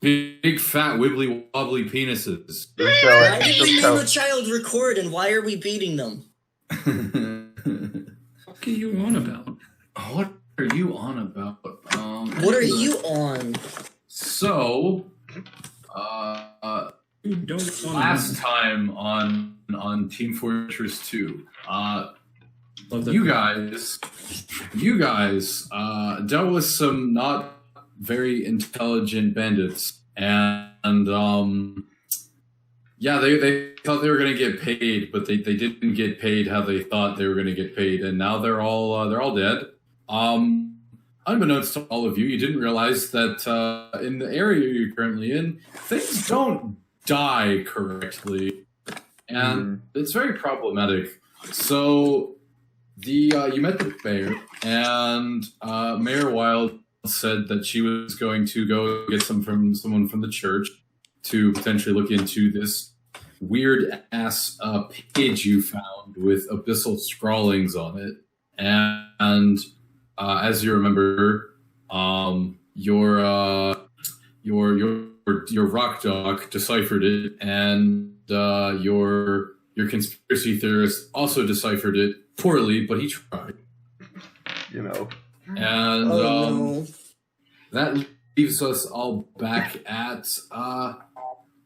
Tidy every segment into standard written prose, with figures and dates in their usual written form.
Big fat wibbly wobbly penises. Why did we name a child record and why are we beating them? What are you on about? What are you on about? What are you on? So, last time on Team Fortress 2, you guys dealt with some not very intelligent bandits, and they thought they were going to get paid, but they didn't get paid how they thought they were going to get paid, and now they're all dead. Unbeknownst to all of you, you didn't realize that in the area you're currently in, things don't die correctly, and it's very problematic. So you met the mayor, and Mayor Wild said that she was going to go get someone from the church to potentially look into this weird ass page you found with abyssal scrawlings on it, and as you remember, your rock dog deciphered it, and your conspiracy theorist also deciphered it poorly, but he tried. You know. And no. That leaves us all back at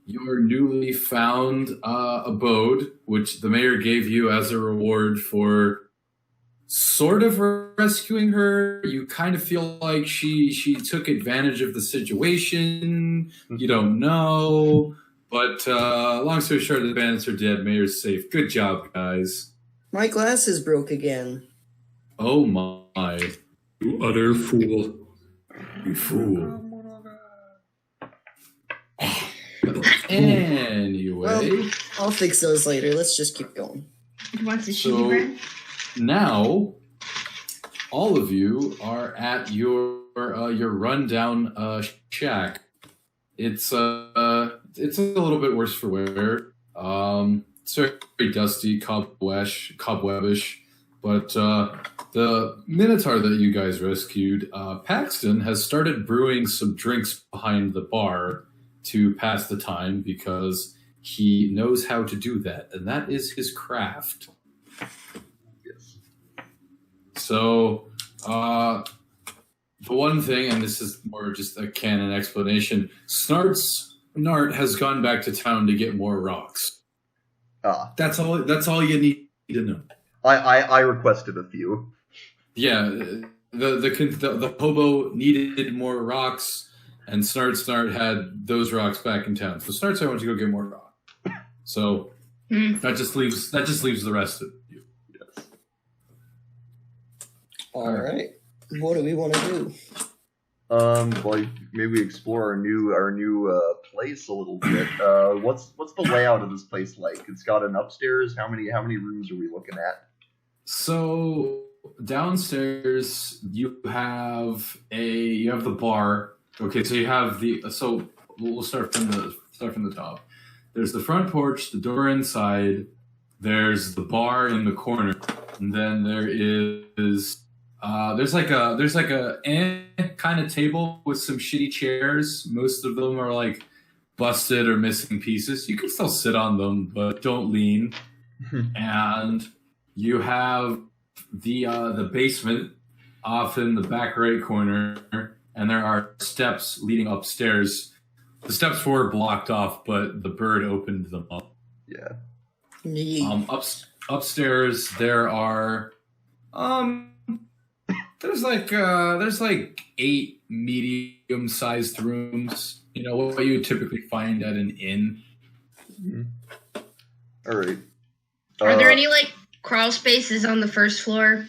your newly found abode, which the mayor gave you as a reward for sort of rescuing her. You kind of feel like she took advantage of the situation. You don't know. But long story short, the bandits are dead. Mayor's safe. Good job, guys. My glasses broke again. Oh my. You utter fool. You fool. Anyway. Well, I'll fix those later. Let's just keep going. Who wants a shitty bread? Now, all of you are at your rundown shack. It's a little bit worse for wear. It's very dusty, cobwebbish. But the Minotaur that you guys rescued, Paxton, has started brewing some drinks behind the bar to pass the time because he knows how to do that, and that is his craft. Yes. So, the one thing, and this is more just a canon explanation, Nart has gone back to town to get more rocks. That's all you need to know. I requested a few. Yeah, the hobo needed more rocks, and Snart had those rocks back in town. So Snart went to go get more rocks. So that just leaves the rest of you. Yes. All right. What do we want to do? Well, maybe we explore our new place a little bit. What's the layout of this place like? It's got an upstairs. How many rooms are we looking at? So downstairs you have the bar. Okay, so we'll start from the top. There's the front porch, the door inside. There's the bar in the corner, and then there's like a kind of table with some shitty chairs. Most of them are like busted or missing pieces. You can still sit on them, but don't lean. And you have the basement off in the back right corner, and there are steps leading upstairs. The steps were blocked off, but the bird opened them up. Yeah. Upstairs there are there's like 8 medium-sized rooms. You know what you would typically find at an inn. All right. Are there any like crawl spaces on the first floor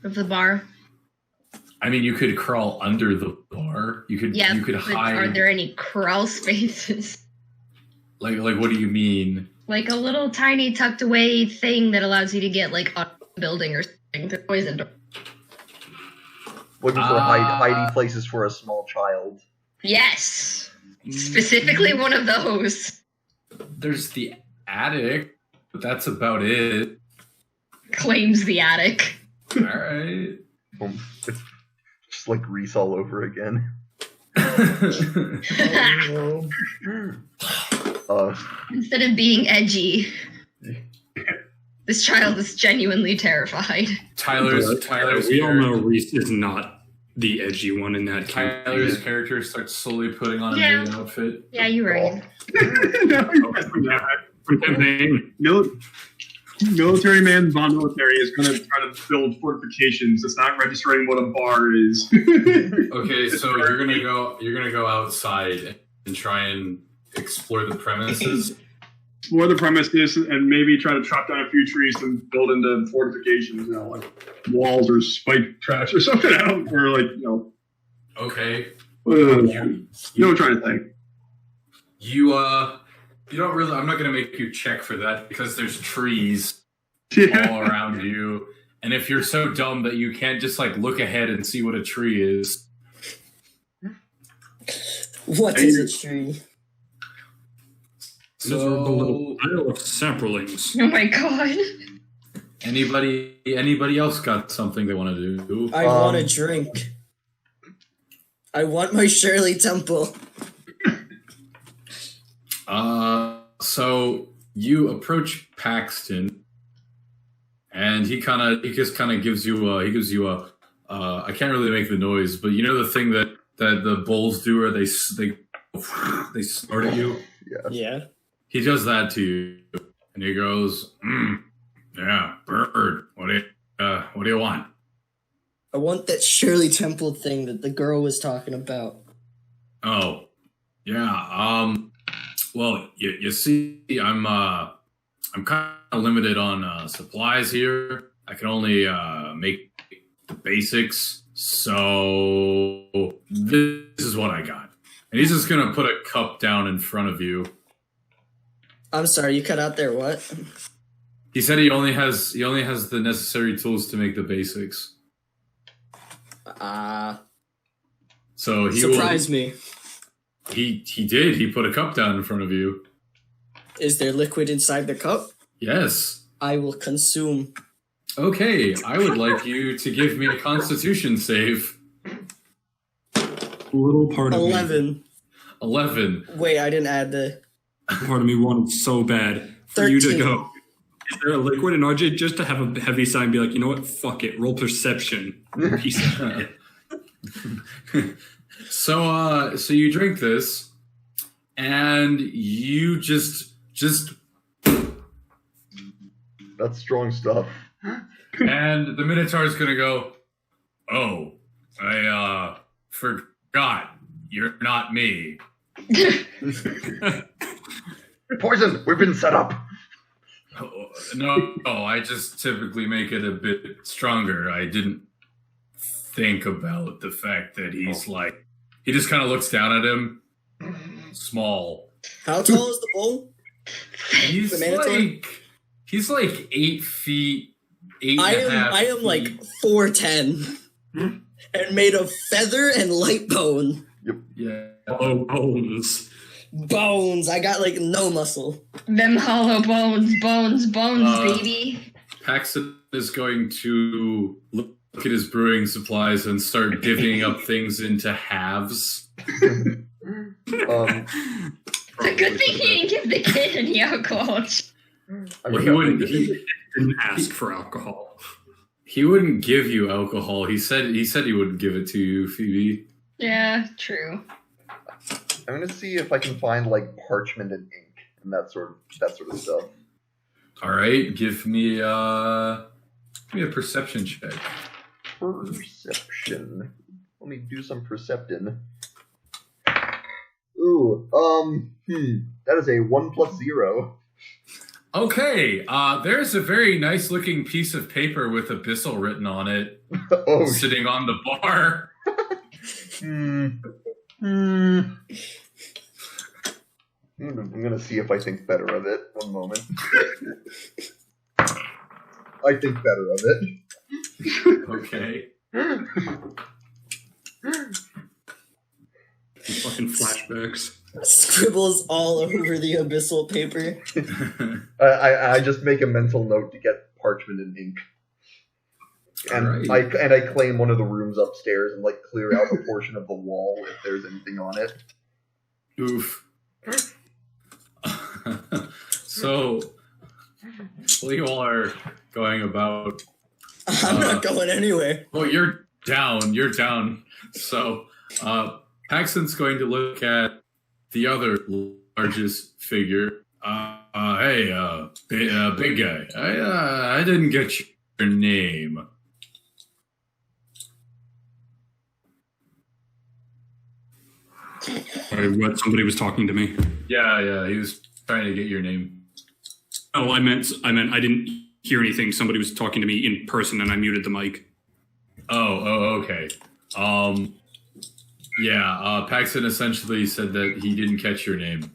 of the bar? I mean, you could crawl under the bar. You could hide. Are there any crawl spaces? Like what do you mean? Like a little tiny tucked away thing that allows you to get like on a building or something. There's always a door. Looking for hiding places for a small child. Yes. Specifically one of those. There's the attic, but that's about it. Claims the attic. All right. It's just like Reese all over again. Instead of being edgy, this child is genuinely terrified. Tyler's we all know Reese is not the edgy one in that camp. Tyler's character starts slowly putting on a Yeah. new outfit. Yeah, you're right. Military man Von Military is going to try to build fortifications. It's not registering what a bar is. Okay, so you're gonna go outside and try and explore the premises. Explore the premises and maybe try to chop down a few trees and build into fortifications, like walls or spike traps or something. Or Okay. I'm trying to think. You don't really. I'm not gonna make you check for that because there's trees all around you, and if you're so dumb that you can't just look ahead and see what a tree is. What is a tree? Miserable little pile of saplings. Oh my god. Anybody else got something they want to do? I want a drink. I want my Shirley Temple. So you approach Paxton, and he just gives you a I can't really make the noise, but you know the thing that the bulls do, or they snort at you. Yeah. He does that to you, and he goes, "Yeah, bird. What do you want?" I want that Shirley Temple thing that the girl was talking about. Oh, yeah. Well, you see, I'm kind of limited on supplies here. I can only make the basics, so this is what I got. And he's just gonna put a cup down in front of you. I'm sorry, you cut out there. What? He said he only has the necessary tools to make the basics. So he surprise me. He did. He put a cup down in front of you. Is there liquid inside the cup? Yes. I will consume. Okay, I would like you to give me a Constitution save. Little part of 11. 11. Wait, I didn't add the... Part of me wanted so bad for 13. you to go. Is there a liquid in RJ just to have a heavy sign be like, you know what? Fuck it. Roll perception. Piece of shit. So you drink this, and you just That's strong stuff. and the Minotaur's gonna go, "Oh, I forgot. You're not me." Poison! We've been set up! No, I just typically make it a bit stronger. I didn't think about the fact that he's he just kind of looks down at him. Small. How tall is the bull? He's The Minotaur? he's 8 feet, 8.5 I am feet. 4'10". And made of feather and light bone. Yeah. Oh, bones. Bones. I got no muscle. Them hollow bones, baby. Paxton is going to look at his brewing supplies and start divvying up things into halves. It's a good thing he didn't give the kid any alcohol. Well, he Didn't ask for alcohol. He wouldn't give you alcohol. He said he wouldn't give it to you, Phoebe. Yeah, true. I'm gonna see if I can find parchment and ink and that sort of stuff. All right, give me a perception check. Perception. Let me do some percepting. Ooh, that is a 1 + 0. Okay, there's a very nice looking piece of paper with Abyssal written on it, sitting on the bar. I'm gonna see if I think better of it. One moment. I think better of it. Okay. Fucking flashbacks. Scribbles all over the abyssal paper. I just make a mental note to get parchment and ink. And Alright. I claim one of the rooms upstairs and like clear out a portion of the wall if there's anything on it. Oof. So, while you all are going about, I'm not going anywhere. well, you're down. You're down. So, Paxton's going to look at the other largest figure. Hey, big guy. I didn't get your name. What? Somebody was talking to me. Yeah, he was trying to get your name. Oh, I meant I didn't hear anything. Somebody was talking to me in person, and I muted the mic. Oh, okay. Yeah, Paxton essentially said that he didn't catch your name.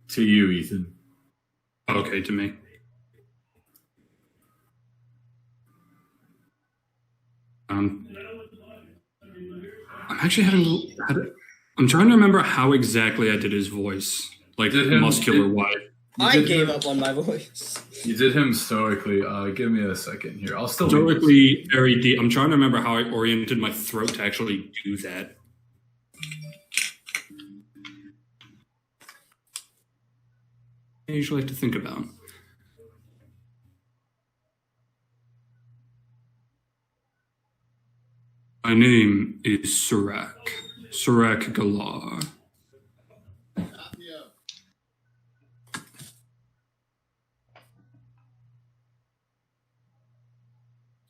To you, Ethan. Okay, to me. I'm actually I'm trying to remember how exactly I did his voice, like muscular wise. I gave up on my voice. You did him stoically. Give me a second here. I'll still Stoically, very deep. I'm trying to remember how I oriented my throat to actually do that. I usually like to think about. My name is Surak Galar.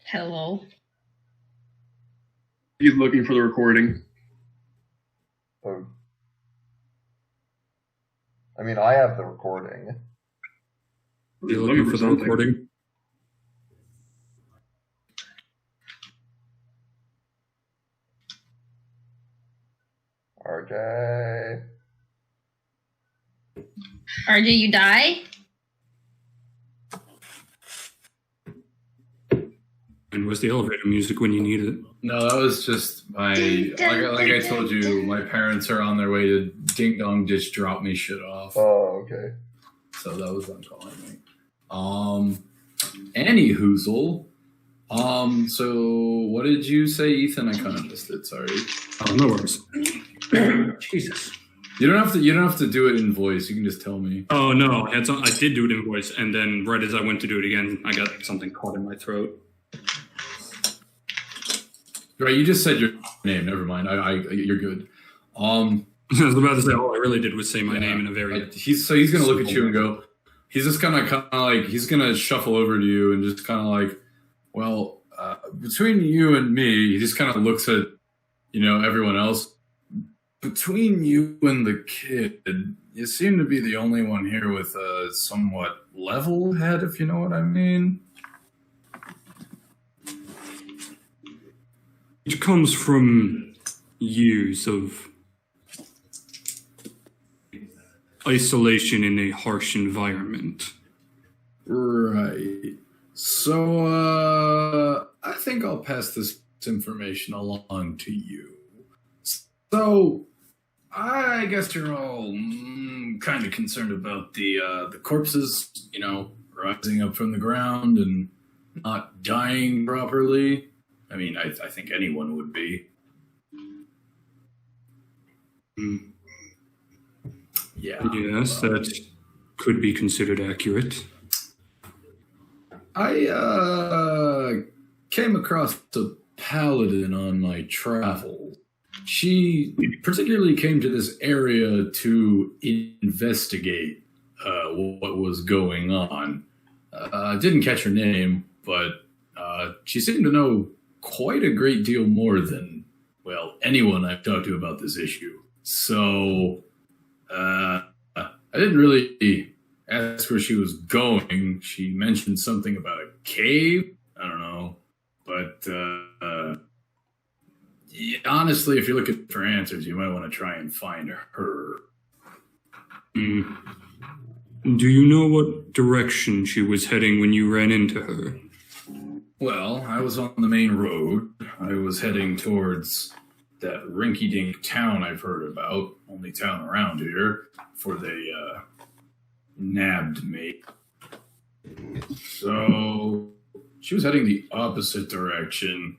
Hello. He's looking for the recording. So, I mean, I have the recording. You're looking for the something. recording? RJ. RJ, you die? And where's the elevator music when you need it? No, that was just my like I told you, my parents are on their way to Ding Dong just drop me shit off. Oh, okay. So that was them calling me. Annie Hoozle. So what did you say, Ethan? I kind of missed it, sorry. Oh, no worries. Jesus. You don't have to do it in voice, you can just tell me. Oh no, I did do it in voice, and then right as I went to do it again, I got something caught in my throat. Right, you just said your name, never mind. You're good. I was about to say all I really did was say my name in a very he's gonna look at you and go, he's just kind of like, he's gonna shuffle over to you and just kind of like, well, between you and me, he just kind of looks at, everyone else. Between you and the kid, you seem to be the only one here with a somewhat level head, if you know what I mean. It comes from years of isolation in a harsh environment. Right. So, I think I'll pass this information along to you. So, I guess you're all kind of concerned about the corpses, rising up from the ground and not dying properly. I mean, I think anyone would be. Yeah. Yes, that could be considered accurate. I came across a paladin on my travels. She particularly came to this area to investigate what was going on. I didn't catch her name, but she seemed to know quite a great deal more than, well, anyone I've talked to about this issue. So, I didn't really ask where she was going. She mentioned something about a cave. I don't know. But, yeah, honestly, if you're looking for answers, you might want to try and find her. Do you know what direction she was heading when you ran into her? Well, I was on the main road. I was heading towards that rinky-dink town I've heard about, only town around here, before they nabbed me. So she was heading the opposite direction.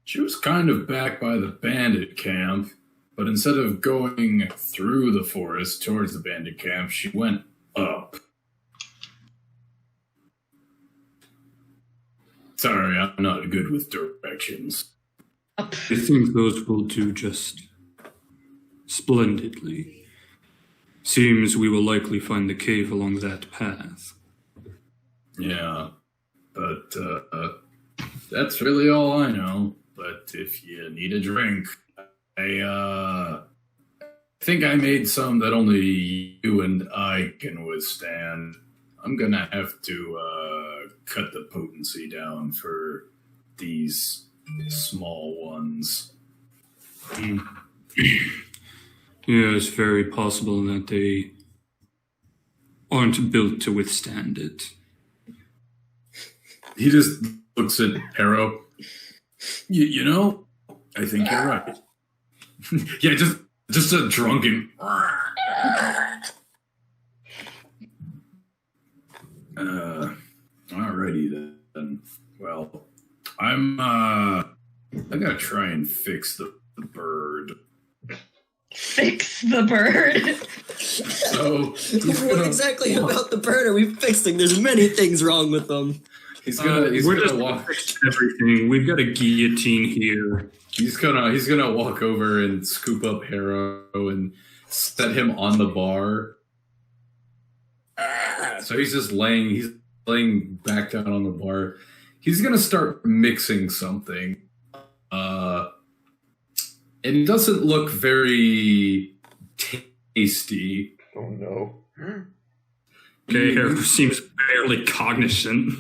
She was kind of back by the bandit camp, but instead of going through the forest towards the bandit camp, she went up. Sorry, I'm not good with directions. Up. I think those will do just splendidly. Seems we will likely find the cave along that path. Yeah, but that's really all I know. But if you need a drink, I think I made some that only you and I can withstand. I'm gonna have to cut the potency down for these small ones. Yeah, it's very possible that they aren't built to withstand it. He just looks at Harrow. You know, I think you're right. Yeah, just a drunken. Alrighty then. Well, I gotta try and fix the bird. Fix the bird. So What exactly about the bird are we fixing? There's many things wrong with them. he's We're gonna just walk. fix everything. We've got a guillotine here. He's gonna walk over and scoop up Harrow and set him on the bar. So he's laying back down on the bar. He's gonna start mixing something. And it doesn't look very tasty. Oh no. Okay, Harold seems barely cognizant.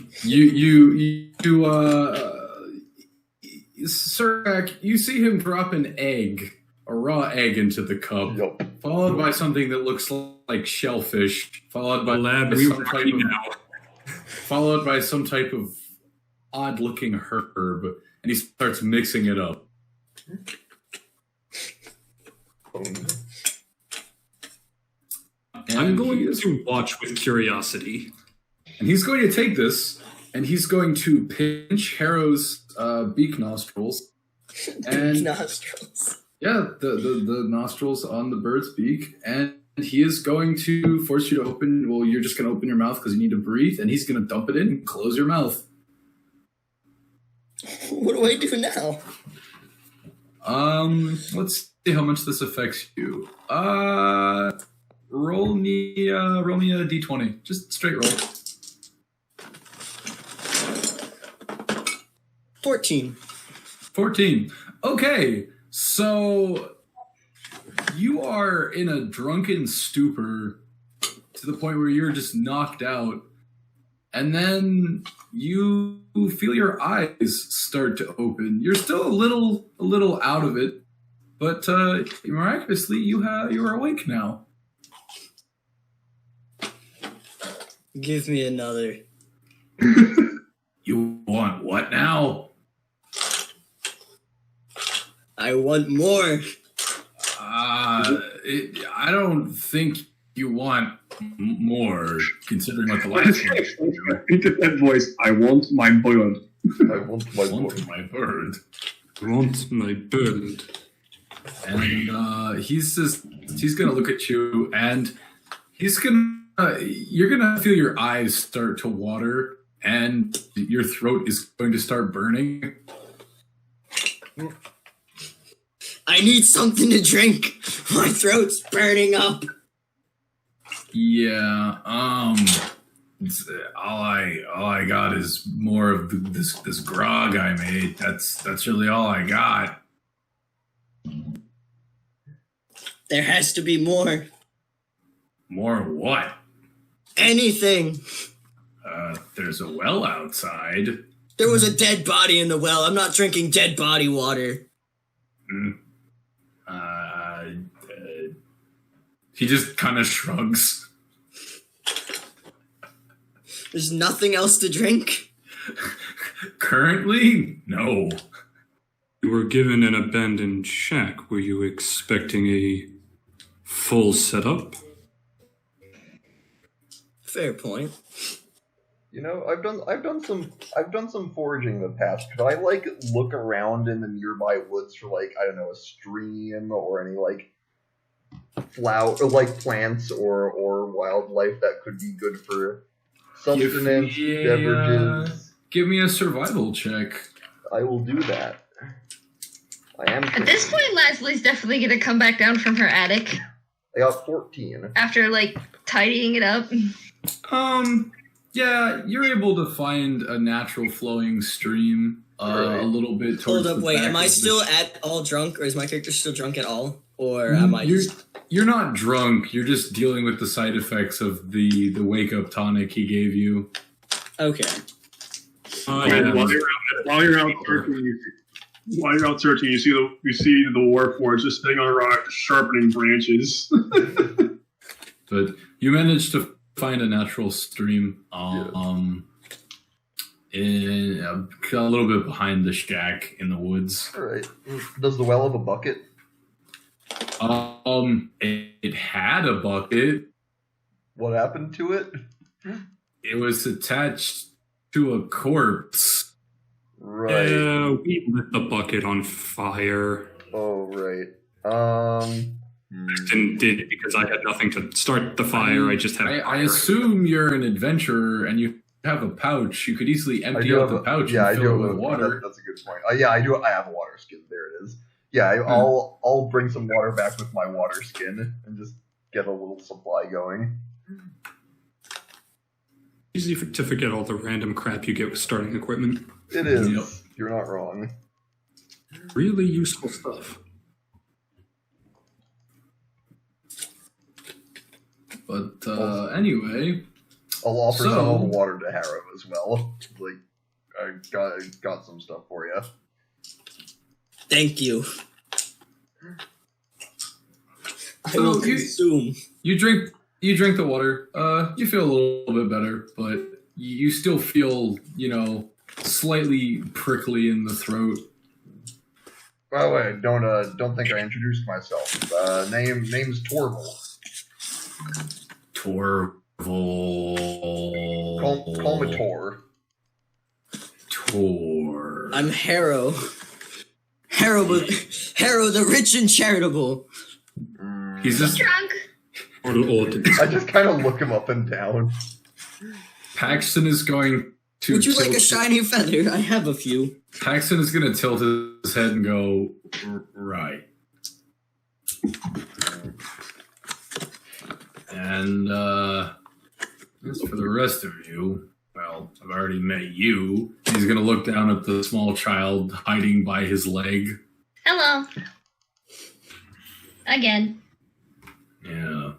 Sir, you see him drop an egg, a raw egg into the cup, Yup. followed by something that looks like shellfish, followed by Lad, we some type ready of, now. followed by some type of odd-looking herb, and he starts mixing it up. Oh, no. And I'm going he is- to watch with curiosity. And he's going to take this, and he's going to pinch Harrow's beak nostrils. And Nostrils. yeah, the nostrils on the bird's beak, and he is going to force you to open. Well, you're just going to open your mouth because you need to breathe, and he's going to dump it in and close your mouth. What do I do now? Let's see how much this affects you. Roll me a d20, just straight roll. 14. 14. Okay, so you are in a drunken stupor to the point where you're just knocked out, and then you feel your eyes start to open. You're still a little out of it, but miraculously you are awake now. Give me another. You want what now? I want more. I don't think you want more, considering what the last one. Think of that voice. I want my bird. I want my Want boy. my bird. Want my bird. And he's gonna look at you, and you're gonna feel your eyes start to water, and your throat is going to start burning. I need something to drink. My throat's burning up. Yeah, all I got is more of this grog I made. That's really all I got. There has to be more. More what? Anything. There's a well outside. There was a dead body in the well. I'm not drinking dead body water. He just kind of shrugs. There's nothing else to drink. Currently, no. You were given an abandoned shack. Were you expecting a full setup? Fair point. You know, I've done some foraging in the past. Could I like look around in the nearby woods for like, I don't know, a stream or any like flower or like plants or wildlife that could be good for sustenance, beverages? Give me a survival check. I will do that. I am. At this point, Leslie's definitely gonna come back down from her attic I got 14. after like tidying it up. Yeah, you're able to find a natural flowing stream Right. a little bit towards Hold up, the wait. back Am I of the still at all drunk, or is my character still drunk at all, or am I You're, just? you're not drunk. You're just dealing with the side effects of the wake up tonic he gave you. Okay. And while you're out searching, you see the warforged just sitting on a rock, sharpening branches. But you managed to find a natural stream. In a little bit behind the shack in the woods. All right. Does the well have a bucket? It had a bucket. What happened to it? It was attached to a corpse. Right. We lit the bucket on fire. Oh, right. And did it because I had nothing to start the fire. I just had. I assume you're an adventurer and you have a pouch. You could easily empty out the pouch and fill it with water. That's a good point. Yeah, I do. I have a water skin. There it is. Yeah, I'll bring some water back with my water skin and just get a little supply going. Easy to forget all the random crap you get with starting equipment. It is. Yep. You're not wrong. Really useful stuff. But anyway, I'll offer So- some of the water to Harrow as well. Like, I got some stuff for you. Thank you. I So will consume. you drink the water. You feel a little bit better, but you still feel, slightly prickly in the throat. By the way, don't think I introduced myself. Name's Torval. Torval. Call me Tor. Tor. I'm Harrow. Harrow the rich and charitable. He's just Drunk. I just kind of look him up and down. Paxton is going to. Would you like a tilt- shiny feather? I have a few. Paxton is going to tilt his head and go right. And as for the rest of you, well, I've already met you. He's going to look down at the small child hiding by his leg. Hello. Again. Yeah.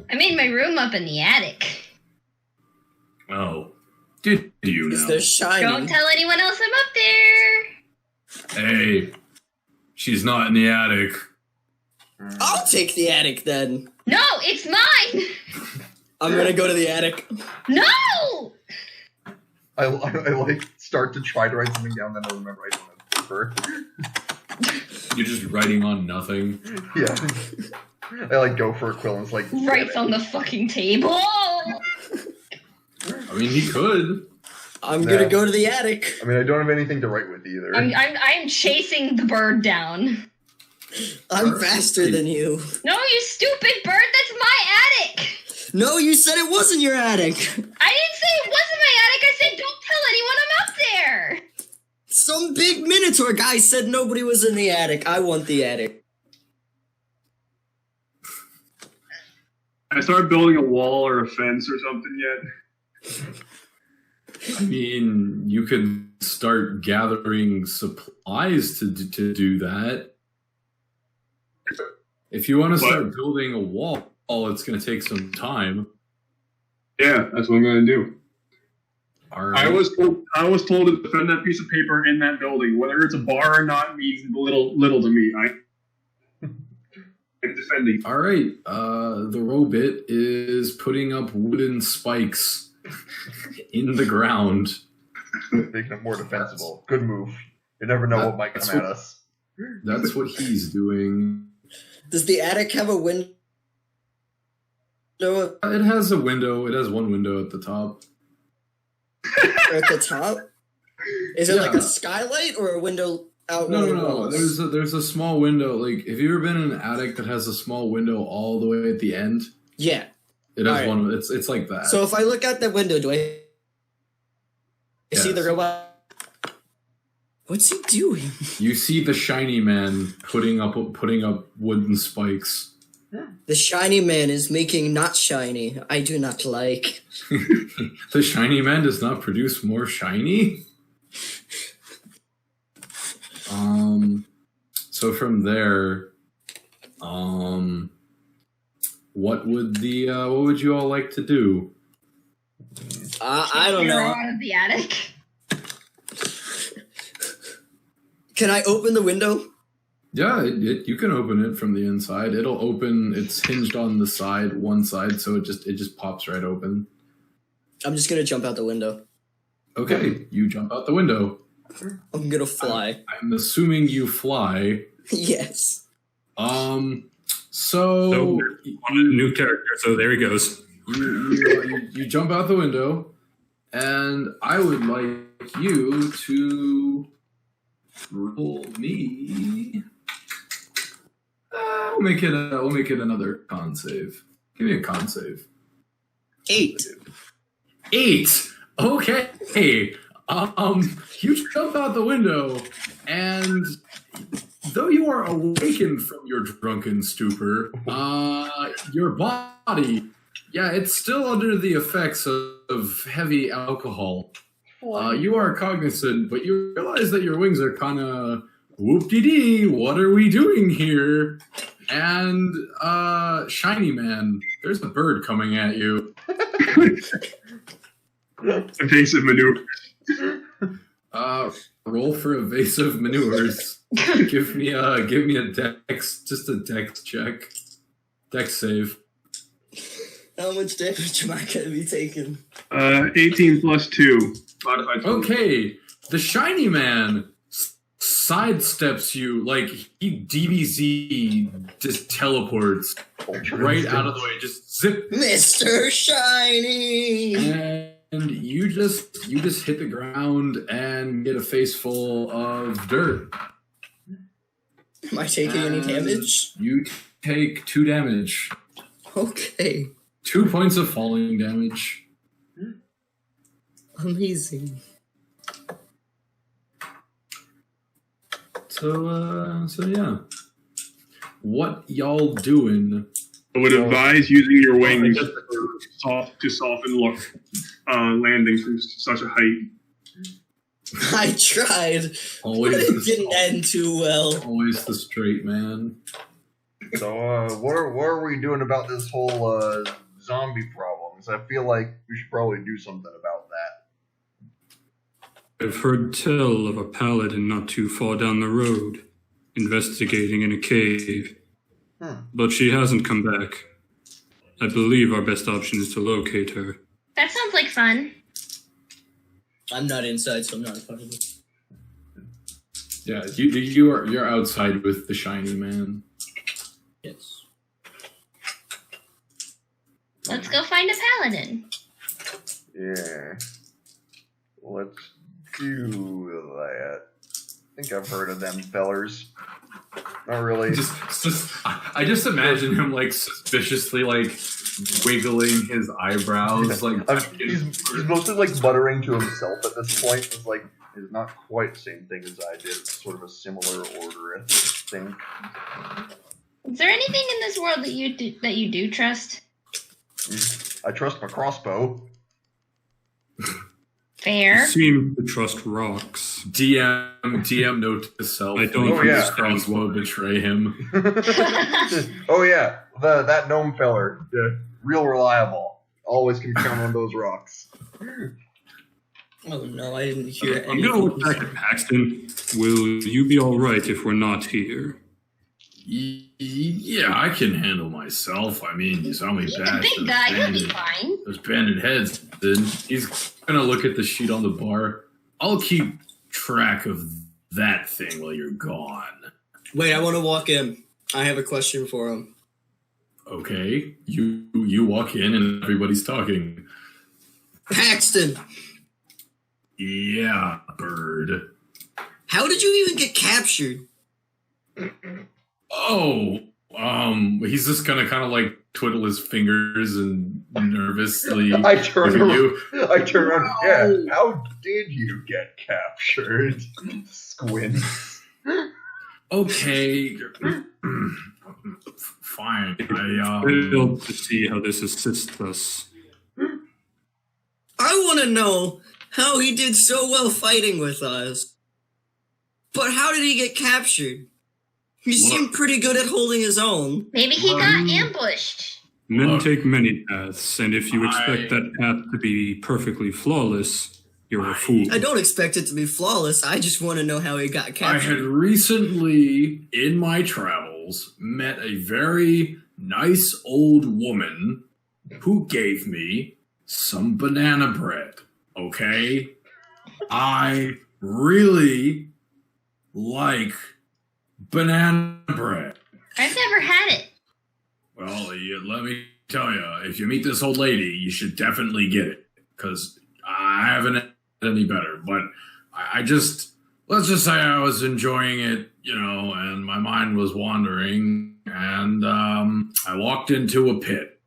I made my room up in the attic. Oh. Did you Is know? there shiny? Don't tell anyone else I'm up there. Hey, she's not in the attic. I'll take the attic then. No, it's mine. I'm gonna go to the attic. No. I like start to try to write something down, then I remember I don't have paper. You're just writing on nothing. Yeah. I like go for a quill and it's like Right on the fucking table. I mean, he could. I'm Nah. gonna go to the attic. I mean, I don't have anything to write with either. I'm chasing the bird down. I'm faster than you. No, you stupid bird. That's my attic. No, you said it wasn't your attic. I didn't say it wasn't my attic. I said don't tell anyone I'm up there. Some big Minotaur guy said nobody was in the attic. I want the attic. I started building a wall or a fence or something yet. I mean, you could start gathering supplies to do that. If you want to start building a wall, it's going to take some time. Yeah, that's what I'm going to do. All right. I was told to defend that piece of paper in that building. Whether it's a bar or not means little to me. I'm defending. All right. The robot is putting up wooden spikes in the ground. Making it more defensible. Good move. You never know what might come at us. That's what he's doing. Does the attic have a window? window It has a window. It has one window at the top. at the top? Is it like Yeah. a skylight or a window out? No, one no, of the no. walls? There's a small window. Like, have you ever been in an attic that has a small window all the way at the end? Yeah. It has Alright. one. It's like that. So if I look out the window, do I see the Yes. robot? What's he doing? You see the shiny man putting up wooden spikes. The shiny man is making not shiny. I do not like. The shiny man does not produce more shiny. So from there, what would you all like to do? I don't Arrow know. out of the attic. Can I open the window? Yeah, you can open it from the inside. It'll open. It's hinged on the side, one side, so it just pops right open. I'm just gonna jump out the window. Okay, you jump out the window. I'm gonna fly. I'm assuming you fly. Yes. So So, on a new character, so there he goes. you jump out the window, and I would like you to roll me. We'll make it another con save. Give me a con save. 8. 8. Okay. You jump out the window, and though you are awakened from your drunken stupor, your body, it's still under the effects of heavy alcohol. You are cognizant, but you realize that your wings are kind of whoop-de-dee. What are we doing here? And shiny man, there's a bird coming at you. Evasive maneuver. Roll for evasive maneuvers. give me a dex, just a dex check. Dex save. How much damage am I gonna be taking? 18 plus 2. Modified 20. Okay, the shiny man sidesteps you like he DBZ just teleports right out of the way, just zip, Mr. Shiny! and you just hit the ground and get a face full of dirt. Am I taking any And damage? You take 2 damage. Okay. 2 points of falling damage. Amazing. So yeah. What y'all doing? I would advise using your wings to soften landings from such a height. I tried, Always but it the didn't end too well. Always the straight man. So, what are we doing about this whole zombie problems? I feel like we should probably do something about that. I've heard tell of a paladin not too far down the road, investigating in a cave. But she hasn't come back. I believe our best option is to locate her. That sounds like fun. I'm not inside, so I'm not a part of it. Yeah, you're outside with the shiny man. Yes. Let's go find a paladin. Yeah. Let's do that. I think I've heard of them fellers. Not really. I just imagine him like suspiciously like wiggling his eyebrows like He's mostly like muttering to himself at this point. It's like it's not quite the same thing as I did. It's sort of a similar order, I think. Is there anything in this world that you do trust? I trust my crossbow. Fair. You seem to trust rocks. DM note to self. I don't like, think his it's friends will betray him. Oh yeah, that gnome feller. Yeah. Real reliable. Always can count on those rocks. Oh no, I didn't hear I'm gonna look anything. back at Paxton. Will you be alright if we're not here? Yeah, I can handle myself. I mean, you saw me He's a bash big those guy. He'll be banded- fine. those banded heads. Then he's gonna look at the sheet on the bar. I'll keep track of that thing while you're gone. Wait, I want to walk in. I have a question for him. Okay, you walk in and everybody's talking. Paxton, Yeah, bird. how did you even get captured? Oh, he's just gonna kind of like twiddle his fingers and nervously. I turn look at you. around. Yeah, how did you get captured? Squint. Okay, fine. Thrilled to see how this assists us. I want to know how he did so well fighting with us. But how did he get captured? He seemed pretty good at holding his own. Maybe he got ambushed. Men take many paths, and if you expect that path to be perfectly flawless, you're a fool. I don't expect it to be flawless. I just want to know how he got I had captured. recently, in my travels, met a very nice old woman who gave me some banana bread. Okay? I really like banana bread. I've never had it. Well, let me tell you, if you meet this old lady, you should definitely get it. Because I haven't had any better. But let's just say I was enjoying it, and my mind was wandering. And I walked into a pit.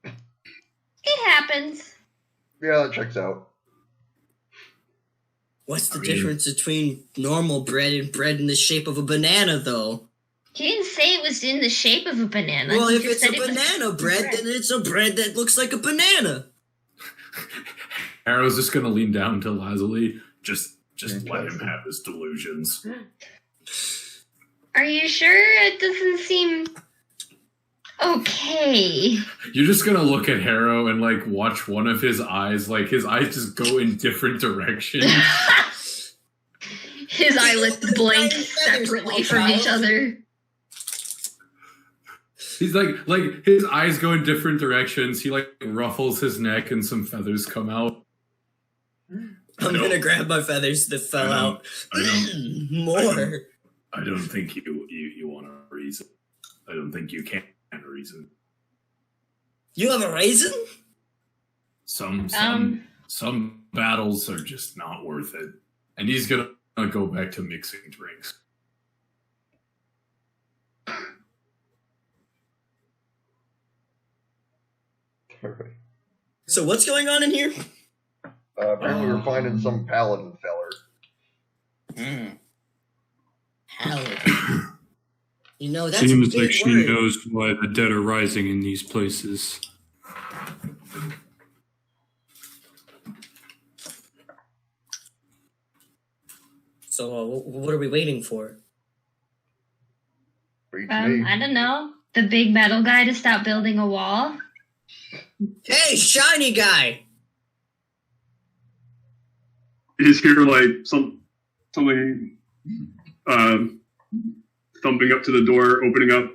It happens. Yeah, that checks out. What's the difference between normal bread and bread in the shape of a banana, though? He didn't say it was in the shape of a banana. Well, He if just it's a said it was banana bread, then it's a bread that looks like a banana. Arrow's just going to lean down to Lazuli. Just let him have his delusions. Are you sure? It doesn't seem okay. You're just gonna look at Harrow and like watch one of his eyes, like his eyes just go in different directions. His eyelids blink separately from each other. He's like his eyes go in different directions. He like ruffles his neck and some feathers come out. I'm gonna grab my feathers that fell out. More. I don't think you want a reason. I don't think you can reason. You have a raisin? Some battles are just not worth it. And he's gonna go back to mixing drinks. Perfect. So what's going on in here? Apparently we're finding some paladin feller. Paladin. That's Seems a big like she word. knows why the dead are rising in these places. So what are we waiting for? Reach me. I don't know. The big metal guy to stop building a wall. Hey, shiny guy! Is here like something thumping up to the door, opening up.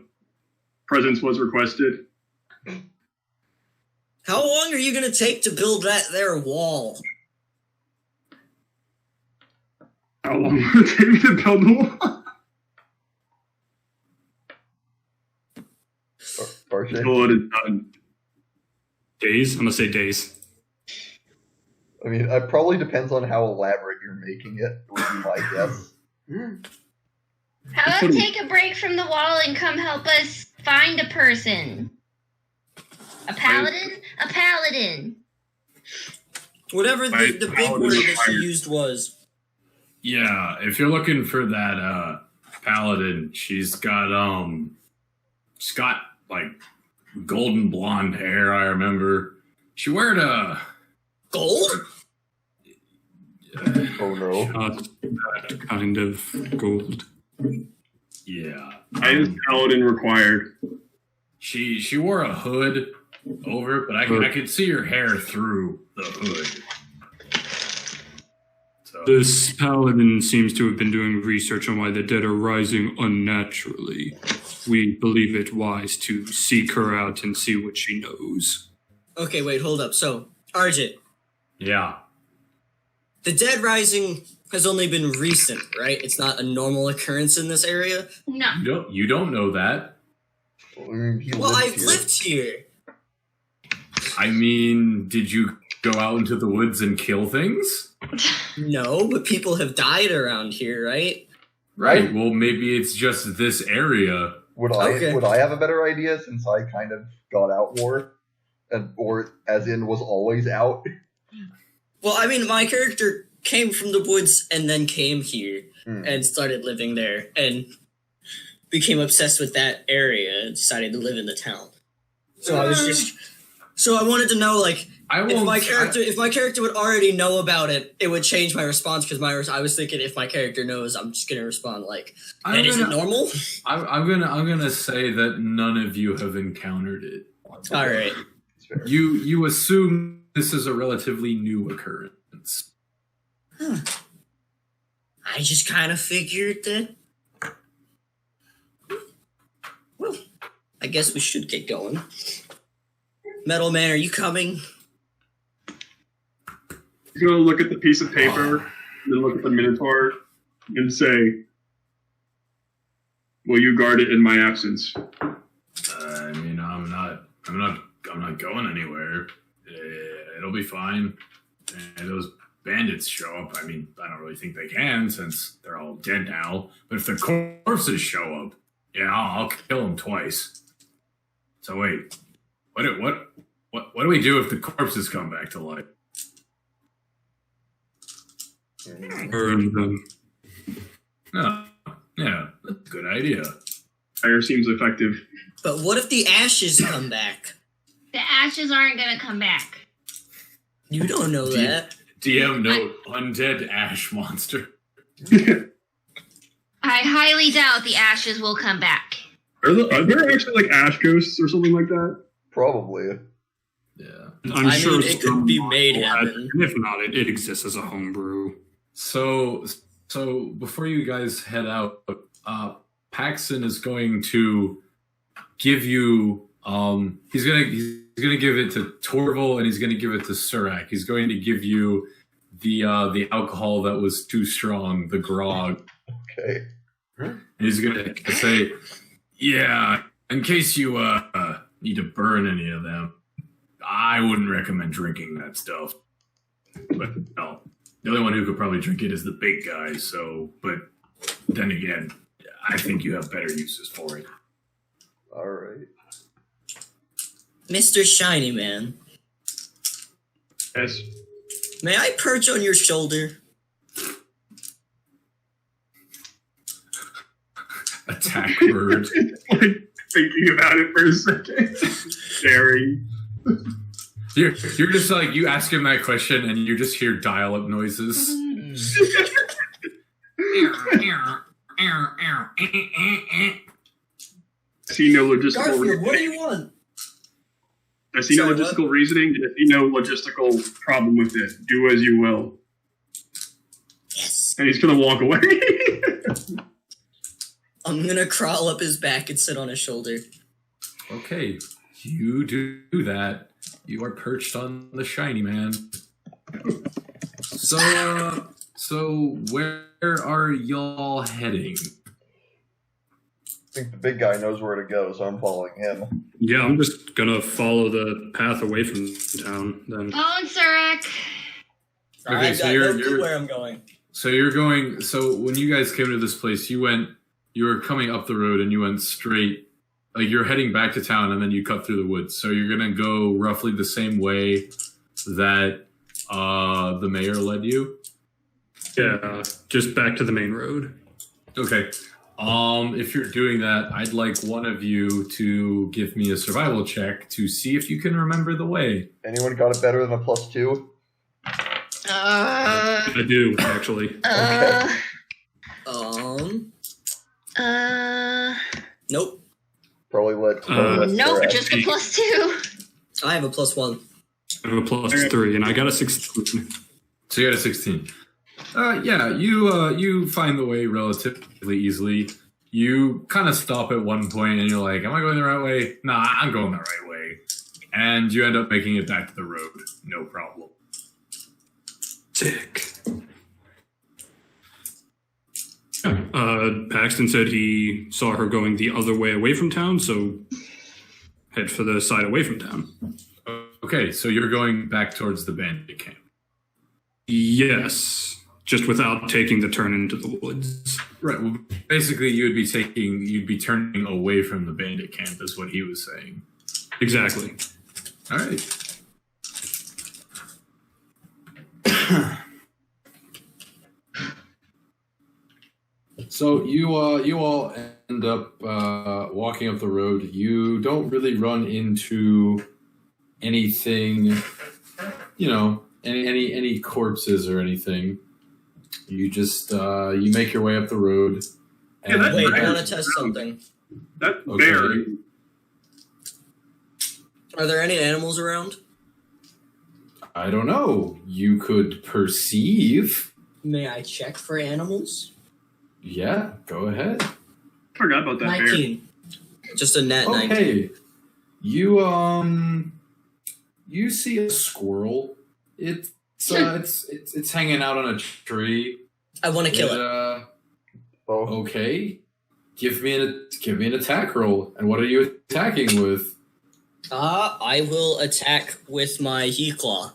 Presence was requested. How long are you gonna take to build that there wall? How long will it take me to build the wall? Barche? Until it is done. Days? I'm gonna say days. I mean, it probably depends on how elaborate you're making it, would be my guess. How about take a break from the wall and come help us find a person? A paladin? A paladin. Whatever the big paladin word is that fired. you used was. Yeah, if you're looking for that paladin, she's got like golden blonde hair, I remember. She weared a Gold? Oh no. Not that kind of gold. yeah. Highest paladin required. She wore a hood over it, but I could see her hair through the hood. So This paladin seems to have been doing research on why the dead are rising unnaturally. We believe it wise to seek her out and see what she knows. Okay, wait, hold up. So, Arjit, yeah. the dead rising has only been recent, right? It's not a normal occurrence in this area? No. You don't know that. He Well, lives I've here. lived here. I mean, did you go out into the woods and kill things? No, but people have died around here, right? Right. Well, maybe it's just this area. Would I have a better idea since I kind of got out more, or as in was always out? Well, I mean, my character came from the woods and then came here Hmm. and started living there and became obsessed with that area and decided to live in the town. So I wanted to know, like, if my character would already know about it, it would change my response because I was thinking if my character knows, I'm just gonna respond like, "That isn't normal." I'm gonna say that none of you have encountered it. All right. You assume this is a relatively new occurrence. I just kind of figured that. Well, I guess we should get going. Metal Man, are you coming? He's gonna look at the piece of paper, and then look at the Minotaur, and say, "Will you guard it in my absence?" I mean, I'm not going anywhere. It'll be fine. And those bandits show up. I mean, I don't really think they can since they're all dead now. But if the corpses show up, yeah, I'll kill them twice. So wait, what do we do if the corpses come back to life? Burn them. Oh, yeah, that's a good idea. Fire seems effective. But what if the ashes come back? The ashes aren't gonna come back. You don't know that. DM note: undead ash monster. I highly doubt the ashes will come back. Are there actually like ash ghosts or something like that? Probably. Yeah. I'm sure it could be made happen. And if not, it exists as a homebrew. So before you guys head out, Paxton is going to give you. He's gonna give it to Torval and he's gonna give it to Surak. He's going to give you the alcohol that was too strong, the grog. Okay. And he's gonna say, "Yeah, in case you need to burn any of them, I wouldn't recommend drinking that stuff. But no, the only one who could probably drink it is the big guy. So, but then again, I think you have better uses for it." All right. Mr. Shiny Man, Yes. may I perch on your shoulder? Attack bird. Like thinking about it for a second. Staring. You're just like, you ask him that question and you just hear dial-up noises. I see no logistical Garfield, what do reasoning. you want? I see no Sorry, logistical reasoning. I see no logistical problem with it. Do as you will. Yes. And he's gonna walk away. I'm gonna crawl up his back and sit on his shoulder. Okay, you do that. You are perched on the shiny man. So where are y'all heading? I think the big guy knows where to go, so I'm following him. Yeah, I'm just gonna follow the path away from town then. Oh, and Surak. Okay, I've so got you're- no clue you're- where I'm going. So you're going. So when you guys came to this place, you were coming up the road and you went straight. Like you're heading back to town and then you cut through the woods. So you're gonna go roughly the same way that the mayor led you. Yeah, just back to the main road. Okay. If you're doing that, I'd like one of you to give me a survival check to see if you can remember the way. Anyone got it better than a +2? I do, actually. Nope. Probably let. Nope, Sarah. just a +2. I have a +1. I have a +3, and I got a 16. So you got a 16. Yeah, you find the way relatively easily. You kind of stop at one point and you're like, am I going the right way? Nah, I'm going the right way. And you end up making it back to the road. No problem. Sick. Paxton said he saw her going the other way away from town, so head for the side away from town. Okay, so you're going back towards the bandit camp. Yes, just without taking the turn into the woods. Right. Well, basically, you'd be turning away from the bandit camp, is what he was saying. Exactly. All right. So you all end up walking up the road. You don't really run into anything, any corpses or anything. You just you make your way up the road. Yeah, that's Wait, I bear. want to test something. That Okay. bear. Are there any animals around? I don't know. You could perceive. May I check for animals? Yeah, go ahead. Forgot about that bear. 19. Just a net 19. Okay. You see a squirrel. It's hanging out on a tree. I want to kill it. Oh, Okay. Give me an attack roll. And what are you attacking with? I will attack with my he claw.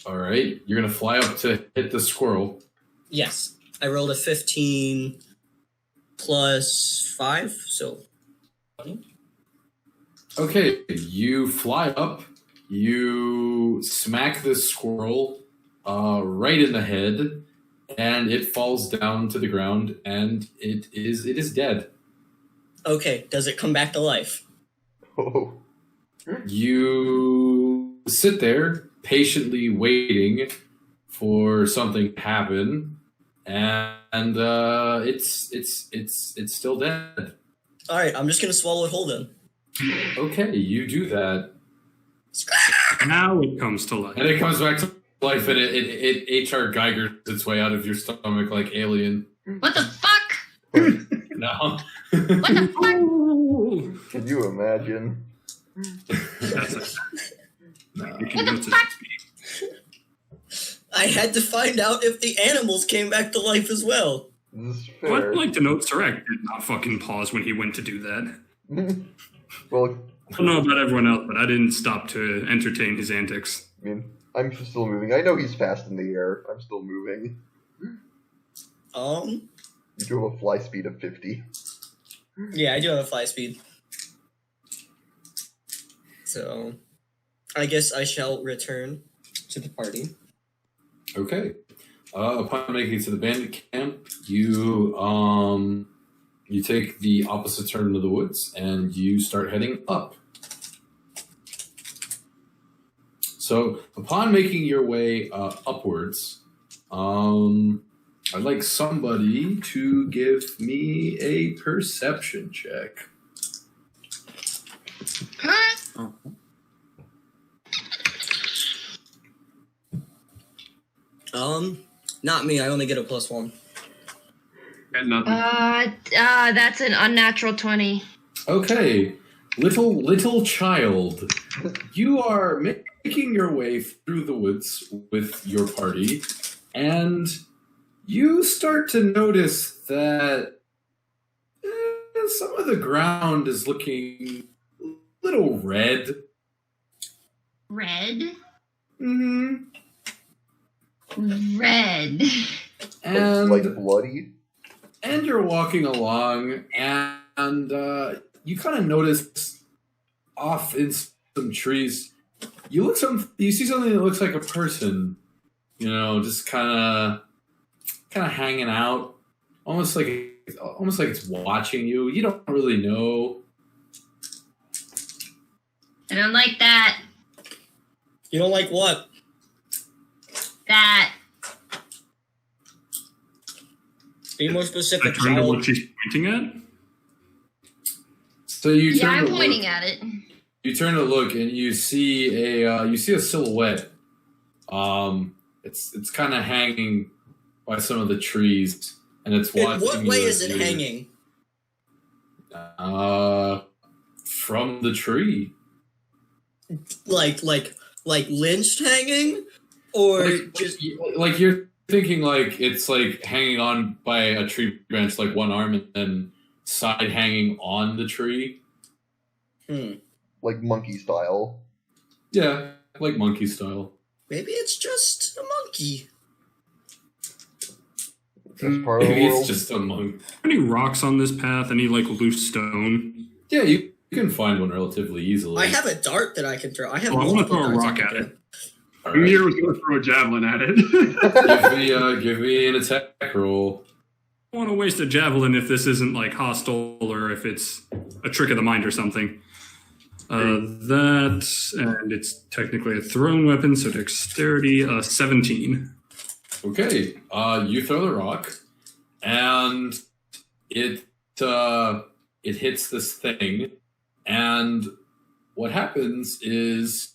All right. You're gonna fly up to hit the squirrel. Yes. I rolled a 15 plus 5, so 20. Okay. You fly up. You smack the squirrel right in the head, and it falls down to the ground, and it is dead. Okay, does it come back to life? oh. You sit there patiently waiting for something to happen, and it's still dead. All right, I'm just gonna swallow it whole then. Okay, you do that, Now it comes to life. and it comes back to life, and it HR Geiger's its way out of your stomach like Alien. What the fuck? No. What the fuck? Can you imagine? No. What the fuck? I had to find out if the animals came back to life as well. This is Well, fair. I'd like to note Sarek did not fucking pause when he went to do that. Well, I don't know about everyone else, but I didn't stop to entertain his antics. I mean, I'm still moving. I know he's fast in the air. I'm still moving. You do have a fly speed of 50. Yeah, I do have a fly speed. So, I guess I shall return to the party. Okay. Upon making it to the bandit camp, you take the opposite turn to the woods and you start heading up. So, upon making your way upwards, I'd like somebody to give me a perception check. Huh? Not me. I only get a +1. And nothing. That's an unnatural 20. Okay, little child, you are making your way through the woods with your party, and you start to notice that some of the ground is looking a little red. Red? Mm-hmm. Red. And Like bloody? and you're walking along, and you kind of notice off in some trees. You see something that looks like a person, just kind of hanging out, almost like it's watching you. You don't really know. I don't like that. You don't like what? That. Be more I specific, turn to child. what she's pointing at. So you Yeah, turn I'm to pointing look, at it. You turn to look, and you see a silhouette. It's kind of hanging by some of the trees, and it's In watching. what you way as is it you- hanging? From the tree. Like lynched hanging? Or just... Like you're thinking like it's like hanging on by a tree branch, like one arm, and then side hanging on the tree. Like monkey style. Yeah, like monkey style. Maybe it's just a monkey. That's part of the Maybe world. it's just a monk. Any rocks on this path? Any like loose stone? Yeah, you can find one relatively easily. I have a dart that I can throw. I have Oh, I want to multiple throw a darts I rock can at throw. it. All right. Amir was going to throw a javelin at it. give me an attack roll. I don't want to waste a javelin if this isn't like hostile or if it's a trick of the mind or something. That, and it's technically a thrown weapon, so dexterity, 17. Okay, you throw the rock, and it hits this thing, and what happens is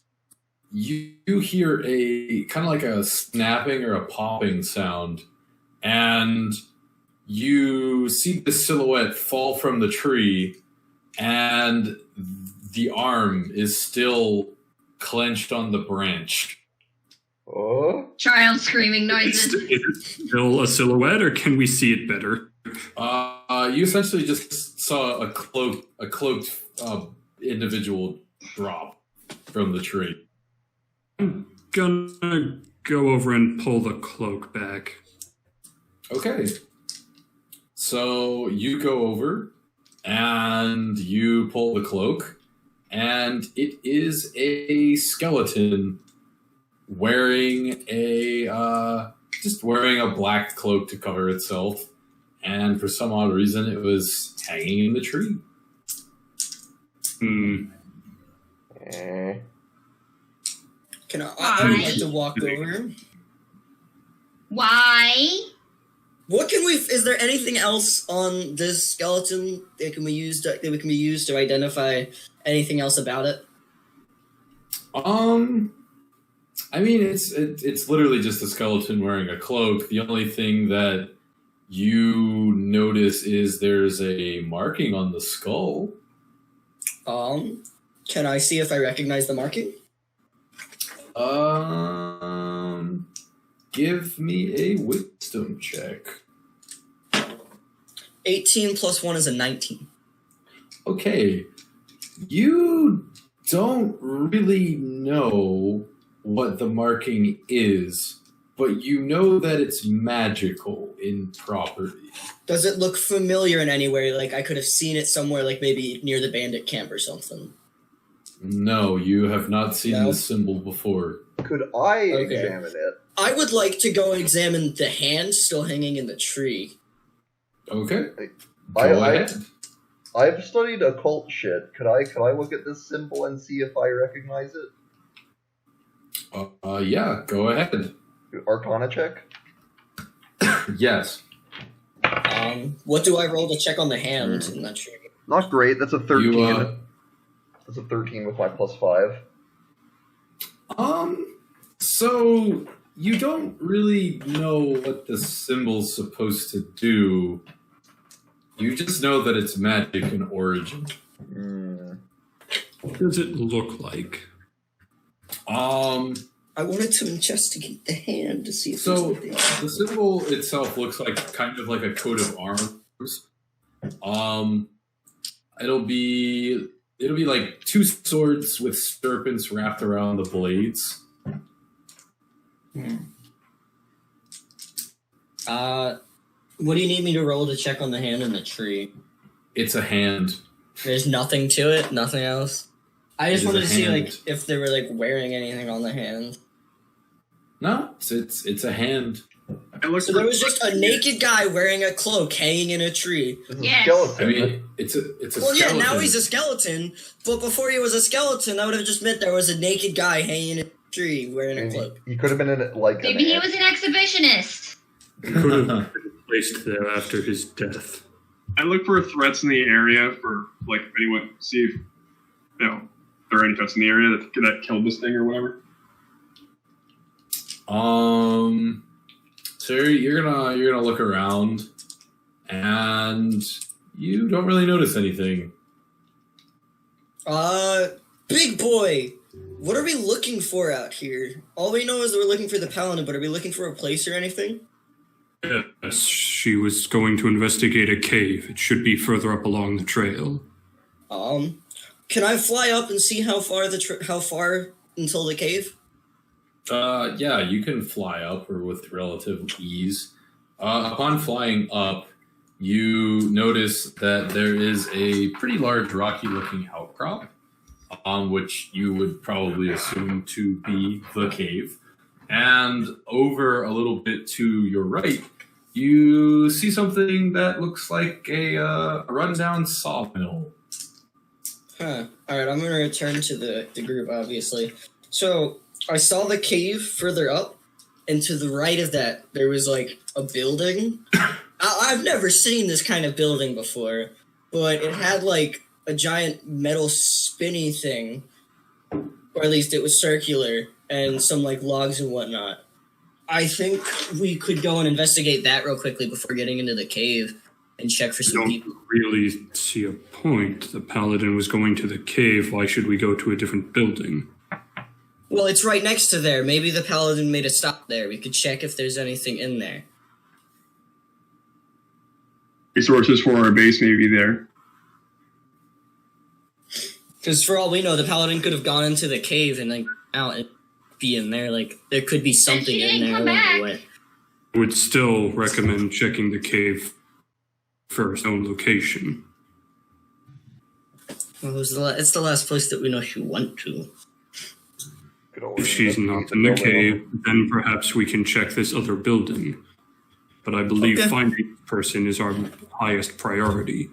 you hear a kind of like a snapping or a popping sound, and you see the silhouette fall from the tree, and the arm is still clenched on the branch. Oh? Child screaming noises. Is it still a silhouette, or can we see it better? You essentially just saw a cloaked individual drop from the tree. I'm gonna go over and pull the cloak back. Okay. So you go over and you pull the cloak, and it is a skeleton wearing just wearing a black cloak to cover itself, and for some odd reason it was hanging in the tree. Eh. I would like to walk over. Why? What can we? Is there anything else on this skeleton that can we use to identify anything else about it? I mean, it's literally just a skeleton wearing a cloak. The only thing that you notice is there's a marking on the skull. Can I see if I recognize the marking? Give me a wisdom check. 18 plus 1 is a 19. Okay. You don't really know what the marking is, but you know that it's magical in property. Does it look familiar in any way? Like I could have seen it somewhere, like maybe near the bandit camp or something. No, you have not seen No? this symbol before. Could I Okay. examine it? I would like to go and examine the hand still hanging in the tree. Okay. Go I- ahead. I've studied occult shit. Could I look at this symbol and see if I recognize it? Yeah, go ahead. Arcana check? Yes. What do I roll to check on the hand in that tree? Not great. That's a 13. You, That's a 13 with my plus 5. So you don't really know what the symbol's supposed to do. You just know that it's magic in origin. What does it look like? I wanted to investigate the hand to see if So there's anything. the symbol itself looks like kind of like a coat of arms. It'll be like two swords with serpents wrapped around the blades. What do you need me to roll to check on the hand in the tree? It's a hand. There's nothing to it, nothing else. I just It is wanted a to see hand. like if they were like wearing anything on the hand. No, it's a hand. I looked So for- there was just a naked guy wearing a cloak hanging in a tree. It's a Yes. skeleton. I mean, it's a Well, yeah, skeleton. now he's a skeleton, but before he was a skeleton, that would have just meant there was a naked guy hanging in a tree wearing a Maybe cloak. he could have been in it like Maybe he was an exhibitionist. Could have been placed there after his death. I look for threats in the area for like if anyone see if there are any threats in the area that killed this thing or whatever. So you're gonna look around, and you don't really notice anything. Big boy, What are we looking for out here? All we know is that we're looking for the paladin, but are we looking for a place or anything? Yes, she was going to investigate a cave. It should be further up along the trail. Can I fly up and see how far how far until the cave? Yeah, you can fly up or with relative ease. Upon flying up, you notice that there is a pretty large rocky-looking outcrop, which you would probably assume to be the cave. And over a little bit to your right, you see something that looks like a rundown sawmill. Huh. Alright, I'm gonna return to the group, obviously. So, I saw the cave further up, and to the right of that, there was, like, a building. I've never seen this kind of building before, but it had, like, a giant metal spinny thing, or at least it was circular, and some, like, logs and whatnot. I think we could go and investigate that real quickly before getting into the cave and check for some people. Really see a point. The paladin was going to the cave. Why should we go to a different building? Well, it's right next to there. Maybe the paladin made a stop there. We could check if there's anything in there. Resources for our base may be there. Because for all we know, the paladin could have gone into the cave and then out and be in there. Like, there could be something in there along the way. I would still recommend checking the cave first, own location. Well, it's the last place that we know she went to. If she's not in the cave, then perhaps we can check this other building. But I believe finding the person is our highest priority.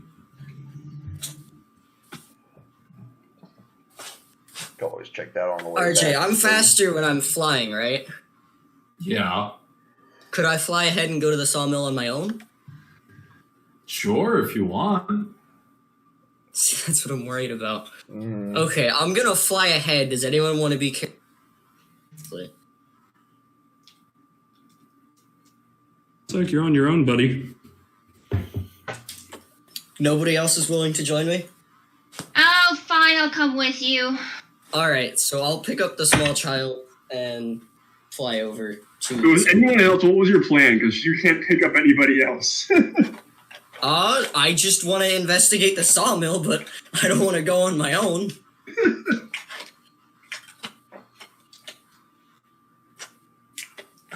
Can always check that on the way RJ, back. I'm faster when I'm flying, right? Yeah. Could I fly ahead and go to the sawmill on my own? Sure, if you want. That's what I'm worried about. Mm. Okay, I'm gonna fly ahead. Does anyone want to be careful? It's like you're on your own, buddy. Nobody else is willing to join me? Oh, fine, I'll come with you. Alright, so I'll pick up the small child and fly over If it was to... anyone else, what was your plan? Because you can't pick up anybody else. I just want to investigate the sawmill, but I don't want to go on my own.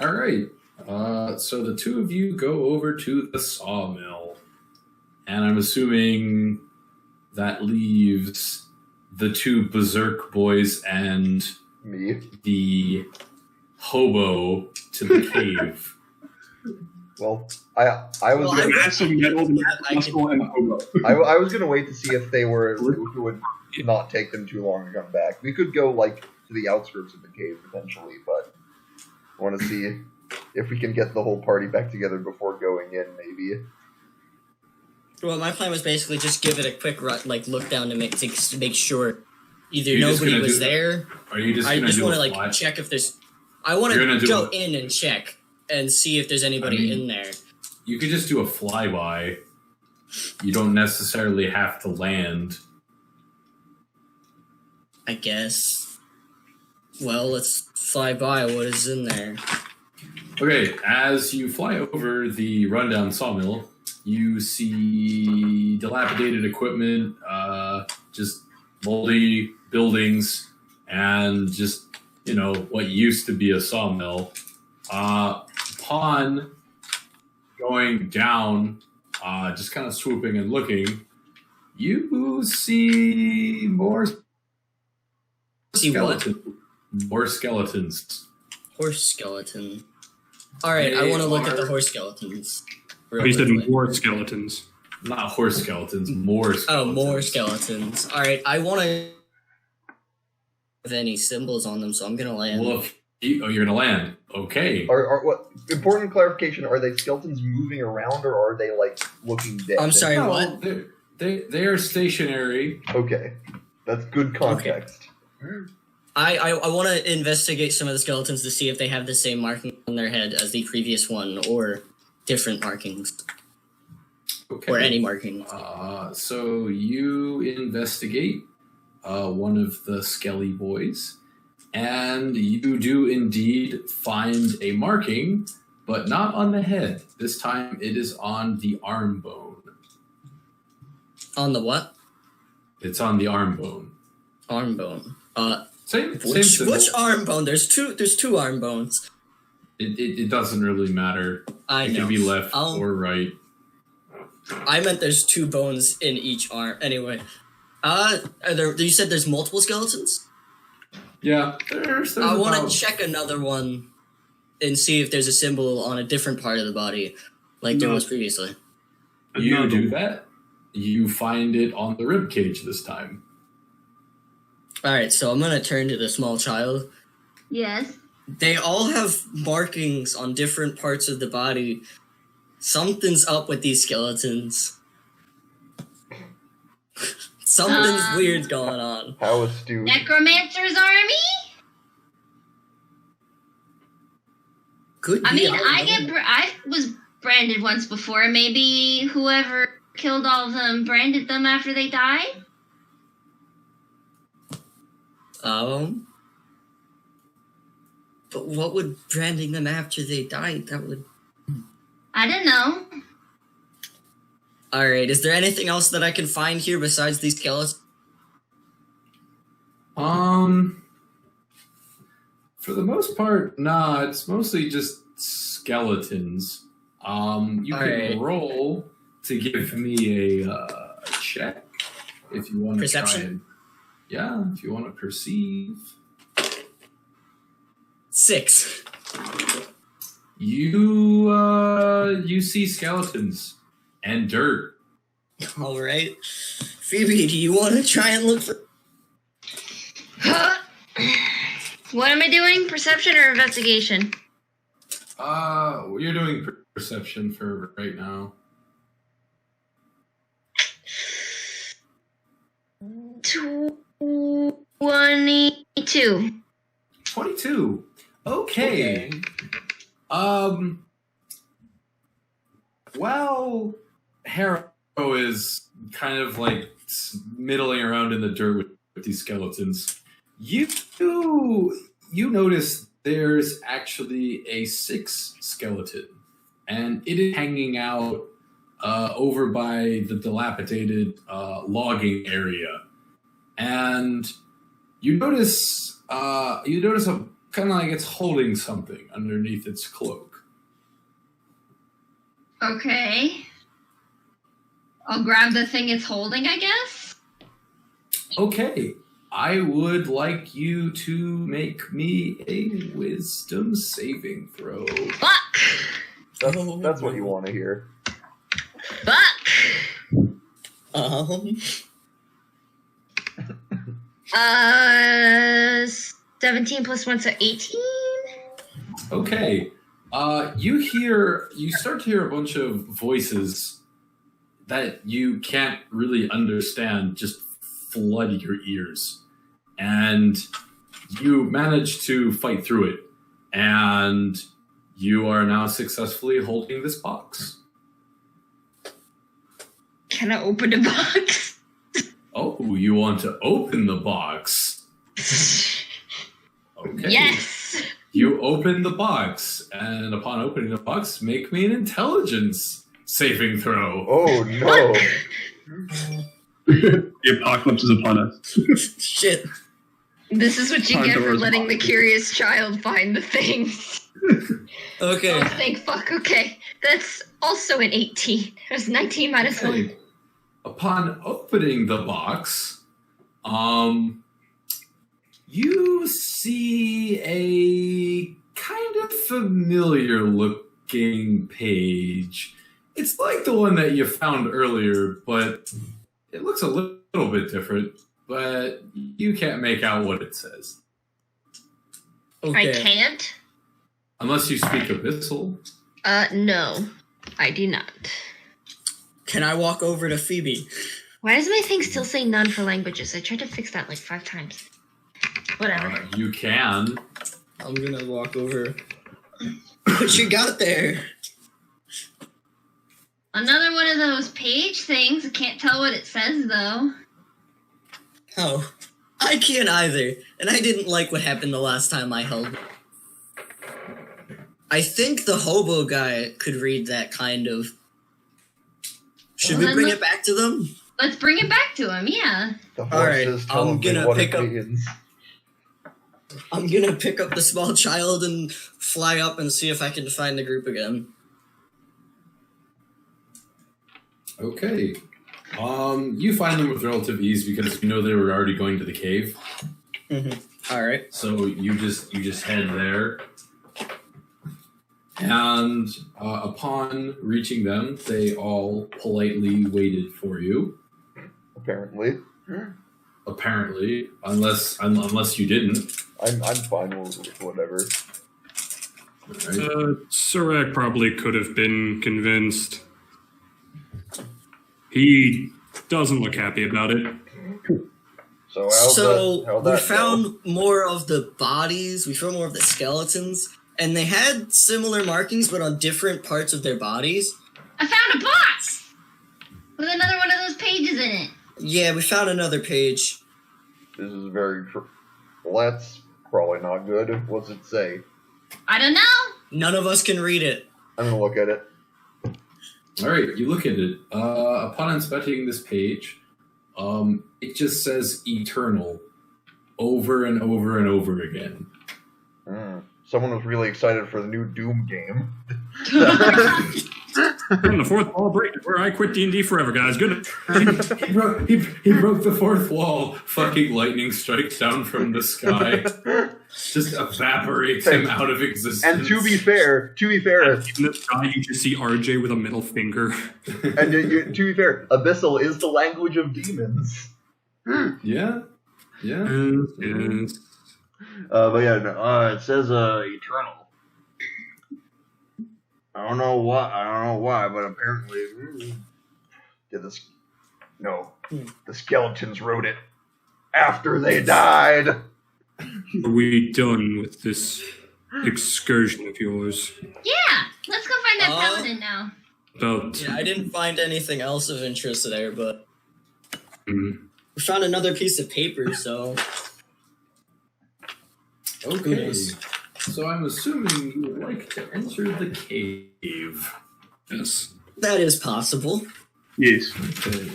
All right. So the two of you go over to the sawmill, and I'm assuming that leaves the two berserk boys and Me. the hobo to the cave. Well, I was Well, gonna, Massive metal, muscle, and hobo. I was gonna wait to see if they were who would not take them too long to come back. We could go like to the outskirts of the cave potentially, but I want to see if we can get the whole party back together before going in. Maybe. Well, my plan was basically just give it a quick look down to make sure either You're just nobody gonna was do- there. Are you just I gonna just do want a to fly? check if there's. I want You're gonna to do go a- in and check and see if there's anybody I mean- in there. You could just do a flyby. You don't necessarily have to land. I guess. Well, let's fly by. What is in there? Okay, as you fly over the rundown sawmill, you see dilapidated equipment, just moldy buildings, and just, what used to be a sawmill. Upon going down, just kind of swooping and looking, you see more See what? skeletons. More skeletons. Horse skeleton. Alright, I They want to look at the are- horse skeletons. real He said quickly. more skeletons. Not horse skeletons, more Oh, skeletons. more skeletons. Alright, I want to have any symbols on them, so I'm gonna land. Well, you're gonna land. Okay. Are what important clarification? Are they skeletons moving around, or are they like looking dead? I'm sorry, No, what? They are stationary. Okay, that's good context. I want to investigate some of the skeletons to see if they have the same marking on their head as the previous one, or different markings, Okay. or any markings. So you investigate one of the skelly boys, and you do indeed find a marking, but not on the head. This time it is on the arm bone. On the what? It's on the arm bone. Arm bone. Same symbol. Which arm bone? There's two arm bones. It doesn't really matter. I It know. can be left or right. I meant there's 2 bones in each arm. Anyway, you said there's multiple skeletons? Yeah, there's I want about- to check another one and see if there's a symbol on a different part of the body, like there was previously. You do that. You find it on the rib cage this time. All right, so I'm gonna turn to the small child. Yes. They all have markings on different parts of the body. Something's up with these skeletons. Something's weird going on. How astute. Necromancer's army? Could I be, mean, don't know. I was branded once before. Maybe whoever killed all of them branded them after they died? But what would branding them after they died? That would. I don't know. All right. Is there anything else that I can find here besides these skeletons? For the most part, nah. It's mostly just skeletons. You can Alright. roll to give me a check if you want to Perception? Yeah, if you want to perceive. 6. You see skeletons and dirt. All right. Phoebe, do you want to try and look for? What am I doing? Perception or investigation? You're doing perception for right now. 22. 22. Okay. Well, Harrow is kind of like middling around in the dirt with these skeletons. You notice there's actually a 6th skeleton, and it is hanging out over by the dilapidated logging area. And you notice a kind of like it's holding something underneath its cloak. Okay. I'll grab the thing it's holding, I guess. Okay, I would like you to make me a wisdom saving throw. Fuck! That's what you want to hear. Fuck! 17 plus 1, so 18? Okay, you start to hear a bunch of voices that you can't really understand just flood your ears. And you manage to fight through it. And you are now successfully holding this box. Can I open the box? Oh, you want to open the box? Okay. Yes! You open the box, and upon opening the box, make me an intelligence saving throw. Oh no! The apocalypse is upon us. Shit. This is what you Time get to for letting the respond. curious child find the things. Okay. Oh, thank fuck. Okay. That's also an 18. That's 19 minus 1. Okay. Upon opening the box, you see a kind of familiar looking page. It's like the one that you found earlier, but it looks a little bit different, but you can't make out what it says. Okay. I can't? Unless you speak Abyssal. No. I do not. Can I walk over to Phoebe? Why does my thing still say none for languages? I tried to fix that like 5 times. Whatever. You can. I'm gonna walk over. What you got there? Another one of those page things. I can't tell what it says, though. Oh. I can't either, and I didn't like what happened the last time I held. I think the hobo guy could read that kind of. Should we bring it back to them? Let's bring it back to him, yeah. The Alright, horses tell I'm me gonna what pick it up- means. I'm gonna pick up the small child and fly up and see if I can find the group again. Okay. You find them with relative ease because you know they were already going to the cave. Alright. So you just head there. And upon reaching them, they all politely waited for you. Apparently. Apparently, unless you didn't. I'm fine with whatever. Right? Surak probably could have been convinced. He doesn't look happy about it. So how'd We that found more of the bodies, we found more of the skeletons, and they had similar markings but on different parts of their bodies. I found a box with another one of those pages in it. Yeah, we found another page. This is very well, that's probably not good. What's it say? I don't know. None of us can read it. I'm gonna look at it. All right, you look at it. Upon inspecting this page, it just says eternal over and over and over again. Someone was really excited for the new Doom game. From the fourth wall break where I quit D&D forever, guys. Good. He broke the fourth wall. Fucking lightning strikes down from the sky. Just evaporates him out of existence. And to be fair, In the sky, you just see RJ with a middle finger. and to be fair, Abyssal is the language of demons. Yeah. Yes. But yeah, no, it says eternal. I don't know why, but apparently, the skeletons wrote it after they died. Are we done with this excursion of yours? Yeah, let's go find that paladin now. About Yeah, I didn't find anything else of interest there, but mm, we found another piece of paper, so Okay. Yes. So I'm assuming you would like to enter the cave. yes. that is possible. Yes. Okay.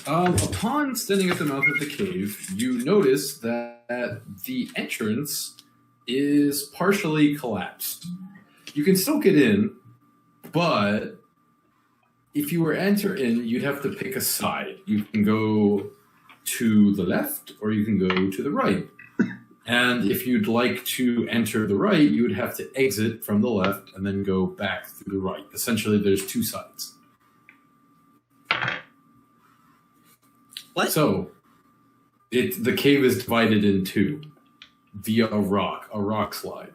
Upon standing at the mouth of the cave, you notice that the entrance is partially collapsed. You can still get in, but if you were to enter in, you'd have to pick a side. You can go to the left or you can go to the right. And if you'd like to enter the right, you would have to exit from the left and then go back through the right. Essentially, there's two sides. What? So, the cave is divided in two via a rock slide.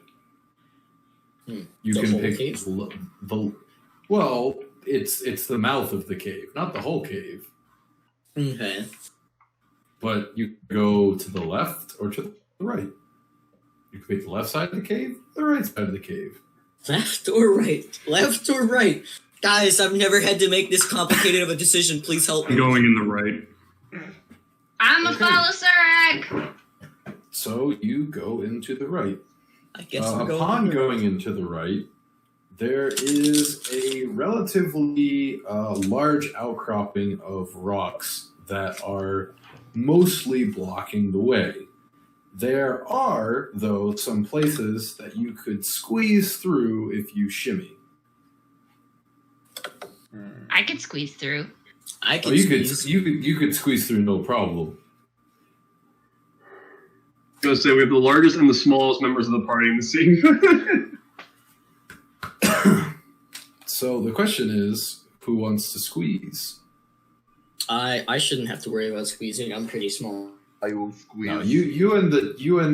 You The can whole pick cave? well, it's the mouth of the cave, not the whole cave. Okay. But you can go to the left or to the right. You can pick the left side of the cave, the right side of the cave. Left or right? Left or right? Guys, I've never had to make this complicated of a decision. Please help I'm me. going in the right. I'm a follow Surak. So you go into the right. I guess I'm Upon going. going into the right, there is a relatively large outcropping of rocks that are mostly blocking the way. There are, though, some places that you could squeeze through if you shimmy. I could squeeze through. I Oh, can squeeze. you could squeeze through no problem. I was gonna say we have the largest and the smallest members of the party in the same. So the question is, who wants to squeeze? I shouldn't have to worry about squeezing. I'm pretty small. I will squeeze. No, you and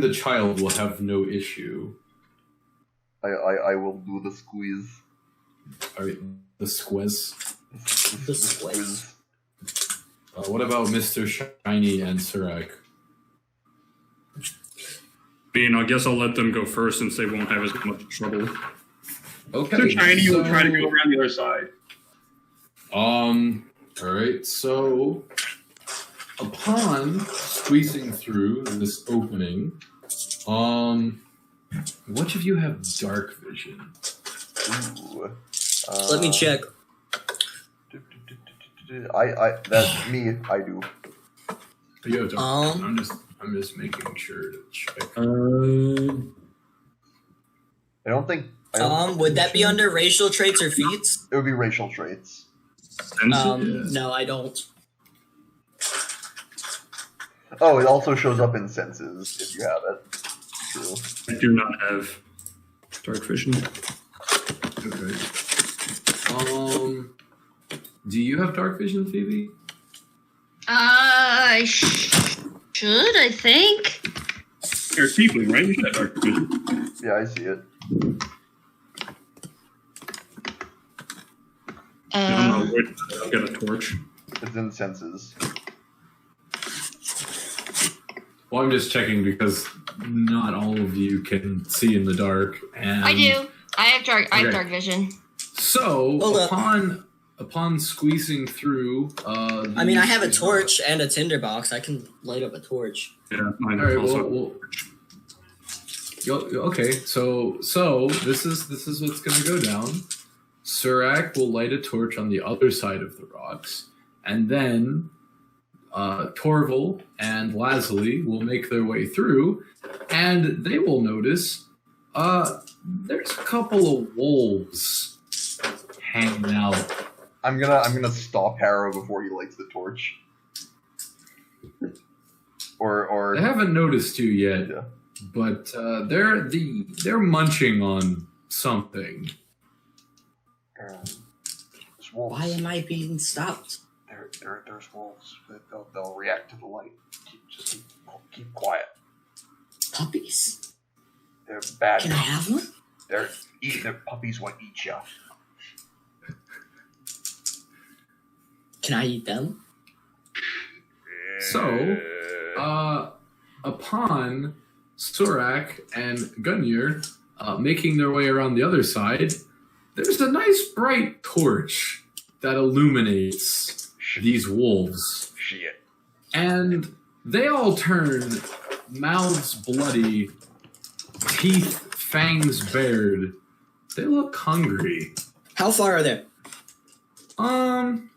the child will have no issue. I will do the squeeze. All right, the squiz. The squeeze. What about Mr. Shiny and Surak? I guess I'll let them go first since they won't have as much trouble. Okay. So Shiny will try to go around the other side. All right. So upon squeezing through this opening, which of you have dark vision? Ooh. Let me check. That's me. I do. You have dark vision. I'm just making sure to check. I don't think. Would that be under racial traits or feats? It would be racial traits. No, I don't. Oh, it also shows up in senses if you have it. True. I do not have dark vision. Okay. Do you have dark vision, Phoebe? I should, I think. You're a tiefling, right? You should have dark vision. Yeah, I see it. I'm not worried. I've got a torch. It's in senses. Well, I'm just checking because not all of you can see in the dark. And I do. I have dark. I have Okay. dark vision. So Hold up. upon squeezing through, I mean, I have a torch and a tinderbox. I can light up a torch. Yeah, mine All right. also. Okay. So this is what's going to go down. Surak will light a torch on the other side of the rocks, and then Torval and Lazuli will make their way through, and they will notice there's a couple of wolves hanging out. I'm gonna stop Harrow before he lights the torch. Or I haven't noticed you yet, Yeah. but they're munching on something. there's wolves. Why am I being stopped? There's wolves. They'll react to the light. Keep quiet. Puppies? They're bad. Can I have one? Their puppies will eat you. Can I eat them? So, upon Surak and Gunyar making their way around the other side, there's a nice bright torch that illuminates these wolves. Shit. And they all turn, mouths bloody, teeth, fangs bared. They look hungry. How far are they?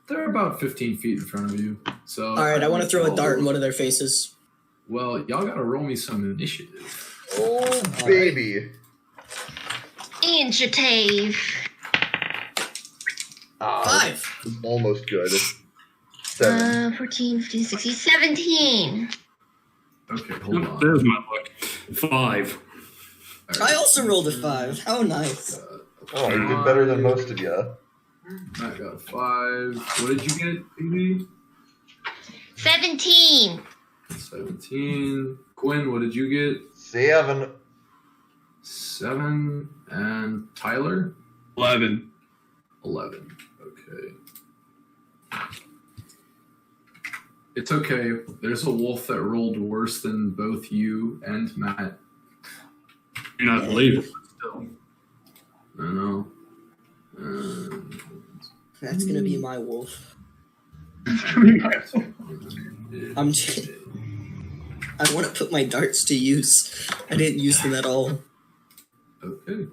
They're about 15 feet in front of you. So. Alright, I want to throw a dart in one of their faces. Well, y'all gotta roll me some initiative. Oh, baby. Initiative. 5. Almost good. 7. 14, 15, 16, 17. Okay, hold on. There's my luck. 5. I also rolled a 5. How nice. Oh, you did better than most of you. I got a 5. What did you get, Phoebe? 17. 17. Quinn, what did you get? 7. 7. And Tyler? 11. 11. Okay. It's okay. There's a wolf that rolled worse than both you and Matt. Do not believe it, but still. I know. That's gonna be my wolf. I'm just, I want to put my darts to use. I didn't use them at all. Okay.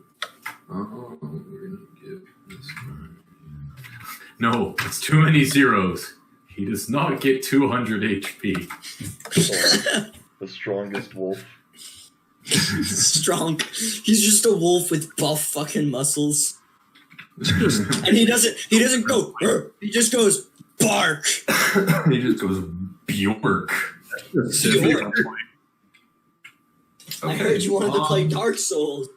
We're gonna give this one. No, it's too many zeros. He does not get 200 HP. The strongest wolf. Strong. He's just a wolf with buff fucking muscles. And he doesn't go, "Rrr." He just goes, bark. He just goes Bjork. I heard you wanted to play Dark Souls.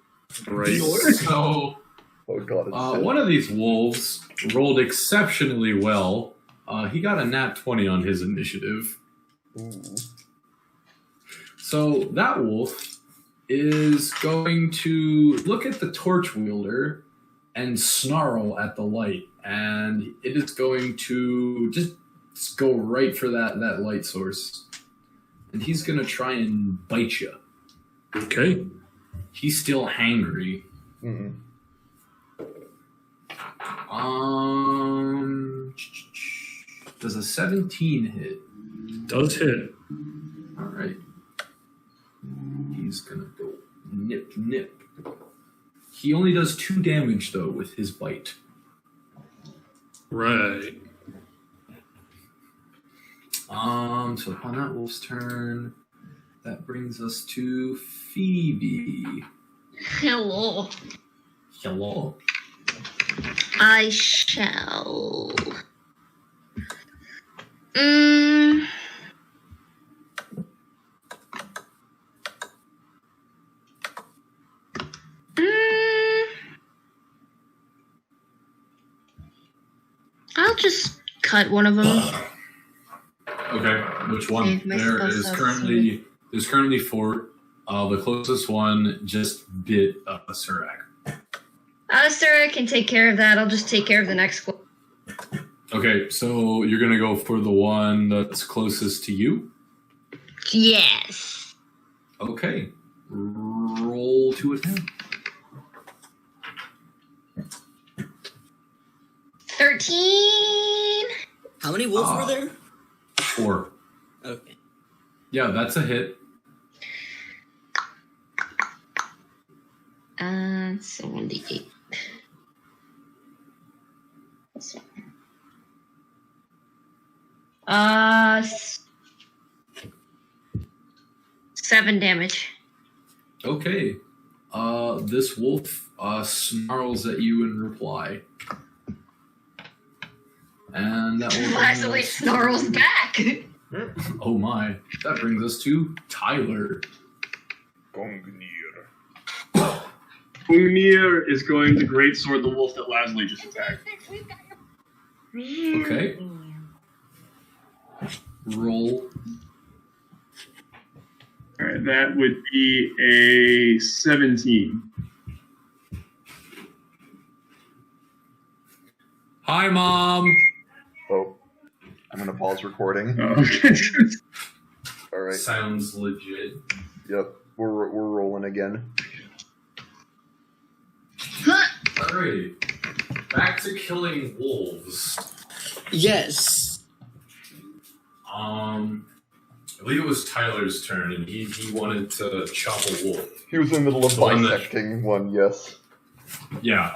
Right. So, Oh god, it's one of these wolves rolled exceptionally well. He got a nat 20 on his initiative. Ooh. So that wolf is going to look at the torch wielder and snarl at the light, and it is going to just go right for that light source, and he's going to try and bite you. Okay. He's still hangry. Mm-mm. Does a 17 hit? Does hit. All right. He's gonna go nip. He only does 2 damage though with his bite. Right. So upon that wolf's turn, that brings us to Phoebe. Hello. Hello. I shall. Mm. I'll just cut one of them. Okay, which one? Save my spell slots. There's currently 4. The closest one just bit Surak. Sarah can take care of that. I'll just take care of the next one. Okay, so you're gonna go for the one that's closest to you? Yes. Okay. Roll to attack. 13. How many wolves were there? 4. Okay. Yeah, that's a hit. So 1d8. This one. 7 damage. Okay. This wolf snarls at you in reply. And that will Leslie snarls back. Oh my. That brings us to Tyler. Gungnir is going to greatsword the wolf that Leslie just attacked. Okay. Roll. Alright, that would be a 17. Hi, Mom. Oh, I'm gonna pause recording. Oh, okay. All right. Sounds legit. Yep, we're rolling again. Alright. Back to killing wolves. Yes. I believe it was Tyler's turn, and he wanted to chop a wolf. He was in the middle of The one that- bisecting one. Yes. Yeah.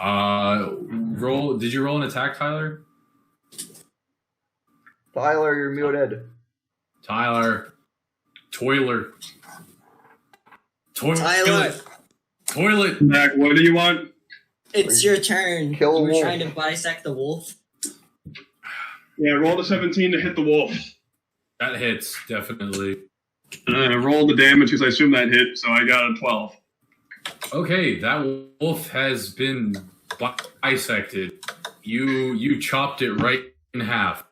Roll. Did you roll an attack, Tyler? Tyler, you're muted. Tyler. Toiler. Tyler, Toilet. Mac, what do you want? it's your turn. Kill a You were wolf. trying to bisect the wolf. Yeah, roll the 17 to hit the wolf. That hits, definitely. Roll the damage because I assume that hit, so I got a 12. Okay, that wolf has been bisected. You chopped it right in half.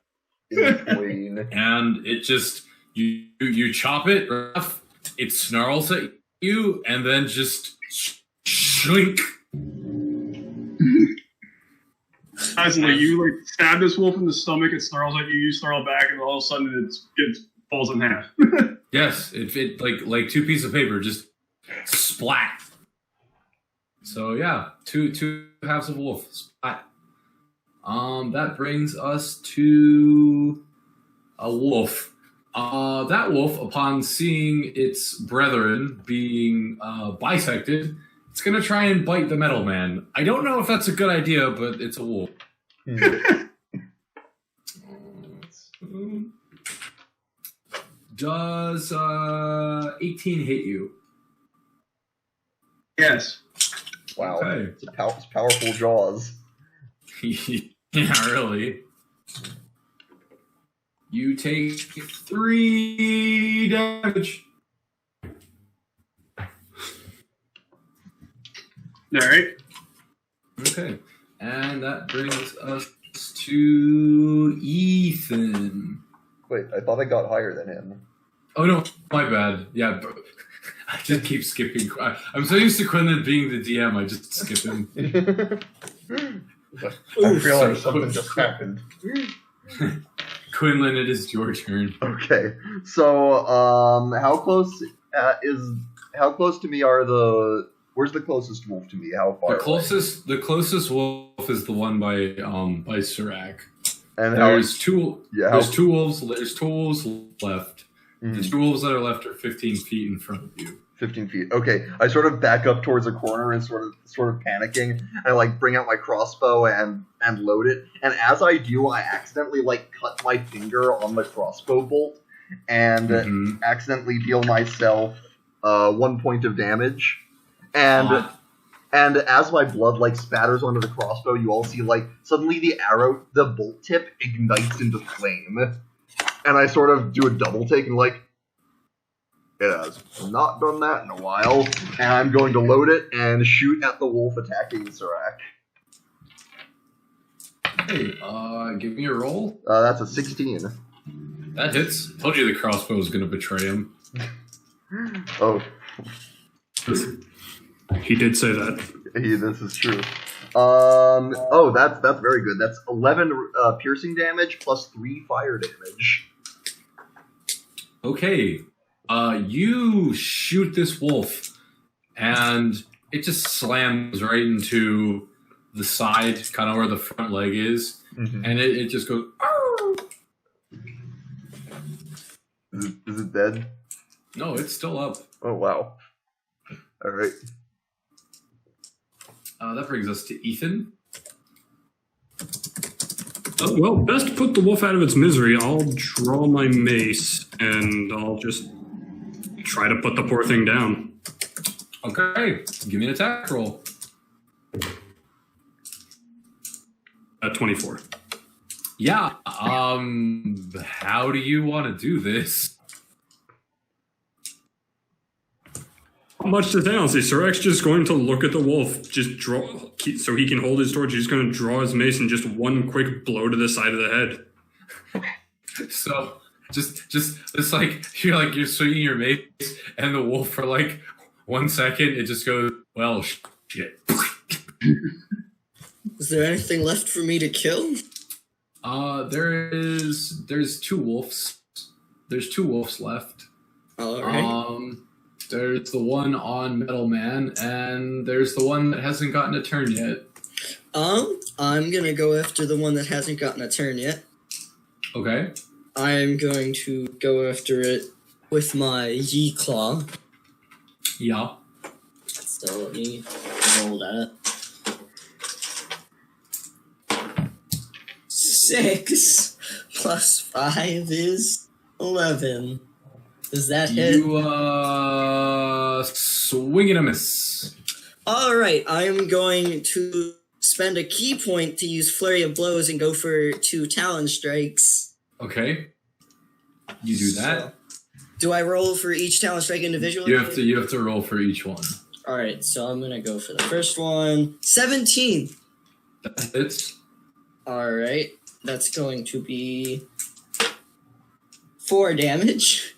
In between. And it just you chop it rough, it snarls at you and then just shrink. Honestly, you like stab this wolf in the stomach, it snarls at you, you snarl back, and all of a sudden it falls in half. Yes, it like 2 pieces of paper just splat. So yeah, two halves of wolf splat. That brings us to a wolf. That wolf, upon seeing its brethren being bisected, it's gonna try and bite the metal man. I don't know if that's a good idea, but it's a wolf. Does 18 hit you? Yes. Wow. Okay. It's powerful jaws. Yeah, really. You take 3 damage. Alright. Okay. And that brings us to Ethan. Wait, I thought I got higher than him. Oh no, my bad. Yeah, I just keep skipping. I'm so used to Quinlan being the DM, I just skip him. I realized something just happened. Quinlan, it is your turn. Okay, so how close to me are the? Where's the closest wolf to me? How far? The closest wolf is the one by Sirac. And There's two. Yeah. There's two wolves. There's two wolves left. Mhm. The two wolves that are left are 15 feet in front of you. 15 feet. Okay, I sort of back up towards a corner and sort of panicking. I like bring out my crossbow and load it. And as I do, I accidentally like cut my finger on the crossbow bolt and accidentally deal myself 1 point of damage. And as my blood like spatters onto the crossbow, you all see like suddenly the bolt tip ignites into flame. And I sort of do a double take and like, it has not done that in a while. And I'm going to load it and shoot at the wolf attacking Serac. Hey, give me a roll. That's a 16. That hits. Told you the crossbow was going to betray him. Oh, He did say that. this is true. Oh, that's very good. That's 11 piercing damage plus 3 fire damage. Okay. You shoot this wolf, and it just slams right into the side, kind of where the front leg is, and it just goes. Arr! Is it dead? No, it's still up. Oh wow! All right. That brings us to Ethan. Well, best put the wolf out of its misery. I'll draw my mace and I'll just try to put the poor thing down. Okay, give me an attack roll. 24. Yeah. How do you want to do this? Not much to say, honestly. Serac's just going to look at the wolf, just draw, so he can hold his torch. He's going to draw his mace and just one quick blow to the side of the head. So just it's like you're swinging your mace, and the wolf for like 1 second it just goes, well, shit. Is there anything left for me to kill? There's two wolves. There's two wolves left. All right. There's the one on Metal Man, and there's the one that hasn't gotten a turn yet. I'm gonna go after the one that hasn't gotten a turn yet. Okay. I'm going to go after it with my Yi Claw. Yeah. So let me roll that. 6 plus 5 is 11. Does that hit? You swing and a miss. Alright, I'm going to spend a key point to use Flurry of Blows and go for 2 Talon Strikes. Okay. You do that. So, do I roll for each Talon Strike individually? You have to roll for each one. Alright, so I'm gonna go for the first one. 17! That hits. Alright, that's going to be 4 damage.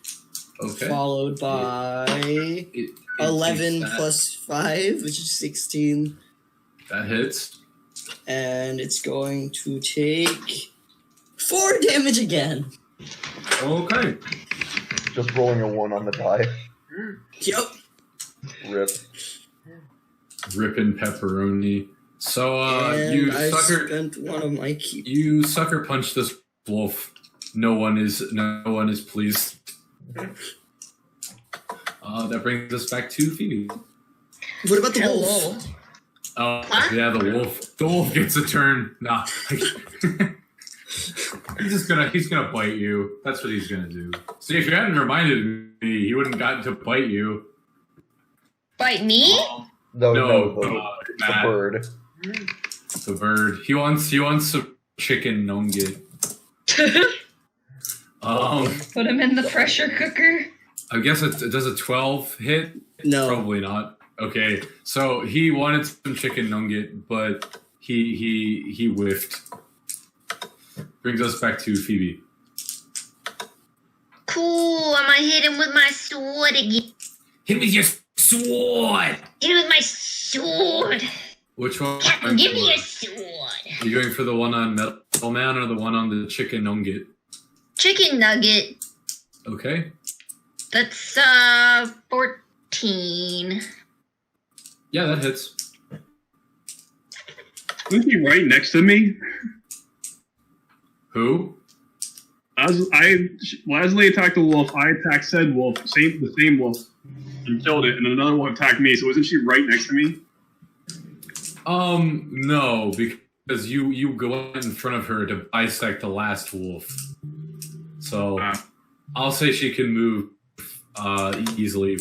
Okay. Followed by It 11 takes that. plus 5, which is 16. That hits. And it's going to take 4 damage again. Okay. Just rolling a 1 on the die. Yep. Rip. Rippin' pepperoni. So And you I sucker spent one of my key. you sucker punch this wolf. No one is pleased. That brings us back to Phoebe. What about the Hello. wolf? Oh Huh? yeah, the wolf. The wolf gets a turn. Nah. he's gonna bite you. That's what he's gonna do. See, if you hadn't reminded me, he wouldn't gotten to bite you. Bite me? No, the the bird. The bird. He wants some chicken nugget. Put him in the pressure cooker. I guess it does a 12 hit. No. Probably not. Okay, so he wanted some chicken nugget, but he whiffed. Brings us back to Phoebe. Cool, I might hit him with my sword again. Hit with your sword. Hit him with my sword. Which one? Captain, give me a sword. Are you going for the one on Metal Man or the one on the chicken nugget? Chicken nugget. Okay. That's 14. Yeah, that hits. Isn't he right next to me? Who? Leslie attacked the wolf. I attacked said wolf, the same wolf, and killed it. And another one attacked me. So isn't she right next to me? No, because you go in front of her to bisect the last wolf. So I'll say she can move easily.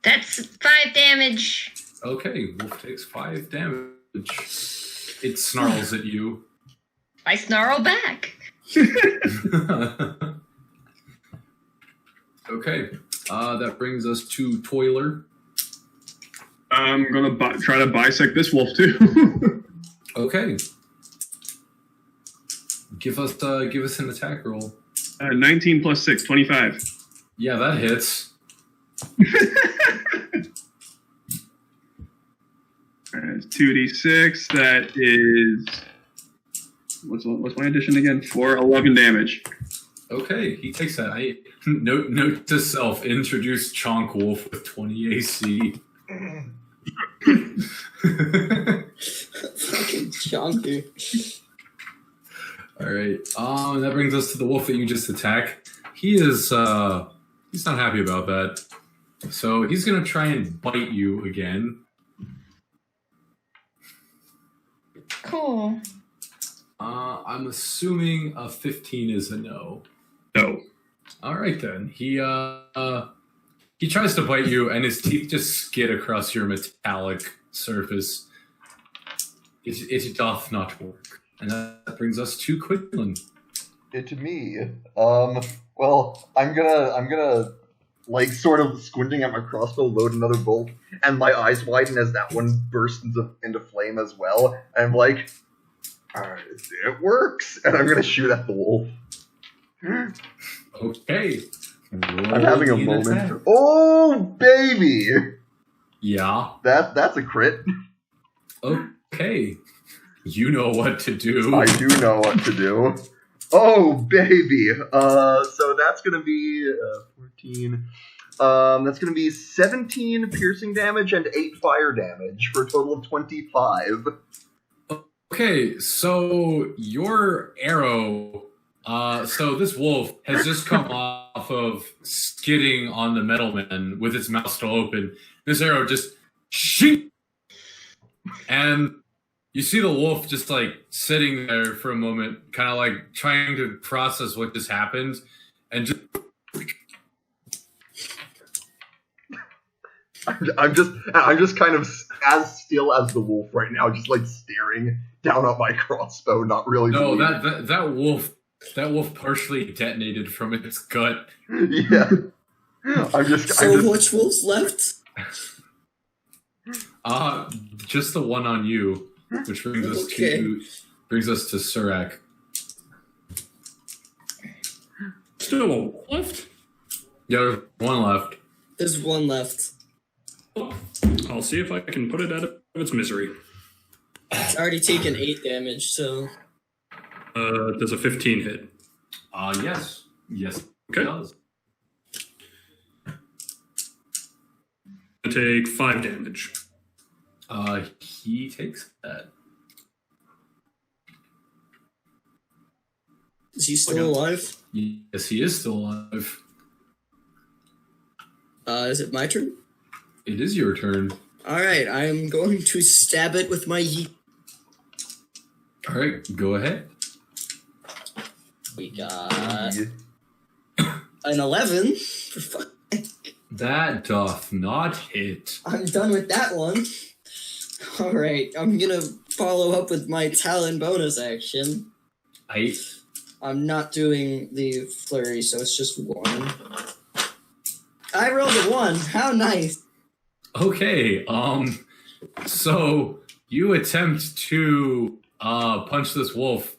That's 5 damage. Okay, wolf takes 5 damage. It snarls at you. I snarl back. Okay, that brings us to Toiler. I'm gonna try to bisect this wolf too. Okay. Give us an attack roll. 19 plus 6, 25. Yeah, that hits. Alright, 2d6. That is what's my addition again? 11 damage. Okay, he takes that. Note to self: introduce Chonk Wolf with 20 AC. Fucking chunky. All right. That brings us to the wolf that you just attacked. He's not happy about that. So he's gonna try and bite you again. Cool. I'm assuming a 15 is a no. No. All right then. He tries to bite you, and his teeth just skid across your metallic surface. It doth not work, and that brings us to Quinlan. It's me. Well, I'm gonna like sort of squinting at my crossbow, load another bolt, and my eyes widen as that one bursts into flame as well. And I'm like, alright, it works, and I'm gonna shoot at the wolf. Okay. I'm having a moment. Oh baby! Yeah. That's a crit. Okay. You know what to do. I do know what to do. Oh baby! So that's gonna be 14. That's gonna be 17 piercing damage and 8 fire damage for a total of 25. Okay, so your arrow. So this wolf has just come off of skidding on the metalman with its mouth still open. This arrow just shoot, and you see the wolf just like sitting there for a moment, kind of like trying to process what just happened, and just. I'm just kind of as still as the wolf right now, just like staring down at my crossbow, not really. No, that wolf partially detonated from its gut. Yeah. Much wolves left? Just the one on you, which brings us to Surak. Still a left? Yeah, there's one left. There's one left. I'll see if I can put it out of its misery. It's already taken 8 damage, so... Does a 15 hit? Yes. Yes, okay. It does. I take 5 damage. He takes that. Is he still alive? Yes, he is still alive. Is it my turn? It is your turn. Alright, I'm going to stab it with my yeet. Alright, go ahead. We got an 11. For fuck. That doth not hit. I'm done with that one. Alright, I'm gonna follow up with my Talon bonus action. I'm not doing the flurry, so it's just 1. I rolled a 1. How nice. Okay, so you attempt to punch this wolf,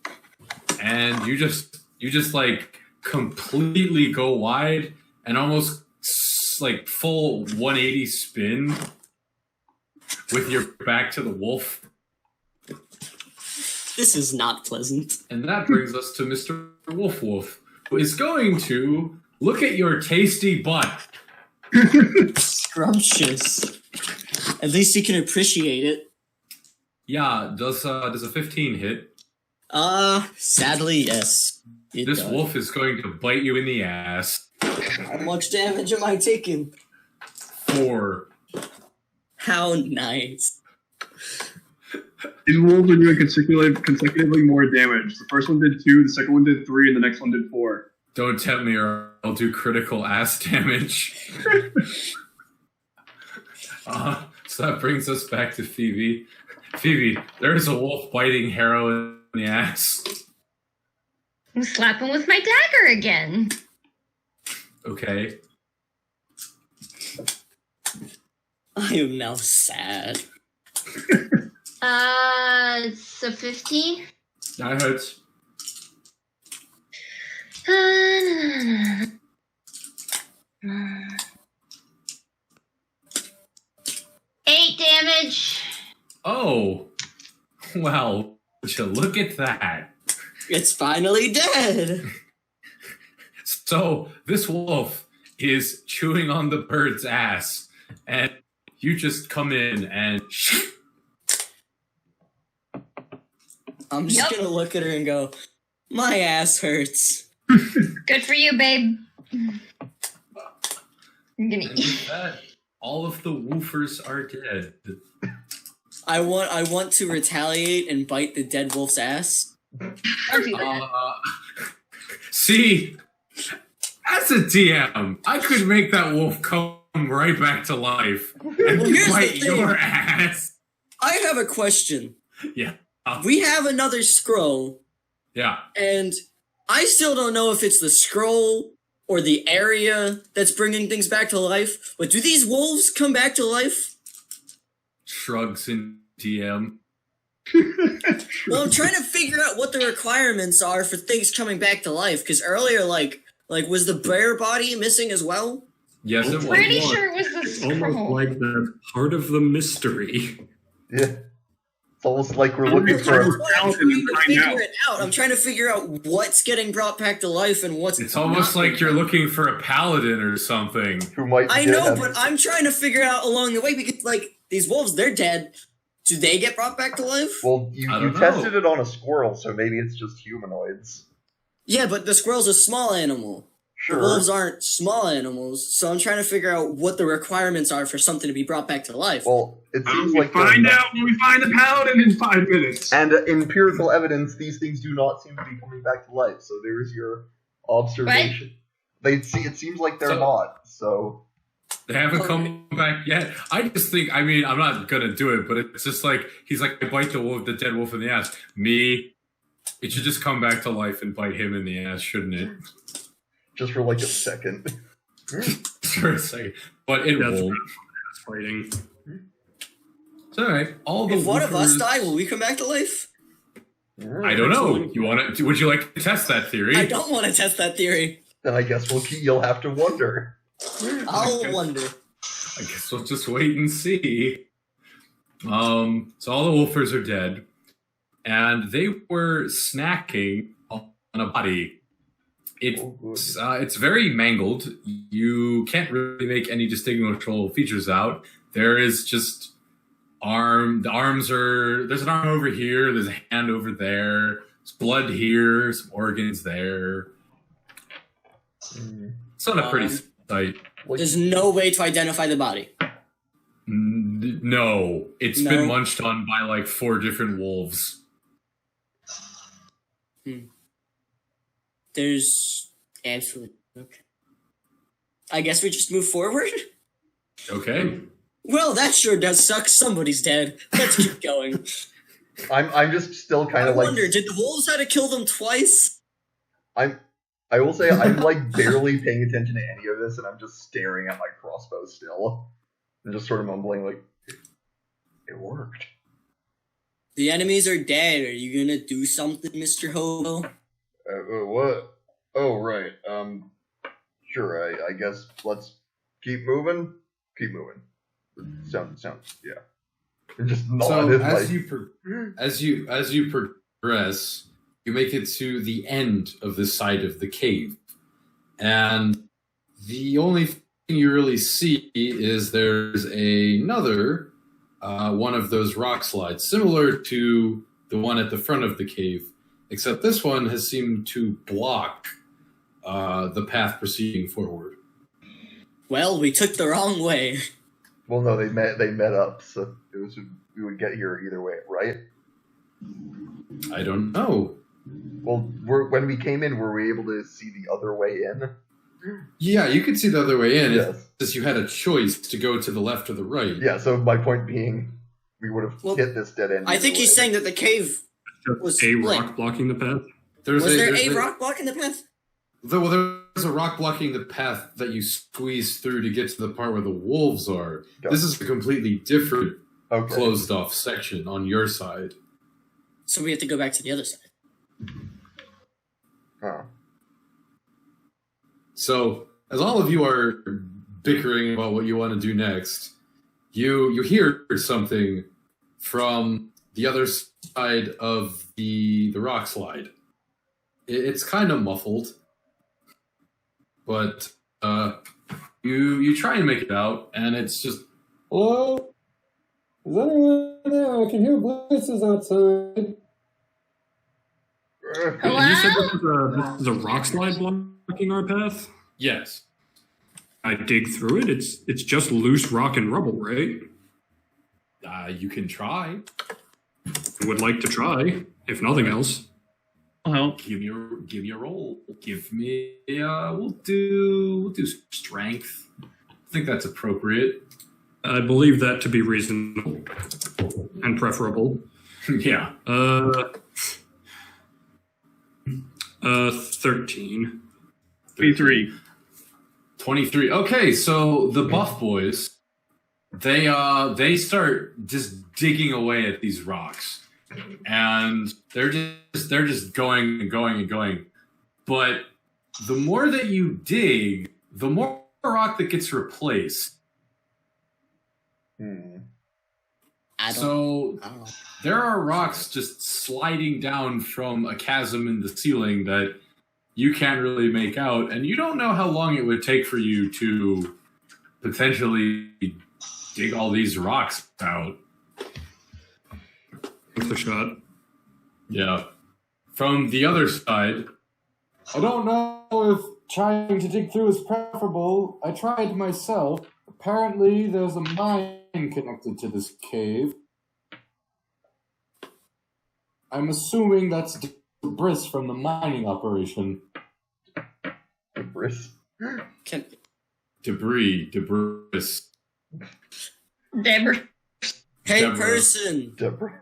and you just like completely go wide and almost like full 180 spin with your back to the wolf. This is not pleasant. And that brings us to Mr. Wolf Wolf, who is going to look at your tasty butt. Scrumptious. At least he can appreciate it. Yeah, does a 15 hit? Sadly, yes. This wolf is going to bite you in the ass. How much damage am I taking? 4. How nice. These wolves are doing consecutively more damage. The first one did 2, the second one did 3, and the next one did 4. Don't tempt me or I'll do critical ass damage. So that brings us back to Phoebe. Phoebe, there's a wolf biting Harrow in the ass. I'm slapping with my dagger again. Okay. I am now sad. It's a 15. That hurts. 8 damage. Oh. Well, would you look at that. It's finally dead. So, this wolf is chewing on the bird's ass, and you just come in and... I'm just gonna look at her and go, my ass hurts. Good for you, babe. I'm gonna And eat. with that, all of the woofers are dead. I want to retaliate and bite the dead wolf's ass. Don't do that. See, as a DM, I could make that wolf come right back to life and Well, here's the bite thing. your ass. I have a question. Yeah. We have another scroll, Yeah. and I still don't know if it's the scroll or the area that's bringing things back to life. But do these wolves come back to life? Shrugs in DM. Well, I'm trying to figure out what the requirements are for things coming back to life. Because earlier, like was the bear body missing as well? Yes, it was. Pretty sure it was the It's almost scroll. like that's part of the mystery. Yeah. It's almost like we're I'm looking just for. trying That's why I'm Out trying and to find figure out. it out. I'm trying to figure out what's getting brought back to life and what's. It's almost not. like you're looking for a paladin or something. Who might I get know, have- but I'm trying to figure out along the way because, like, these wolves, they're dead. Do they get brought back to life? Well, you I don't tested know. it on a squirrel, so maybe it's just humanoids. Yeah, but the squirrel's a small animal. Sure. The wolves aren't small animals, so I'm trying to figure out what the requirements are for something to be brought back to life. Well, it seems We like find they're- out when we find the paladin in 5 minutes. And empirical evidence, these things do not seem to be coming back to life. So there's your observation. They see. It seems like they're So- not. So They haven't come back yet. I just think, I mean, I'm not gonna do it, but it's just like, he's like, I bite the dead wolf in the ass. Me, it should just come back to life and bite him in the ass, shouldn't it? just for like a second. For a second. But it That's won't. fighting. It's alright. All the if one of us woofers- die, will we come back to life? I don't know. You want to? Would you like to test that theory? I don't want to test that theory. Then I guess you'll have to wonder. I'll wonder. I guess we'll just wait and see. So all the wolfers are dead, and they were snacking on a body. Oh, good. It's very mangled. You can't really make any distinguishable features out. There is just the arms are, there's an arm over here, there's a hand over there, there's blood here, some organs there. Mm. It's not a pretty sight. There's no way to identify the body. No, it's No. been munched on by like 4 different wolves. There's absolutely okay. I guess we just move forward. Okay. Well, that sure does suck. Somebody's dead. Let's keep going. I'm just still kind I of like. wonder, did the wolves have to kill them twice? I will say I'm like barely paying attention to any of this, and I'm just staring at my crossbow still, and just sort of mumbling like, "It worked." The enemies are dead. Are you gonna do something, Mr. Hobo? What? Oh, right. Sure. I guess let's keep moving. Keep moving. Sounds. Yeah. And just So nodded as like. you progress, you make it to the end of this side of the cave, and the only thing you really see is there's another one of those rock slides, similar to the one at the front of the cave, except this one has seemed to block the path proceeding forward. Well, we took the wrong way. Well, no, they met up, so we would get here either way, right? I don't know. Well, when we came in, were we able to see the other way in? Yeah, you could see the other way in. Yes. It's just you had a choice to go to the left or the right. Yeah, so my point being, we would have hit this dead end. I think he's saying that the cave was a split. rock blocking the path. Was there a rock blocking the path? There's a rock blocking the path that you squeeze through to get to the part where the wolves are. Got This is a completely different Okay. closed off section on your side. So we have to go back to the other side. Huh. So, as all of you are bickering about what you want to do next, you hear something from the other side of the rock slide. It's kind of muffled, but you try and make it out, and it's just, Hello? Is anyone there? I can hear voices outside. Hello? You said this is a rock slide blocking our path? yes. I dig through it. It's just loose rock and rubble, right? You can try. I would like to try, if nothing else. I'll help. Give me a roll. Give me we'll do strength. I think that's appropriate. I believe that to be reasonable and preferable. Yeah. 13. 23. 23. Okay, so the buff boys, they start just digging away at these rocks, and they're just going and going and going. But the more that you dig, the more rock that gets replaced. I So don't know. there are rocks just sliding down from a chasm in the ceiling that you can't really make out, and you don't know how long it would take for you to potentially dig all these rocks out. With a shot. Yeah. From the other side, I don't know if trying to dig through is preferable. I tried myself. Apparently, there's a mine connected to this cave. I'm assuming that's debris from the mining operation. Debris. Can, debris. Deborah. hey, Deborah. person! Debris.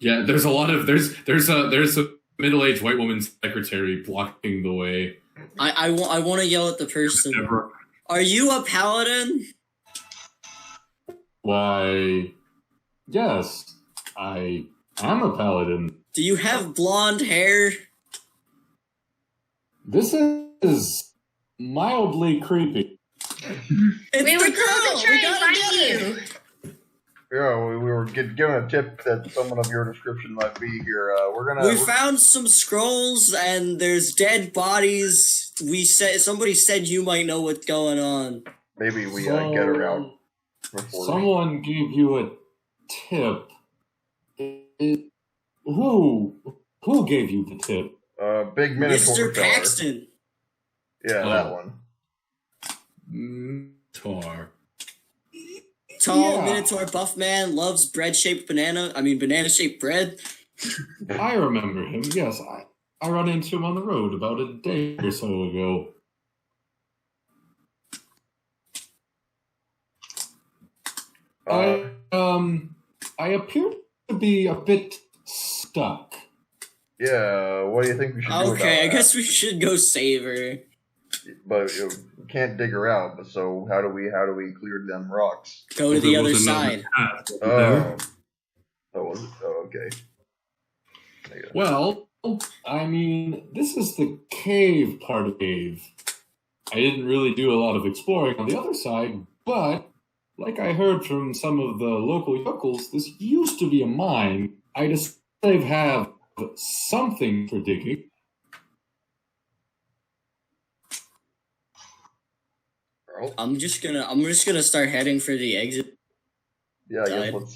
Yeah, there's a lot of there's a middle-aged white woman secretary blocking the way. I want to yell at the person. Deborah. Are you a paladin? Why, yes, I am a paladin. Do you have blonde hair? This is mildly creepy. It's We the were girl! told to try We and gotta find get her! you. Yeah, we were given a tip that someone of your description might be here. We found some scrolls and there's dead bodies. Somebody said you might know what's going on. Maybe we get her out before. Someone gave you a tip. Who gave you the tip? Big Minotaur Mr. fella. Paxton. Yeah, Oh. that one. Tar. Tall Yeah. Minotaur buff man loves banana-shaped bread. I remember him. Yes, I ran into him on the road about a day or so ago. I appear to be a bit stuck. Yeah, what do you think we should do about Okay, I that? guess we should go save her. But we can't dig her out. But so how do we clear them rocks? Go to the There other was another side. path over Oh, there. was it? Oh, okay. Yeah. Well, I mean, this is the cave part of the cave. I didn't really do a lot of exploring on the other side, but like I heard from some of the local yokels, this used to be a mine. I just they have something for digging. Well, I'm just gonna start heading for the exit. yeah, I guess Side. let's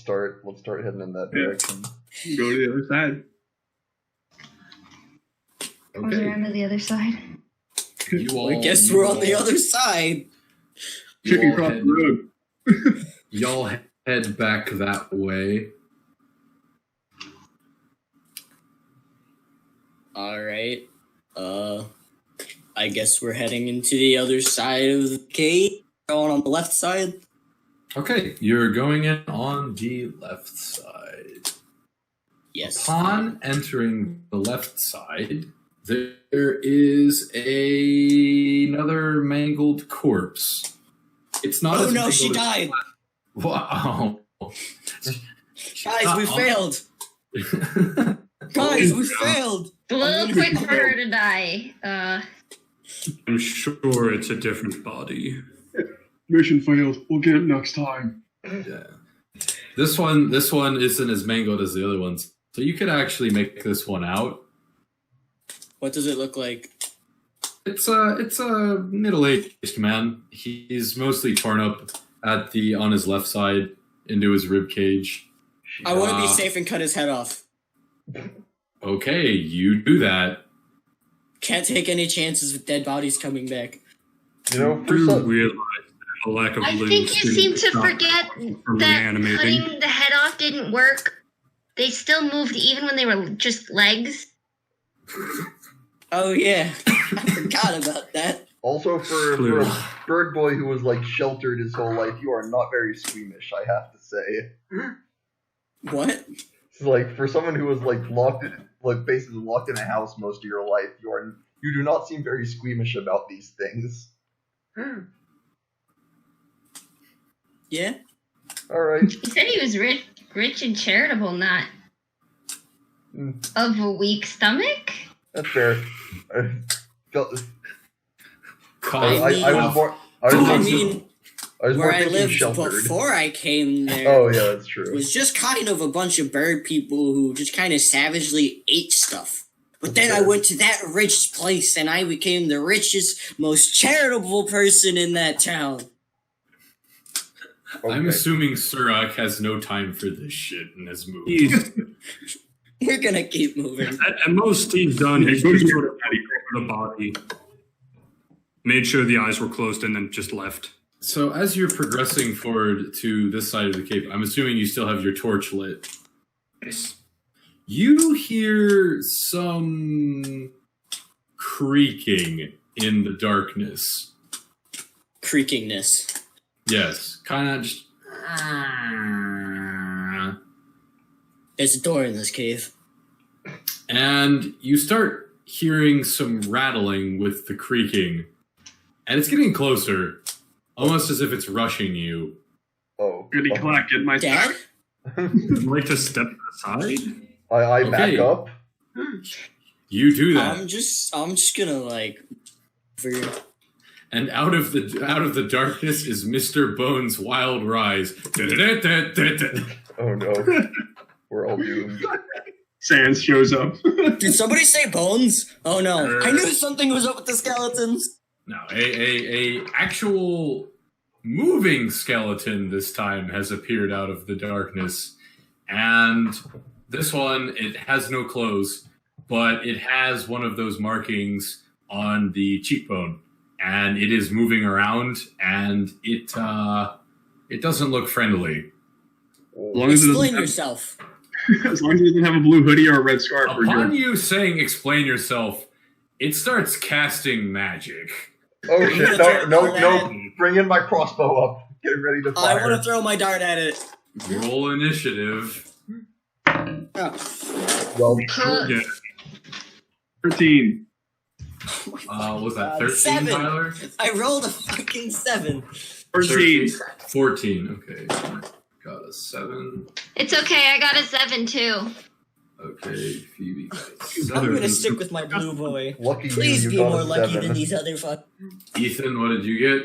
start heading in that Yeah. direction. Go to the other side. Goes Okay. around to the other side. You all, I guess you we're on the all- other side. you Chicken all cross head- the road. Y'all head back that way. All right. I guess we're heading into the other side of the cave. Going on the left side. Okay, you're going in on the left side. Yes. Upon entering the left side, there is another mangled corpse. It's not. Oh as no, she mangled died. as- Wow. Guys, we failed. Guys, we failed. It's a little quick for her to die. I'm sure it's a different body. Mission failed. We'll get it next time. Yeah. This one isn't as mangled as the other ones, so you could actually make this one out. What does it look like? It's a middle-aged man. He's mostly torn up on his left side into his rib cage. I want to be safe and cut his head off. Okay, you do that. Can't take any chances with dead bodies coming back. You know, for Do some, realize that a lack of I limbs think you seem to stop forget from that reanimating. cutting the head off didn't work. They still moved even when they were just legs. Oh yeah, I forgot about that. also for Clearly. a bird boy who was like sheltered his whole life, you are not very squeamish, I have to say. What? It's like for someone who was like basically locked in a house most of your life, you do not seem very squeamish about these things. Yeah. All right. He said he was rich and charitable, not of a weak stomach. That's fair. I was Cough. more. I I was, mean, I was more where I thinking lived sheltered. before I came there Oh yeah, that's true. was just kind of a bunch of bird people who just kind of savagely ate stuff. But then I went to that rich place and I became the richest, most charitable person in that town. Okay. I'm assuming Surak has no time for this shit and has moved. He's, We're gonna keep moving. at most, he's done. Yeah, He's go to just your sort of over the body, made sure the eyes were closed, and then just left. So as you're progressing forward to this side of the cave, I'm assuming you still have your torch lit. Yes. You hear some creaking in the darkness. Creakingness. Yes, kind of just. There's a door in this cave. And you start hearing some rattling with the creaking. And it's getting closer, almost as if it's rushing you. Oh. Goody clack, get my Dad? Would you like to step aside? I back Okay. up. You do that. I'm just gonna like for And out of the darkness is Mr. Bones' wild rise. Oh no. We're all doomed. Sans shows up. Did somebody say bones? Oh no. I knew something was up with the skeletons. No, a actual moving skeleton this time has appeared out of the darkness. And this one, it has no clothes, but it has one of those markings on the cheekbone. And it is moving around, and it doesn't look friendly. As long as, it Explain doesn't have, yourself. as long as it doesn't have a blue hoodie or a red scarf, we're Upon good. you saying "explain yourself," it starts casting magic. Oh shit! gonna No, throw no, all no! that. Bring in my crossbow up. Get ready to I fire. want to throw my dart at it. Roll initiative. Oh. Well, Yeah. 13. Was that God, 13, 7. Tyler? I rolled a fucking 7. 13. 14. Okay. Got a 7. It's okay. I got a 7 too. Okay, Phoebe got a I'm 7. gonna stick with my blue boy. lucky Please you be got more a lucky 7. than these other fuck. Ethan, what did you get?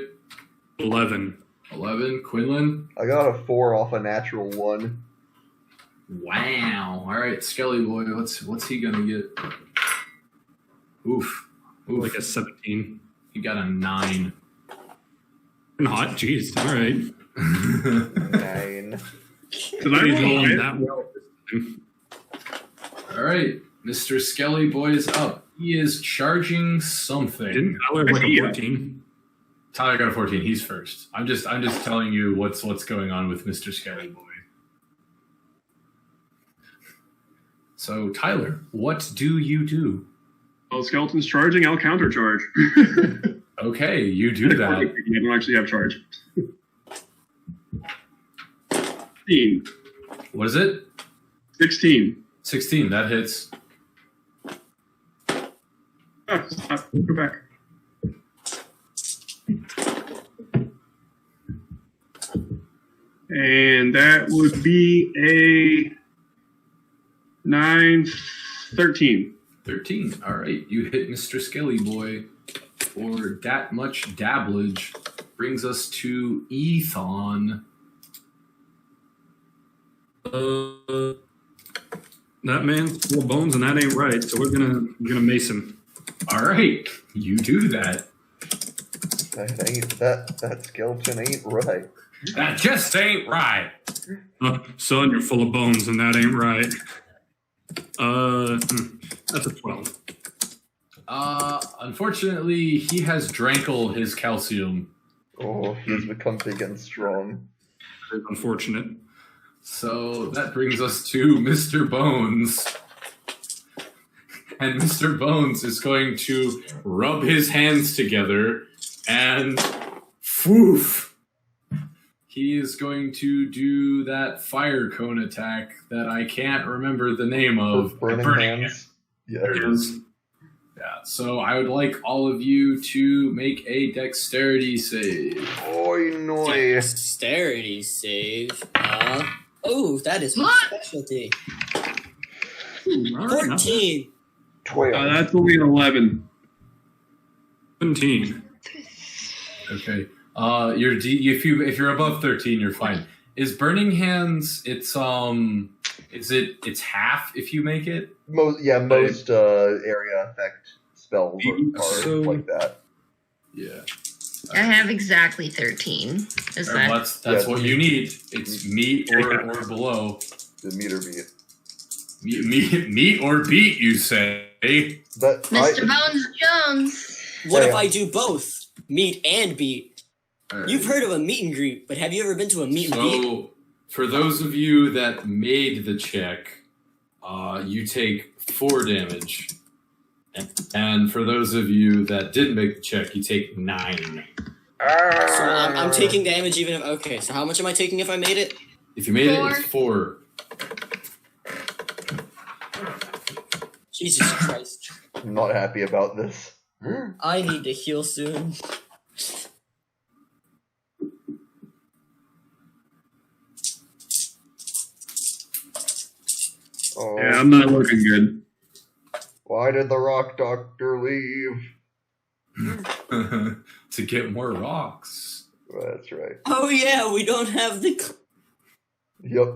11. 11. Quinlan? I got a 4 off a natural 1. Wow. All right, Skelly boy, what's he gonna get? Oof. Oof. Like a 17. He got a 9. Not, jeez. All right. 9. Because I He's rolled rolling high. that well this time. All right. Mr. Skelly Boy is up. He is charging something. Didn't Tyler have like a 14? Tyler got a 14. He's first. I'm just telling you what's going on with Mr. Skelly Boy. So Tyler, what do you do? Well, skeleton's charging. I'll countercharge. Okay, you do that. I don't actually have charge. 16. What is it? 16. 16. That hits. Oh, stop. Go back. And that would be a 9, 13. 13. All right, you hit Mr. Skelly Boy for that much dabblage. Brings us to Ethon. That man's full of bones, and that ain't right. So we're gonna mace him. All right, you do that. That skeleton ain't right. That just ain't right. Son, you're full of bones, and that ain't right. That's a 12. Unfortunately, he has drankle his calcium. Oh, he's become big and strong. Very unfortunate. So that brings us to Mr. Bones. And Mr. Bones is going to rub his hands together and woof. He is going to do that fire cone attack that I can't remember the name of. Burning hands. Yeah. Yeah, so I would like all of you to make a dexterity save. Oi, noy. Dexterity save. Oh, that is my What? specialty. Ooh, all right, 14. 12. That's only an 11. 17. Okay. If you're above 13, you're fine. Is burning hands? It's half if you make it. Most area effect spells are So- like that. Yeah. I have exactly 13. Is All right, that? well, that's what you need. It's meet or below. The meter beat. Meet or beat, you say? But Mr. Bones Jones. What if Yeah. I do both? Meet and beat. All right. You've heard of a meet and greet, but have you ever been to a meet and beat? So, for those of you that made the check, you take 4 damage. And for those of you that didn't make the check, you take 9. So I'm taking damage even if... Okay, so how much am I taking if I made it? If you made it, 4. it's 4. Jesus Christ. I'm not happy about this. I need to heal soon. Oh, Yeah, I'm not looking good. why did the rock doctor leave? To get more rocks. That's right. Oh yeah, we don't have the... Yep.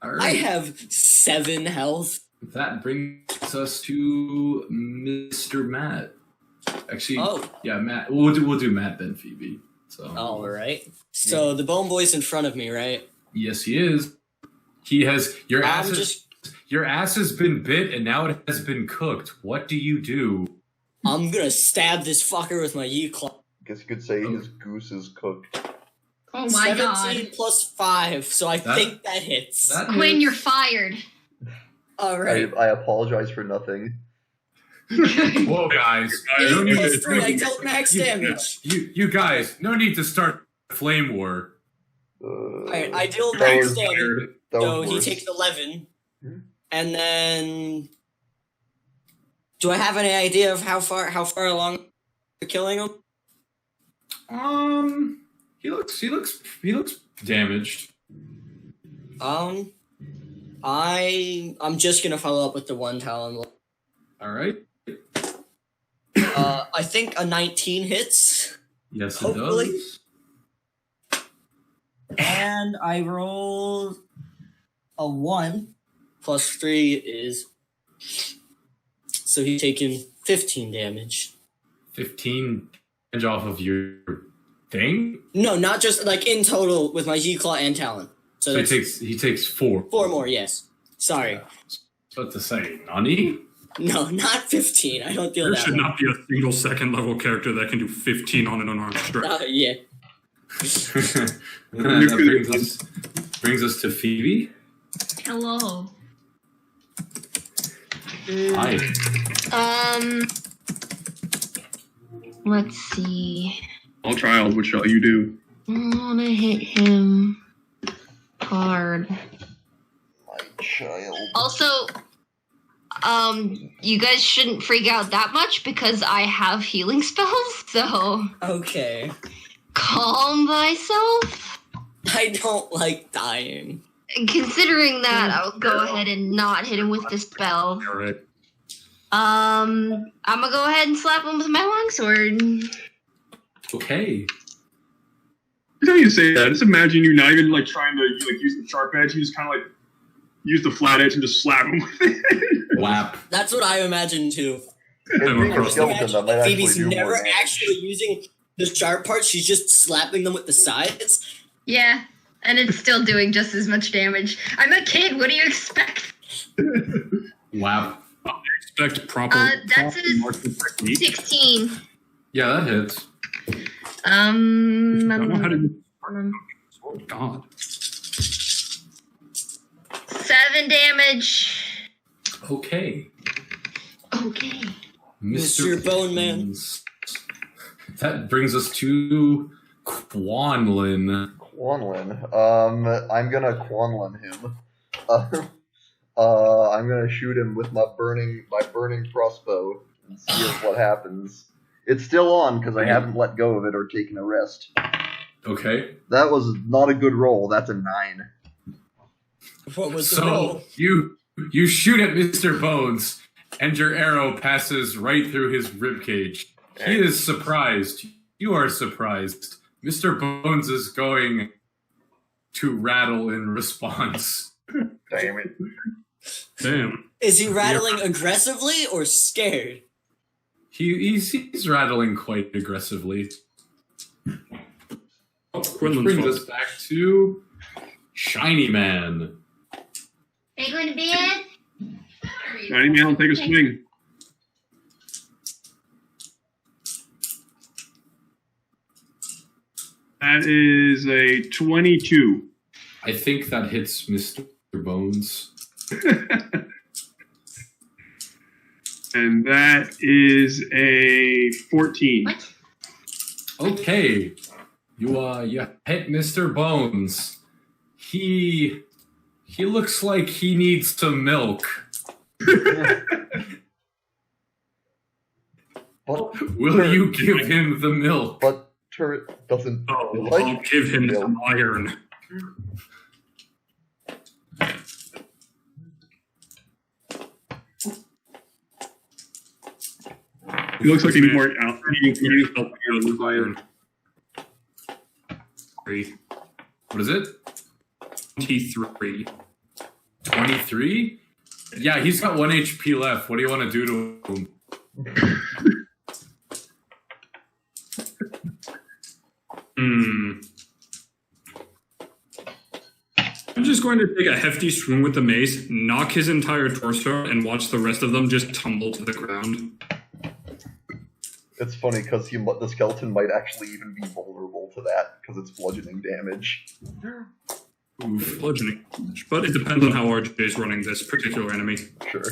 All I right. have 7 health. That brings us to Mr. Matt. Actually, Oh, yeah, Matt. We'll do Matt then Phoebe. So alright. So the bone boy's in front of me, right? yes, he is. He has your I'm ass. just... Your ass has been bit and now it has been cooked. What do you do? I'm gonna stab this fucker with my U-claw. Guess you could say his goose is cooked. Oh my 17 god. plus 5, so I think that hits. That Quinn, hits. you're fired. Alright. I apologize for nothing. Whoa, guys! No 8 need plus to- 3, I dealt max damage. You guys, no need to start flame war. Alright, I deal that max was- damage, that so was he worse. takes 11. Hmm. And then... Do I have any idea of how far along we're killing him? He looks damaged. I'm just gonna follow up with the one talon. All right. I think a 19 hits. Yes, it Hopefully. does. And I roll a 1 plus 3 is... So he's taking 15 damage. 15 damage off of your thing. No, not just like in total with my G-Claw and Talon. So So that's he takes 4. 4 more, yes. Sorry. What to say, Nani? No, not 15. I don't feel There that should way. not be a single second level character that can do 15 on an unarmed strike. Yeah. That brings us to Phoebe. Hello. Hi. Let's see. All trials, what shall you do? I want to hit him hard. My child. Also, you guys shouldn't freak out that much because I have healing spells, so Okay. calm thyself. I don't like dying. Considering that, I'll go ahead and not hit him with the spell. All right. I'm gonna go ahead and slap him with my longsword. Okay. Every time you say that, just imagine you not even like trying to like use the sharp edge. You just kind of like use the flat edge and just slap him with it. Whap. That's what I imagine too. It being a across the skeleton, that might actually Phoebe's do more never damage. actually using the sharp parts. She's just slapping them with the sides. Yeah, and it's still doing just as much damage. I'm a kid. What do you expect? Whap. I expect proper. That's proper a marking technique. 16. Yeah, that hits. I don't know how to do. um, Oh God. 7 damage. Okay. Okay. Mr. Bone Man. Bones. That brings us to Quanlin. Quanlin. I'm gonna Quanlin him. I'm gonna shoot him with my burning crossbow and see what happens. It's still on because I haven't let go of it or taken a rest. Okay. That was not a good roll. That's a 9. What was the So roll? you shoot at Mr. Bones, and your arrow passes right through his ribcage. He is surprised. You are surprised. Mr. Bones is going to rattle in response. Damn it. Damn. Is he rattling aggressively or scared? He's rattling quite aggressively. Oh, Which Quinlan's brings fault. us back to Shiny Man. Are you going to bed? Shiny Man, take a swing. That is a 22. I think that hits Mr. Bones. And that is a 14. What? Okay. You hit Mr. Bones. He looks like he needs some milk. But Will you give him the milk? But Turret doesn't Oh, like I'll give him milk. some iron. He looks like he needs more out. He needs help Help out of you his with iron. iron. 3. What is it? 23. 23? Yeah, he's got 1 HP left. What do you want to do to him? I'm just going to take a hefty swing with the mace, knock his entire torso, and watch the rest of them just tumble to the ground. It's funny because the skeleton might actually even be vulnerable to that because it's bludgeoning damage. Oof, bludgeoning damage. But it depends on how RJ is running this particular enemy. Sure.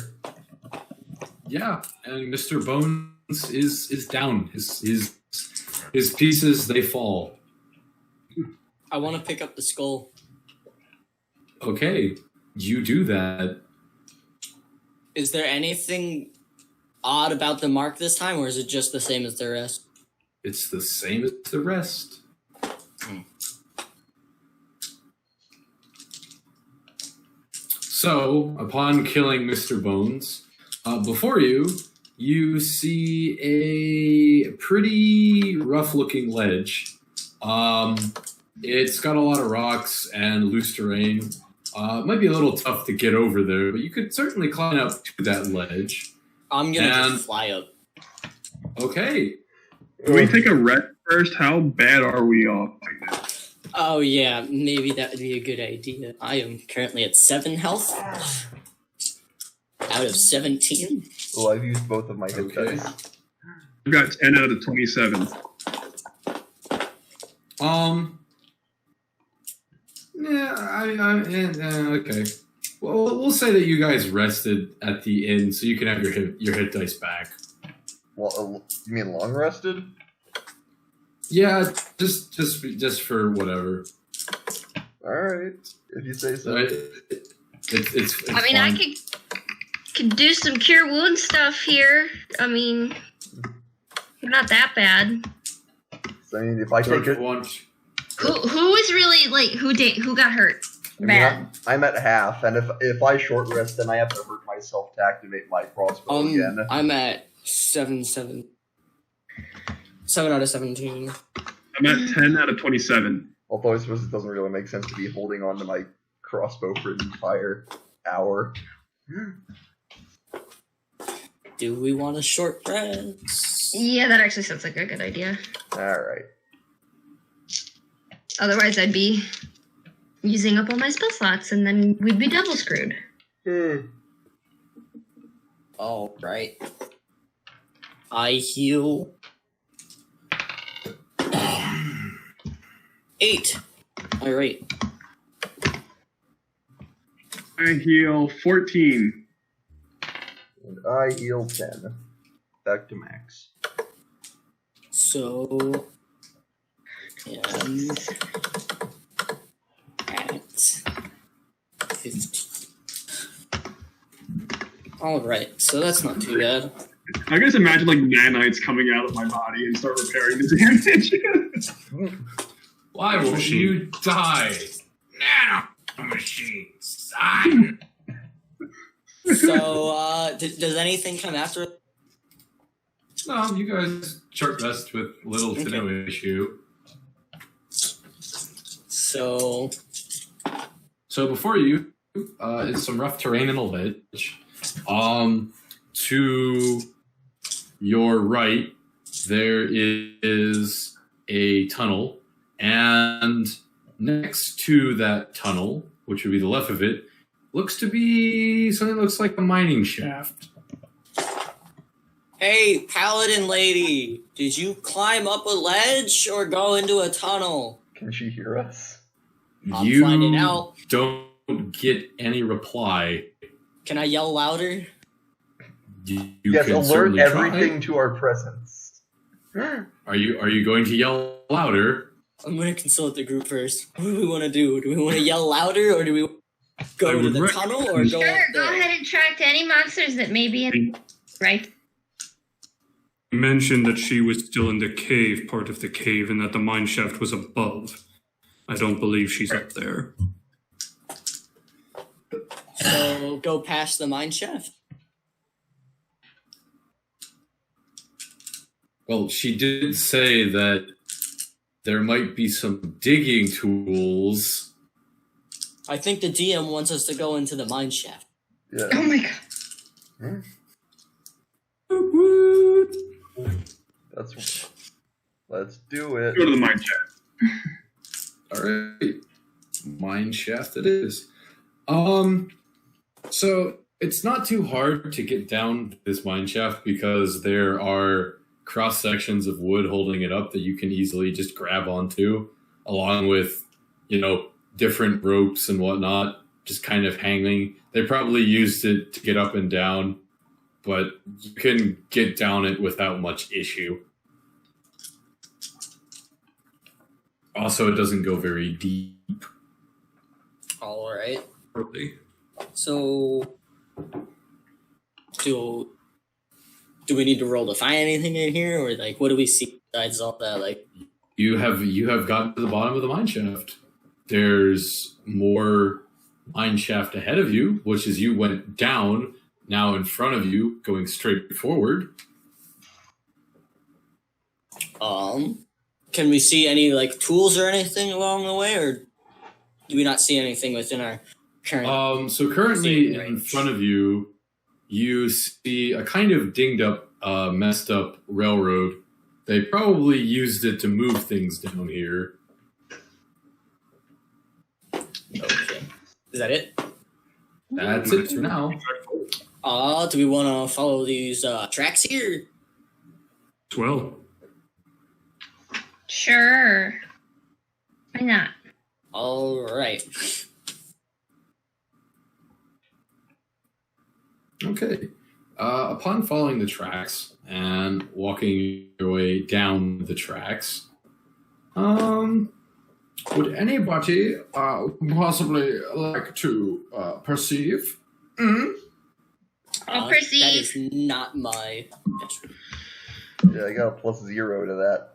Yeah, and Mr. Bones is down. His pieces, they fall. I want to pick up the skull. Okay, you do that. Is there anything odd about the mark this time, or is it just the same as the rest? It's the same as the rest. So, upon killing Mr. Bones, before you see a pretty rough-looking ledge. It's got a lot of rocks and loose terrain. It might be a little tough to get over there, but you could certainly climb up to that ledge. I'm gonna And- just fly up. Okay. Can we take a rest first? How bad are we off right now? Oh yeah, maybe that would be a good idea. I am currently at 7 health. out of 17. Well, I've used both of my hit Okay. dice. I've got 10 out of 27. Okay. Well, we'll say that you guys rested at the inn, so you can have your hit dice back. Well, you mean long rested? Yeah, just for whatever. All right, if you say so. It's I mean, fine. I could do some cure wound stuff here. I mean, not that bad. So, I mean, if I take it, Who is really like who got hurt I mean, bad? I'm at half, and if I short rest, then I have to hurt myself to activate my crossbow again. I'm at 7 out of 17. I'm at 10 out of 27. Although I suppose it doesn't really make sense to be holding on to my crossbow for an entire hour. Do we want a short rest? Yeah, that actually sounds like a good idea. All right. Otherwise, I'd be using up all my spell slots, and then we'd be double screwed. All right. I heal 8. All right. I heal 14. And I heal 10. Back to max. So, at 15. All right, so that's not too bad. I just imagine like nanites coming out of my body and start repairing the damage. Why won't you die? Nano machines. son. So, does anything come after? No, you guys short rest with little to no issue. So before you is some rough terrain in the ledge. To your right, there is a tunnel, and next to that tunnel, which would be the left of it, looks to be something that looks like a mining shaft. Hey, paladin lady, did you climb up a ledge or go into a tunnel? Can she hear us? I'm finding out. Don't get any reply. Can I yell louder? You Yes, can alert certainly everything to our presence. Are you going to yell louder? I'm going to consult the group first. What do we want to do? Do we want to yell louder or do we go to the tunnel or go Sure, up go there? ahead and track to any monsters that may be in. Right. You mentioned that she was still in the cave, part of the cave, and that the mine shaft was above. I don't believe she's up there. So go past the mine shaft? Well, she did say that there might be some digging tools. I think the DM wants us to go into the mine shaft. Oh Yeah. my god. Let's do it. Go to the mine shaft. All right, mine shaft it is. So it's not too hard to get down this mine shaft because there are cross sections of wood holding it up that you can easily just grab onto, along with, different ropes and whatnot, just kind of hanging. They probably used it to get up and down, but you can get down it without much issue. Also, it doesn't go very deep. All right. Probably. So, do we need to roll to find anything in here, or what do we see besides all that? You have gotten to the bottom of the mine shaft. There's more mine shaft ahead of you, which is you went down. Now in front of you, going straight forward. Can we see any tools or anything along the way, or do we not see anything within our current? So currently in range? front of you, you see a kind of dinged up, messed up railroad. They probably used it to move things down here. Okay. Is that it? That's it for now. Do we want to follow these tracks here? Well, Sure. Why not? All right. Okay. Upon following the tracks and walking your way down the tracks, would anybody possibly like to perceive? I'll That perceive. is not my. Yeah, I got a +0 to that,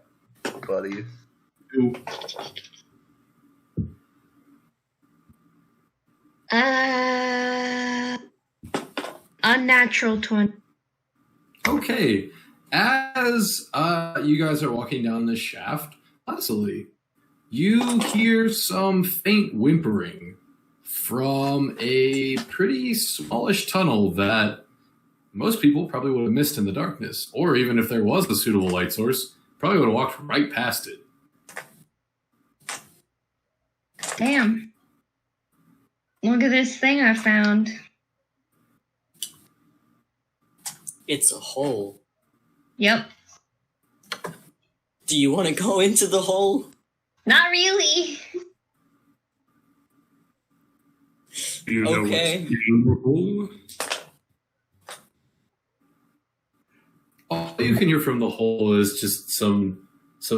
buddy. Ooh. Unnatural 20. Okay. As you guys are walking down this shaft, Leslie, you hear some faint whimpering from a pretty smallish tunnel that most people probably would have missed in the darkness, or even if there was a suitable light source, probably would have walked right past it. Damn. Look at this thing I found. It's a hole. Yep. Do you want to go into the hole? Not really. do you know Okay. what's in the hole? All you can hear from the hole is just some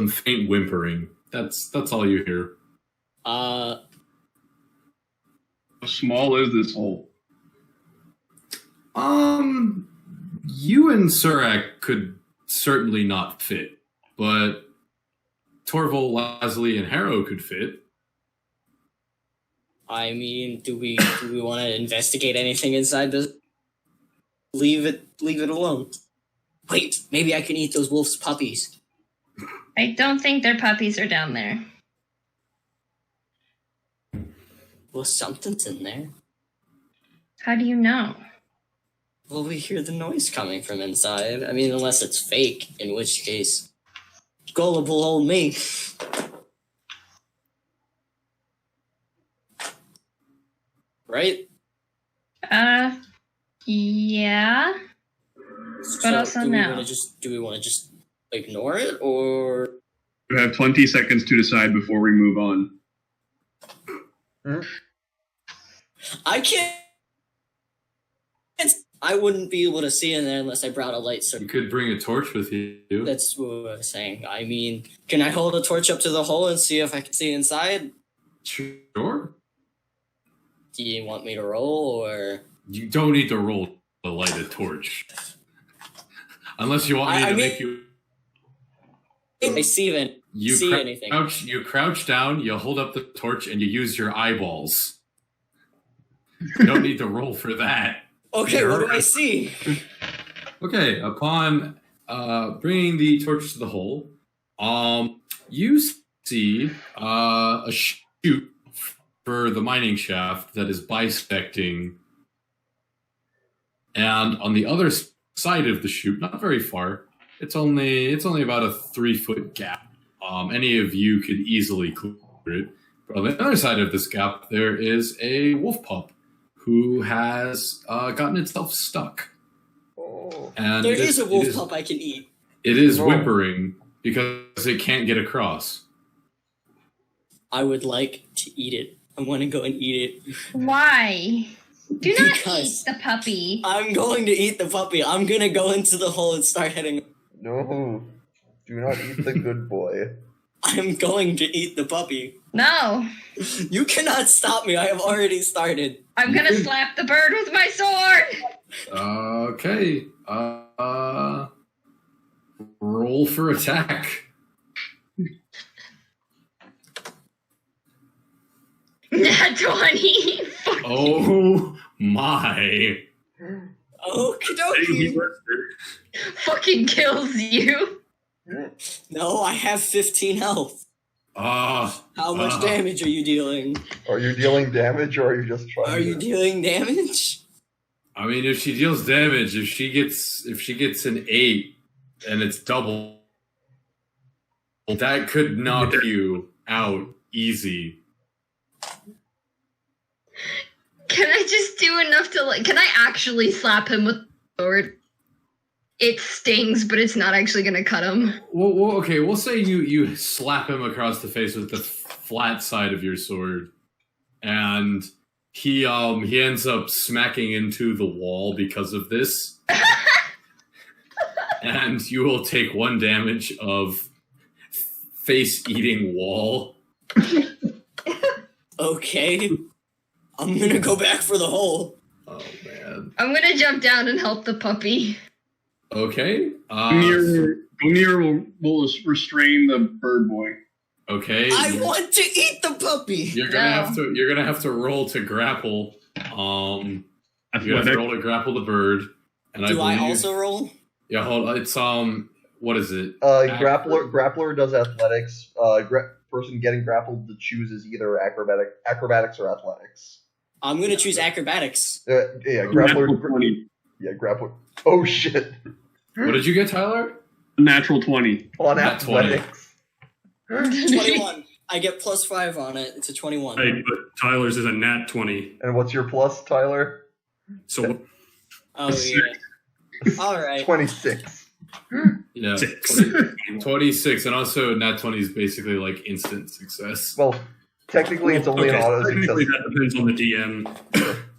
faint whimpering. That's all you hear. Uh, How small is this hole? You and Surak could certainly not fit, but Torval, Leslie, and Harrow could fit. I mean, do we want to investigate anything inside this? Leave it alone. Wait, maybe I can eat those wolf's puppies. I don't think their puppies are down there. Well, something's in there. How do you know? Well, we hear the noise coming from inside. I mean, unless it's fake, in which case, gullible old me. Right? Yeah. But also do we no. wanna do we want to just ignore it, or We have 20 seconds to decide before we move on. I can't? I wouldn't be able to see in there unless I brought a light You source. could bring a torch with you. That's what I was saying. I mean, can I hold a torch up to the hole and see if I can see inside? Sure. Do you want me to roll, or? You don't need to roll to light a torch. Unless you want me I to mean- make you... I see even You see anything. You crouch down, you hold up the torch, and you use your eyeballs. You don't need to roll for that. Okay, what do I see? Okay, upon bringing the torch to the hole, you see a chute for the mining shaft that is bisecting, and on the other side of the chute, not very far, it's only about a 3-foot gap. Any of you could easily clear it. But on the other side of this gap, there is a wolf pup who has gotten itself stuck. Oh. And There it is a wolf it is- pup I can eat. It is Oh. whimpering because it can't get across. I would like to eat it. I want to go and eat it. Why? Do not Because- eat the puppy. I'm going to eat the puppy. I'm gonna go into the hole and start heading. No, do not eat the good boy. I'm going to eat the puppy. No. You cannot stop me. I have already started. I'm gonna slap the bird with my sword. Okay. Roll for attack. Nat 20. Fuck. Oh my. Okie dokie. Fucking kills you. No, I have 15 health. How much damage are you dealing? Are you dealing damage, or are you just trying? Are you dealing damage? I mean, if she deals damage, if she gets an 8 and it's double, that could knock you out easy. Can I just do enough to like? Can I actually slap him with the sword? It stings, but it's not actually gonna cut him. Well, okay. We'll say you slap him across the face with the flat side of your sword, and he ends up smacking into the wall because of this, and you will take 1 damage of face-eating wall. Okay. I'm gonna go back for the hole. Oh man. I'm gonna jump down and help the puppy. Okay. Gunir will restrain the bird boy. Okay. I want to eat the puppy. You're gonna have to roll to grapple. You're gonna have to roll to grapple the bird. And Do I also roll? Yeah, hold on. It's what is it? Grappler does athletics. Person getting grappled chooses either acrobatics or athletics. I'm gonna choose acrobatics. Yeah, grappler. Yeah, grappler. Oh shit! What did you get, Tyler? Natural 20 on Nat athletics. 21. I get +5 on it. It's a 21. Hey, but Tyler's is a nat 20. And what's your plus, Tyler? So Oh yeah. All right. 26. Yeah. 6. 26, and also nat 20 is basically like instant success. Well, technically it's only an auto technically success. that depends on the DM.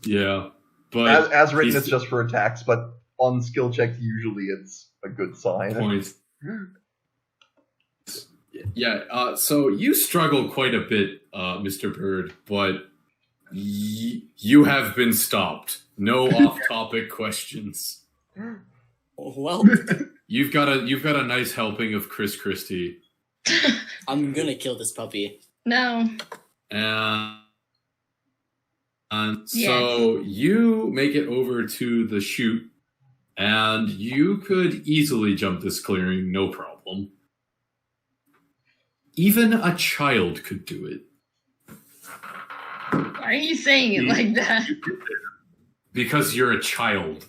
Yeah. But As written, it's just for attacks, but on skill checks, usually it's a good sign. points. Yeah, so you struggle quite a bit, Mr. Bird, but you have been stopped. No off-topic questions. Well, You've got a nice helping of Chris Christie. I'm gonna kill this puppy. No. And so you make it over to the chute, and you could easily jump this clearing, no problem. Even a child could do it. Why are you saying it like that? Because you're a child.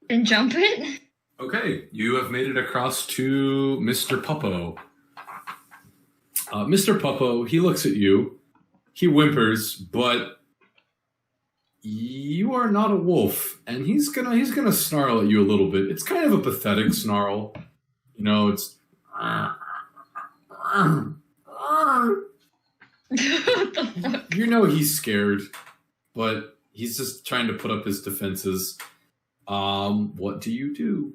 And jump it? Okay, you have made it across to Mr. Puppo. Mr. Puppo, he looks at you. He whimpers, but you are not a wolf, and he's gonna snarl at you a little bit. It's kind of a pathetic snarl. You know, it's What the fuck? you know he's scared, but he's just trying to put up his defenses. What do you do?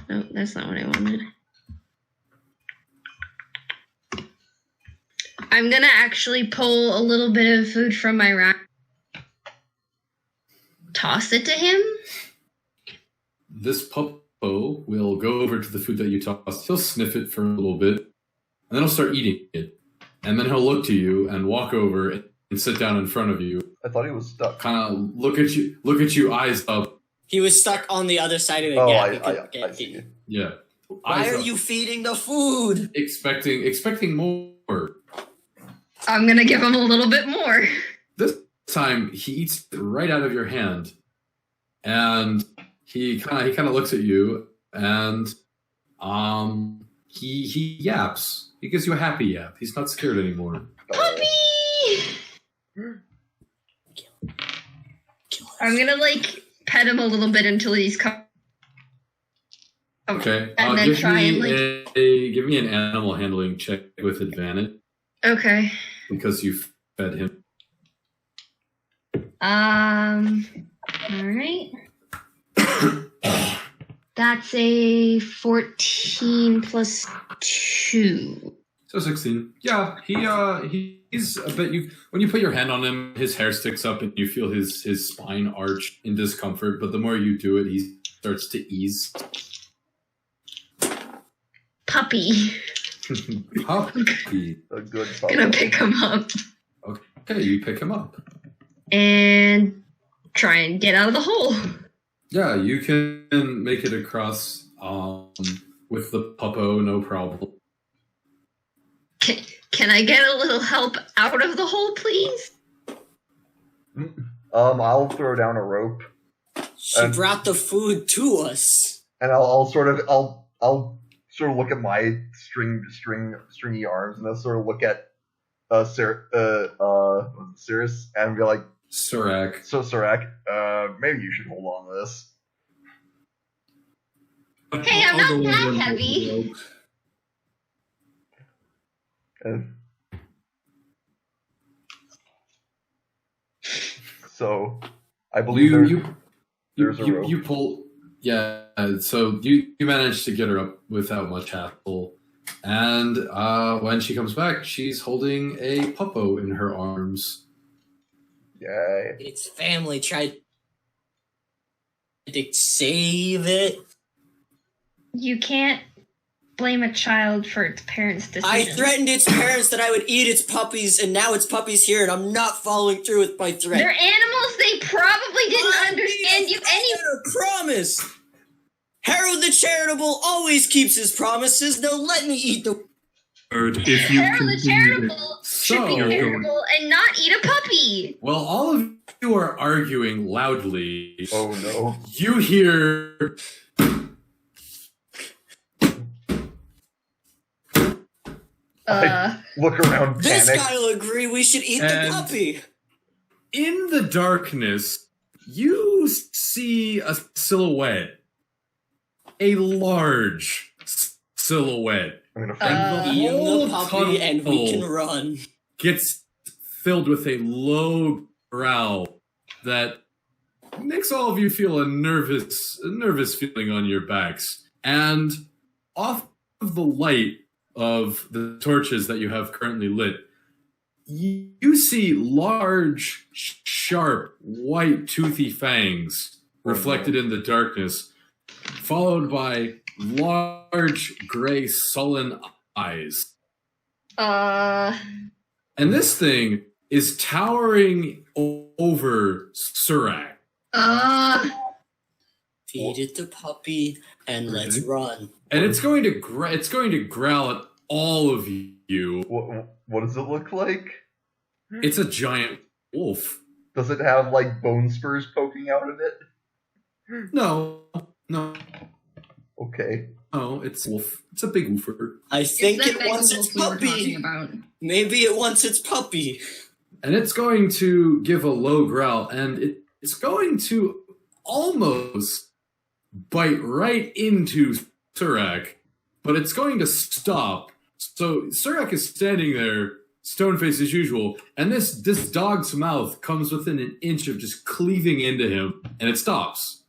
No, that's not what I wanted. I'm gonna actually pull a little bit of food from my rack. Toss it to him. This Puppo will go over to the food that you tossed. He'll sniff it for a little bit, and then he'll start eating it. And then he'll look to you and walk over and sit down in front of you. I thought he was stuck. Kind of look at you, eyes up. He was stuck on the other side of the Oh, gap. I see. Yeah. Why Eyes are up, you feeding the food? expecting more? I'm gonna give him a little bit more. This time he eats it right out of your hand, and he kind of looks at you, and he yaps. He gives you a happy yap. He's not scared anymore. Puppy! I'm gonna like pet him a little bit until he's come. Okay. And then try and like. Give me an animal handling check with advantage Okay. because you fed him. All right. That's a 14 plus 2. So 16. Yeah, he's a bit. When you put your hand on him, his hair sticks up, and you feel his spine arch in discomfort. But the more you do it, he starts to ease. Puppy. Puppy. A good Gonna pick him up Okay, you pick him up. and try and get out of the hole. Yeah, you can make it across with the puppo, no problem. Can I get a little help out of the hole, please? I'll throw down a rope. She brought the food to us. And I'll sort of look at my stringy arms, and I'll sort of look at Cirrus, and be like, Surak. So Surak, maybe you should hold on to this. Hey, I'm not that heavy. And so I believe there's a rope. You pull. Yeah, so you manage to get her up without much hassle. And when she comes back, she's holding a puppo in her arms. Yay. Its family tried to save it. You can't blame a child for its parents' decision. I threatened its parents that I would eat its puppies, and now its puppy's here, and I'm not following through with my threat. They're animals. They probably didn't understand you anyway. Promise. Harold the Charitable always keeps his promises. They'll let me eat the. If you Harold the continue Charitable should be So- charitable and not eat a puppy. Well, all of you are arguing loudly. Oh no. You hear. Look around, This panic. guy'll agree we should eat the And- puppy. In the darkness, you see a silhouette. A large silhouette. I'm gonna And the Eat whole the puppy, and we can tunnel run. gets filled with a low growl that makes all of you feel a nervous feeling on your backs. And off of the light of the torches that you have currently lit, you see large, sharp, white, toothy fangs reflected in the darkness, followed by large, gray, sullen eyes. And this thing is towering over Surak. Feed it the puppy, and let's run. And it's going to growl at all of you. What does it look like? It's a giant wolf. Does it have like bone spurs poking out of it? No. Okay. Oh, it's wolf. It's a big woofer. I think It's it that wants big its wolf we were puppy. talking about. Maybe it wants its puppy. And it's going to give a low growl, and it's going to almost bite right into Surak, but it's going to stop. So Surak is standing there, stone faced as usual, and this dog's mouth comes within an inch of just cleaving into him, and it stops.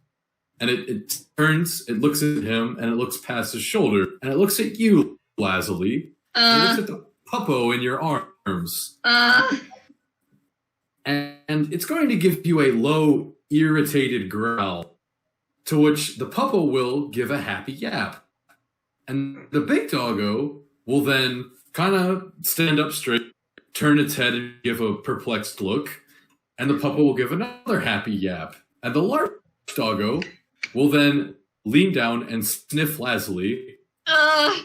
And it turns, it looks at him, and it looks past his shoulder, and it looks at you, Lazuli. It looks at the puppo in your arms. And it's going to give you a low, irritated growl, to which the puppo will give a happy yap. And the big doggo will then kind of stand up straight, turn its head and give a perplexed look, and the puppo will give another happy yap. And the large doggo will then lean down and sniff Lazuli. I'll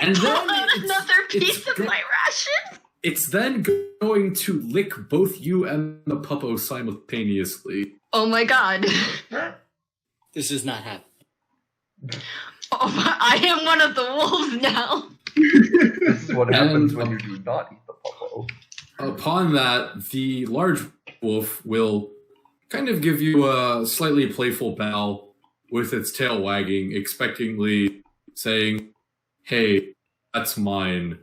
And pull then out it's- another piece it's of go- my ration. It's then going to lick both you and the puppo simultaneously. Oh my god. This is not happening. Oh, I am one of the wolves now. This is what happens And- when you do not eat the puppo. Upon that, the large wolf will kind of give you a slightly playful bow with its tail wagging, expectingly saying, "Hey, that's mine."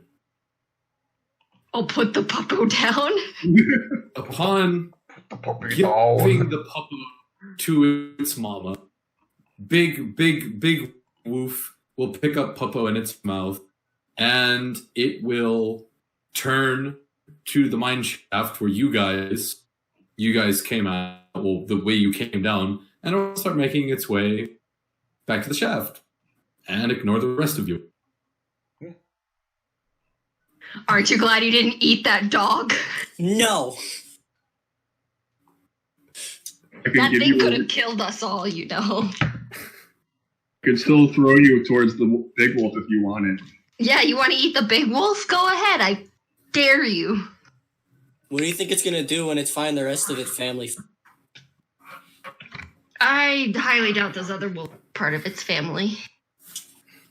I'll put the puppo down. Upon The puppy giving down. the puppo to its mama, big woof will pick up puppo in its mouth, and it will turn to the mine shaft where you guys came out, well, the way you came down, and it will start making its way back to the shaft and ignore the rest of you. Aren't you glad you didn't eat that dog? No. I That give thing you could have killed us all, you know. could still throw you towards the big wolf if you wanted. Yeah, you want to eat the big wolf? Go ahead. I dare you. What do you think it's gonna do when it's find the rest of its family? I highly doubt those other wolves are part of its family.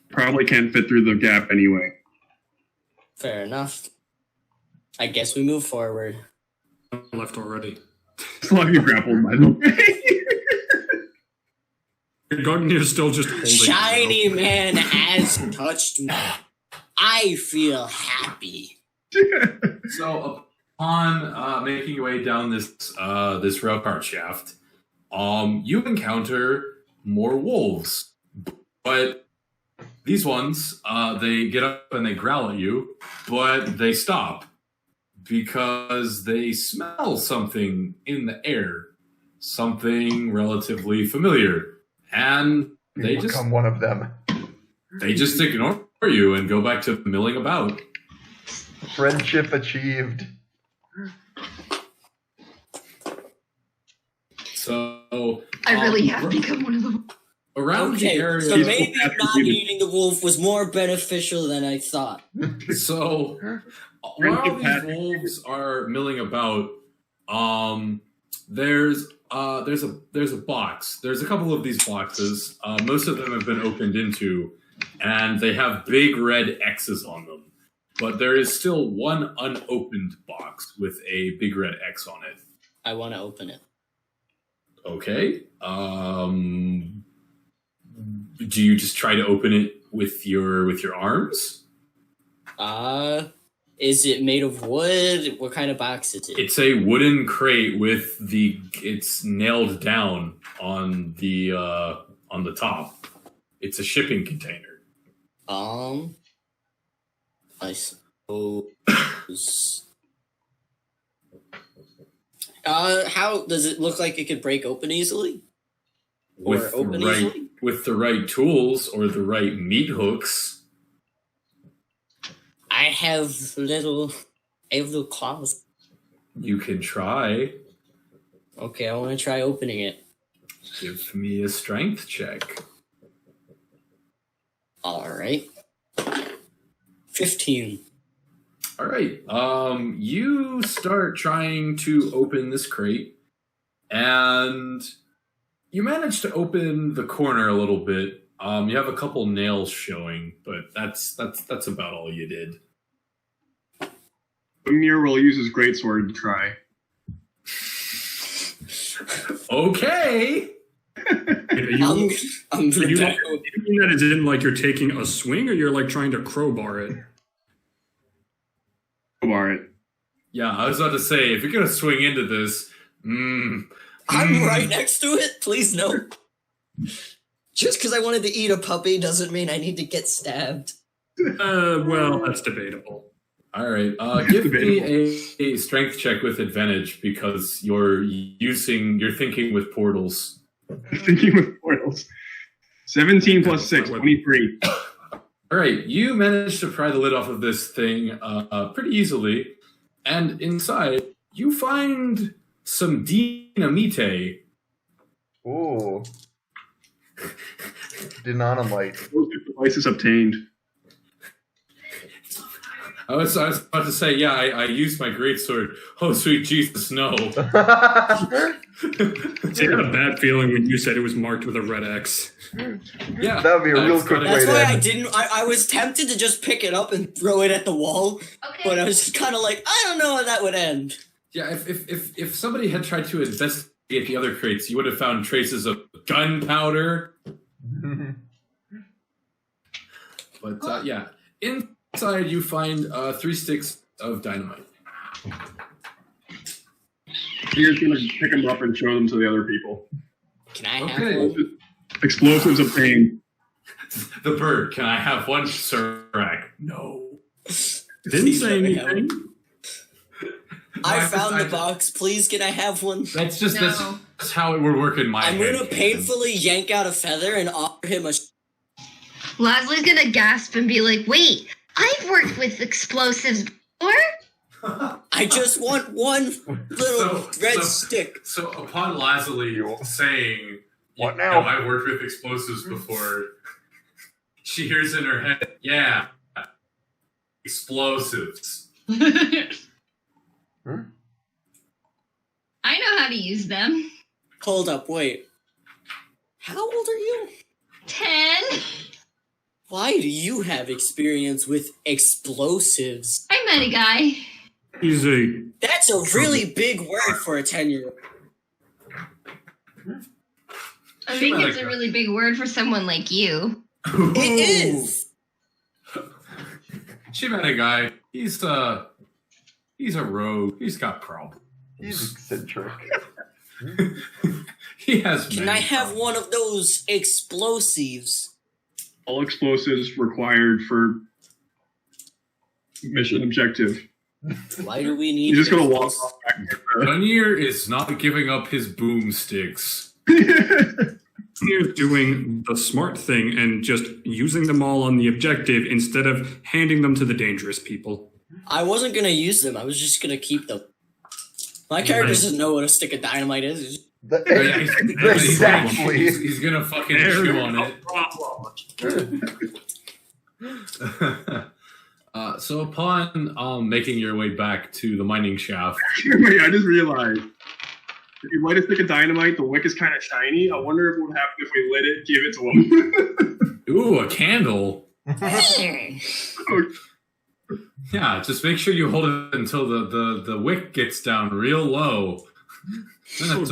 Probably can't fit through the gap anyway. Fair enough. I guess we move forward. I left already. Still have you grappled, by the way. Gardenier's still just holding. Shiny man has touched me. I feel happy. So upon making your way down this this rail car shaft, you encounter more wolves, but these ones they get up and they growl at you, but they stop because they smell something in the air, something relatively familiar, and they just become one of them. They just ignore you and go back to milling about. Friendship achieved. So I really have become one of them. around the Okay, area. so maybe not eating the wolf was more beneficial than I thought. So while these wolves are milling about, there's a box. There's a couple of these boxes. Most of them have been opened into, and they have big red X's on them. But there is still one unopened box with a big red X on it. I want to open it. Okay. Do you just try to open it with your arms? Is it made of wood? What kind of box is it? It's a wooden crate with it's nailed down on the top. It's a shipping container. I suppose. How does it look like it could break open easily? Or open easily? With the right tools or the right meat hooks. I have little claws. You can try. Okay, I want to try opening it. Give me a strength check. All right. 15. All right. You start trying to open this crate, and you manage to open the corner a little bit. You have a couple nails showing, but that's about all you did. Amir will use his greatsword to try. Okay. Are you mean that as in like you're taking a swing, or you're like trying to crowbar it? Crowbar it. Yeah, I was about to say, if you're gonna swing into this, I'm right next to it. Please no. Just because I wanted to eat a puppy doesn't mean I need to get stabbed. Well, that's debatable. All right. Give me a strength check with advantage because you're thinking with portals. Thinking with portals. 17 plus 6, 23. All right. You managed to pry the lid off of this thing pretty easily, and inside you find some dynamite. Ooh. Dynamite. Devices obtained. I was about to say, yeah, I used my greatsword. Oh, sweet Jesus, no. See, I had a bad feeling when you said it was marked with a red X. Yeah, That would be a real quick way That's to why I end. didn't. I was tempted to just pick it up and throw it at the wall, but I was just kind of like, I don't know how that would end. Yeah, if somebody had tried to investigate the other crates, you would have found traces of gunpowder. But yeah, inside you find 3 sticks of dynamite. You're going to pick them up and show them to the other people. Can I have Okay. one? Explosives obtained. The bird, can I have one, Surak? No. Didn't say let me have anything. I I found the just- box. Please, can I have one? That's just No. that's how it would work in my I'm head. gonna painfully yank out a feather and offer him a. Leslie's gonna gasp and be like, wait, I've worked with explosives before? I just want one little red stick. So upon Lazuli saying, What "You now?" know, I worked with explosives before," she hears in her head, "Yeah, explosives." I know how to use them. Hold up, wait. How old are you? 10. Why do you have experience with explosives? I met a guy. He's a That's a really big word for a 10-year-old. I think it's a really big word for someone like you. It is. She met a guy. He's a rogue. He's got problems. He's eccentric. He has. Can many I have problems. one of those explosives? All explosives required for mission objective. Why do we need? He's just gonna walk explosives? off back there. Gunir is not giving up his boomsticks. He's doing the smart thing and just using them all on the objective instead of handing them to the dangerous people. I wasn't gonna use them. I was just gonna keep them. My character doesn't know what a stick of dynamite is. Exactly. He's gonna fucking chew on it. So upon making your way back to the mining shaft, Wait, I just realized. If you light a stick of dynamite, the wick is kind of shiny. I wonder if what would happen if we lit it, give it to him. ooh, a candle. Yeah, just make sure you hold it until the wick gets down real low. Then Oh,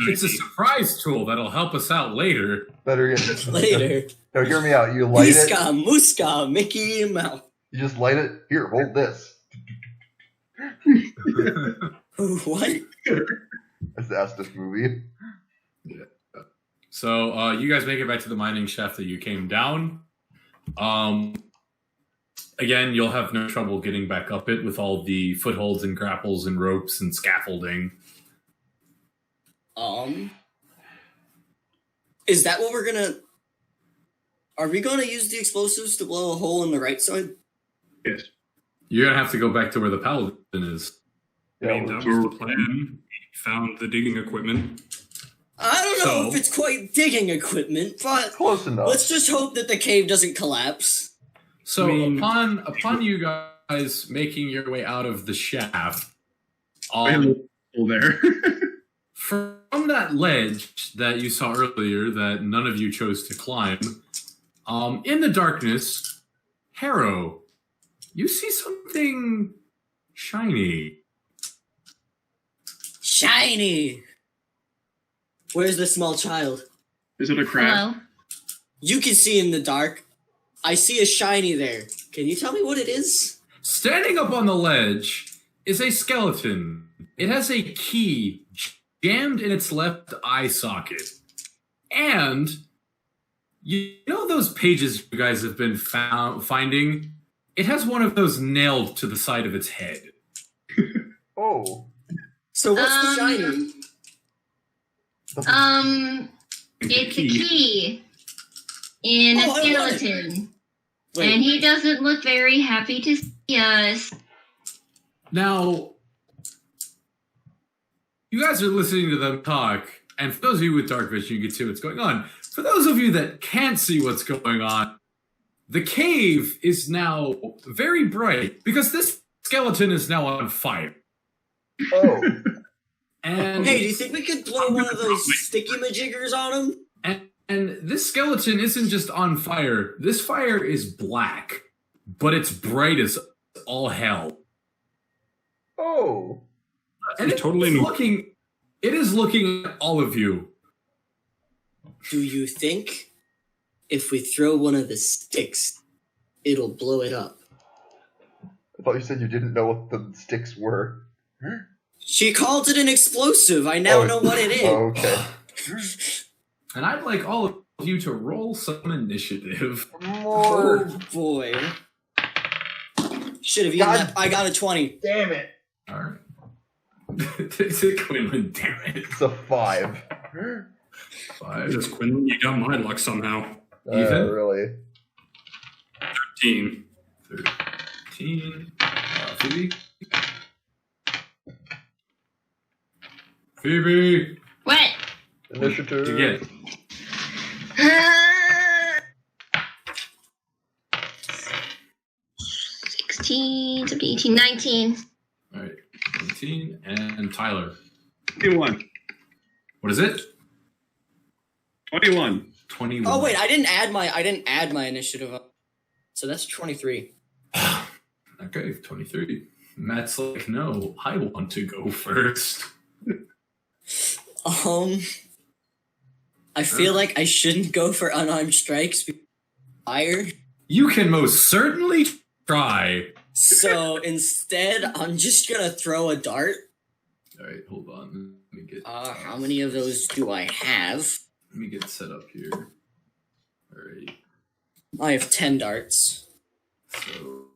it's a surprise tool that'll help us out later. Better get Later. No, hear me out. You light it. Miska, Muska, Mickey Mouse. You just light it. Here, hold this. What? That's this movie. So you guys make it back to the mining shaft that you came down. Again, you'll have no trouble getting back up it with all the footholds and grapples and ropes and scaffolding. Is that what we're gonna? Are we gonna use the explosives to blow a hole in the right side? Yes. You're gonna have to go back to where the paladin is. I mean, that was the plan. He found the digging equipment. I don't know So- if it's quite digging equipment, but Close enough. let's just hope that the cave doesn't collapse. So I mean- upon you guys making your way out of the shaft, I have a hole there. from that ledge that you saw earlier that none of you chose to climb, in the darkness, Harrow, you see something shiny. Shiny. Where's the small child? Is it a crab? Hello. You can see in the dark. I see a shiny there. Can you tell me what it is? Standing up on the ledge is a skeleton. It has a key jammed in its left eye socket. And you know those pages you guys have been finding? It has one of those nailed to the side of its head. Oh. So what's the shiny? It's a key in Oh, a I want it. skeleton. Wait, And he doesn't look very happy to see us. Now, you guys are listening to them talk, and for those of you with dark vision, you can see what's going on. For those of you that can't see what's going on, the cave is now very bright because this skeleton is now on fire. Oh. And hey, do you think we could blow one of those sticky majiggers on him? and this skeleton isn't just on fire. This fire is black, but it's bright as all hell. Oh. And it's Totally new. it is looking at all of you. Do you think if we throw one of the sticks, it'll blow it up? I thought you said you didn't know what the sticks were. She called it an explosive. I now know what it is. Oh, okay. And I'd like all of you to roll some initiative. More. Oh boy. Should have eaten God. that. I got a 20. Damn it. All right. It's a Quinlan, damn it. It's a 5. 5. Jesus, Quinlan, you got my luck somehow. Ethan? Really? 13. 13. Phoebe? Phoebe! What? Initiative. What'd you get? 16, 17, 18, 19. All right. 19. And Tyler. 21. What is it? 21. 21. Oh wait, I didn't add my initiative up. So that's 23. Okay, 23. Matt's like, no, I want to go first. I feel like I shouldn't go for unarmed strikes. Fire. You can most certainly try. So instead, I'm just gonna throw a dart. All right, hold on. Let me get. How many of those do I have? Let me get set up here. All right. I have 10 darts. So.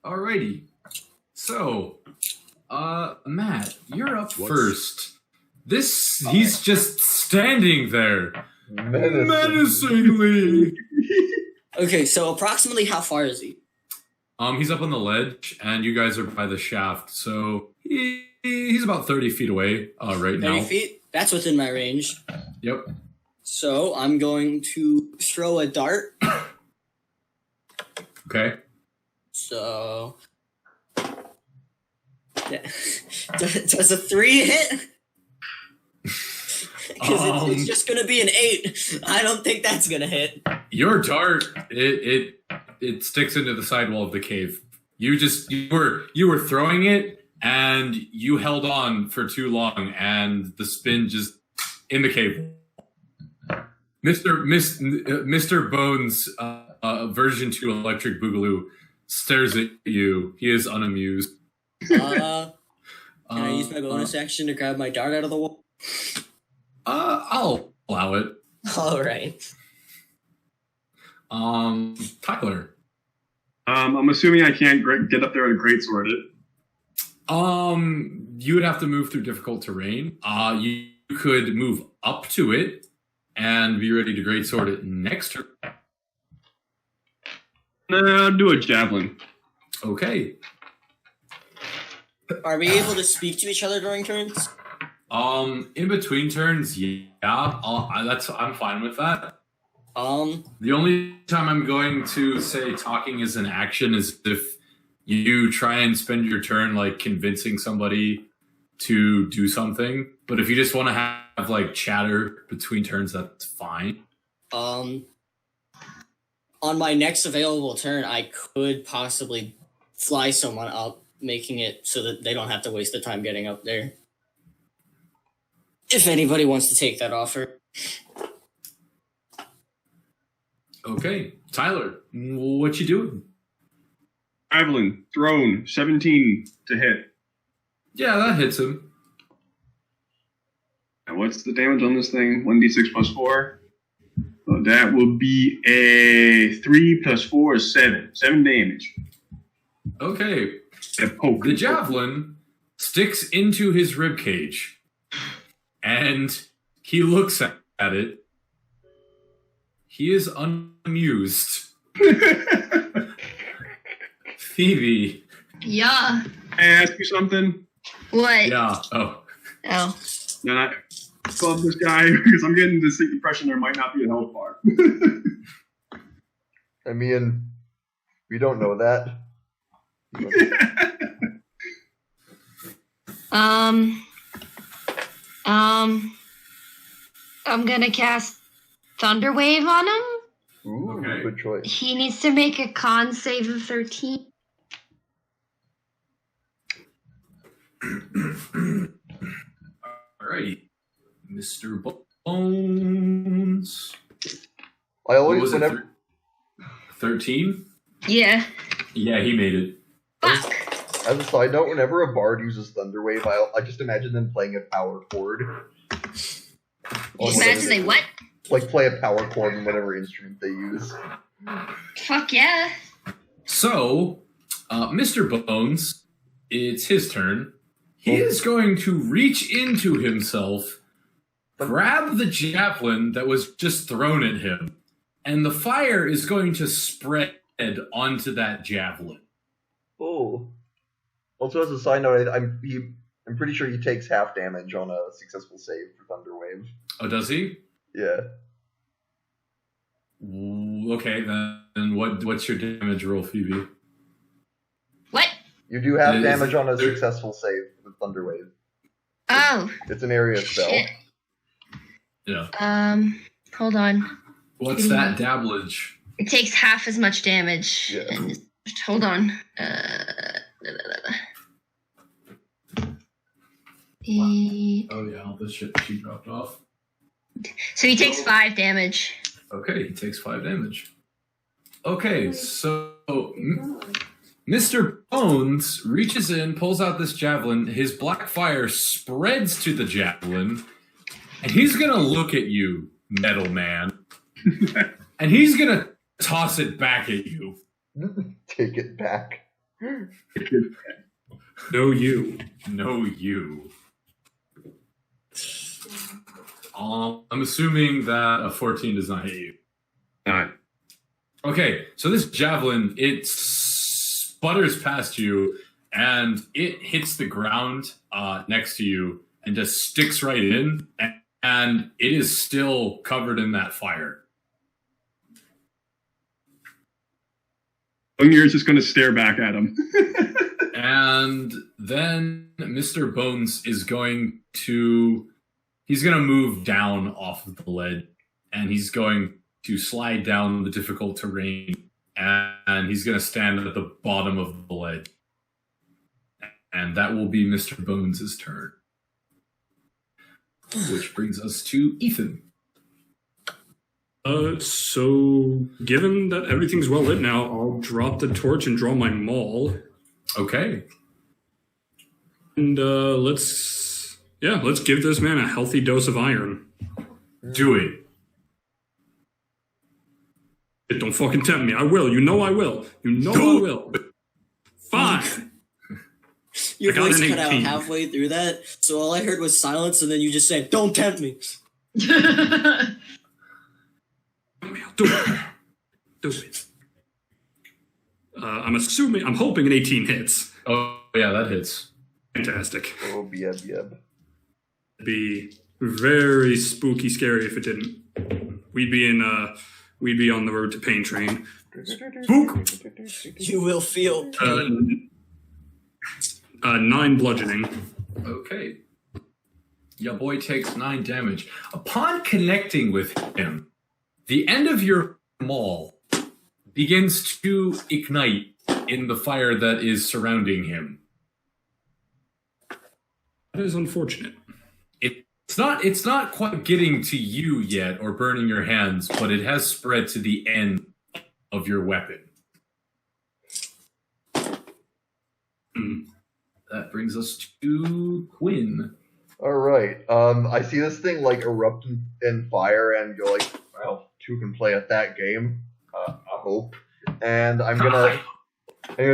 Alrighty. So, Matt, you're up first. He's just standing there. Menacingly. Okay, so approximately how far is he? He's up on the ledge, and you guys are by the shaft, so he's about 30 feet away right now. 30 feet? That's within my range. Yep. So I'm going to throw a dart. Okay. So... Does a 3 hit? Because it's just going to be an 8. I don't think that's going to hit. Your dart, it sticks into the sidewall of the cave. You were throwing it, and you held on for too long, and the spin just in the cave. Mr. Bones' version 2 Electric Boogaloo stares at you. He is unamused. Can I use my bonus action to grab my dart out of the wall? I'll allow it. All right. Tyler. I'm assuming I can't get up there and greatsword it. You would have to move through difficult terrain. You could move up to it and be ready to greatsword it next turn. I'll do a javelin. Okay. Are we able to speak to each other during turns? In between turns, yeah. I'm fine with that. The only time I'm going to say talking is an action is if you try and spend your turn like convincing somebody to do something. But if you just want to have like chatter between turns, that's fine. On my next available turn, I could possibly fly someone up, making it so that they don't have to waste the time getting up there. If anybody wants to take that offer. Okay, Tyler, what you doing? Javelin, thrown, 17 to hit. Yeah, that hits him. And what's the damage on this thing? 1d6 plus 4. So that will be a 3 plus 4 is 7. 7 damage. Okay. Poke. The javelin sticks into his ribcage, and he looks at it. He is unamused. Phoebe. Yeah. Can I ask you something? What? Yeah. Oh. Oh. And I love this guy because I'm getting this impression there might not be a health bar. I mean, we don't know that. I'm gonna cast Thunderwave on him. Ooh, Okay. good choice. He needs to make a con save of 13. Alright. Mr. Bones. I What always, was it? whenever 13? Yeah. Yeah, he made it. Fuck. As a side note, whenever a bard uses Thunderwave, I just imagine them playing a power chord. Just imagine they what? Like play a power chord in whatever instrument they use. Fuck yeah. So, Mr. Bones, it's his turn. He is going to reach into himself, grab the javelin that was just thrown at him, and the fire is going to spread onto that javelin. Oh. Also, as a side note, I'm pretty sure he takes half damage on a successful save for Thunderwave. Oh, does he? Yeah. Okay, then what's your damage roll, Phoebe? What? You do have Is damage on a there- successful save with Thunder Wave. Oh, It's an area spell. shit. Yeah. Hold on. What's that dabblage? It takes half as much damage. Yeah. And, hold on. Oh yeah, all this shit she dropped off. So he takes 5 damage. Okay, he takes 5 damage. Okay, so Mr. Bones reaches in, pulls out this javelin. His black fire spreads to the javelin, and he's gonna look at you, Metal Man, and he's gonna toss it back at you. Take it back. No, you. No, you. I'm assuming that a 14 does not hit you. Not. Okay, so this javelin, it sputters past you, and it hits the ground next to you and just sticks right in, and it is still covered in that fire. Ungir is just going to stare back at him. And then Mr. Bones is going to... He's going to move down off of the ledge, and he's going to slide down the difficult terrain, and he's going to stand at the bottom of the ledge. And that will be Mr. Bones' turn. Which brings us to Ethan. So given that everything's well lit now, I'll drop the torch and draw my maul. Okay. And let's give this man a healthy dose of iron. Do it. Don't fucking tempt me. I will. You know I will. You know I will. Fine. Your I got voice an cut out 18. halfway through that, so all I heard was silence, and then you just said, "Don't tempt me." Do it. Do it. I'm hoping an 18 hits. Oh, yeah, that hits. Fantastic. Oh, yeb. It'd be very spooky scary if it didn't. We'd be on the road to Pain Train. Spook! You will feel pain. 9 bludgeoning. Okay. Your boy takes 9 damage. Upon connecting with him, the end of your maul begins to ignite in the fire that is surrounding him. That is unfortunate. It's not quite getting to you yet or burning your hands, but it has spread to the end of your weapon. That brings us to Quinn. All right. I see this thing like erupt in fire, and go like, "Well, 2 can play at that game." I hope. And I'm gonna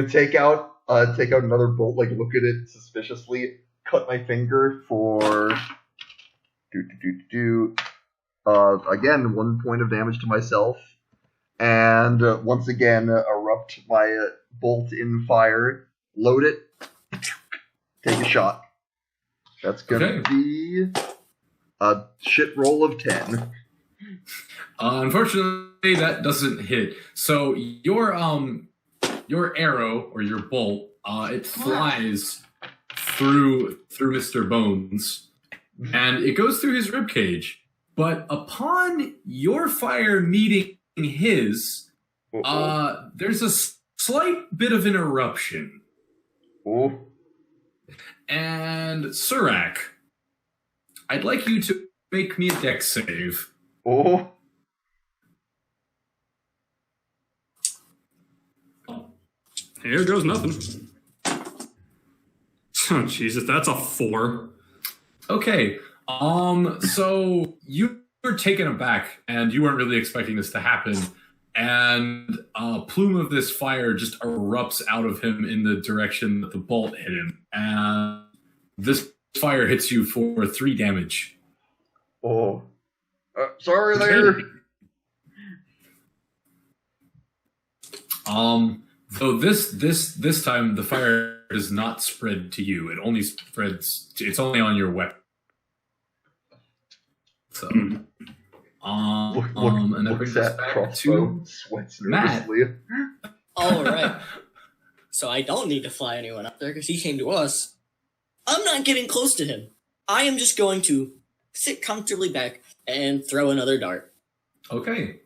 take out another bolt, like look at it suspiciously, cut my finger for again 1 point of damage to myself, and once again erupt my bolt in fire, load it, take a shot. That's gonna be a shit roll of 10. Unfortunately, that doesn't hit. So your arrow or your bolt, it flies through Mr. Bones, and it goes through his ribcage. But upon your fire meeting his, there's a slight bit of an eruption. Oh. And Surak, I'd like you to make me a dex save. Oh. Here goes nothing. Oh, Jesus, that's a 4. Okay. So you were taken aback, and you weren't really expecting this to happen. And a plume of this fire just erupts out of him in the direction that the bolt hit him. And this fire hits you for 3 damage. Oh. Sorry there. So this time the fire does not spread to you. It only spreads. It's only on your weapon. So, and that brings us back to sweats Matt. nervously. All right. so I don't need to fly anyone up there because he came to us. I'm not getting close to him. I am just going to sit comfortably back and throw another dart. Okay.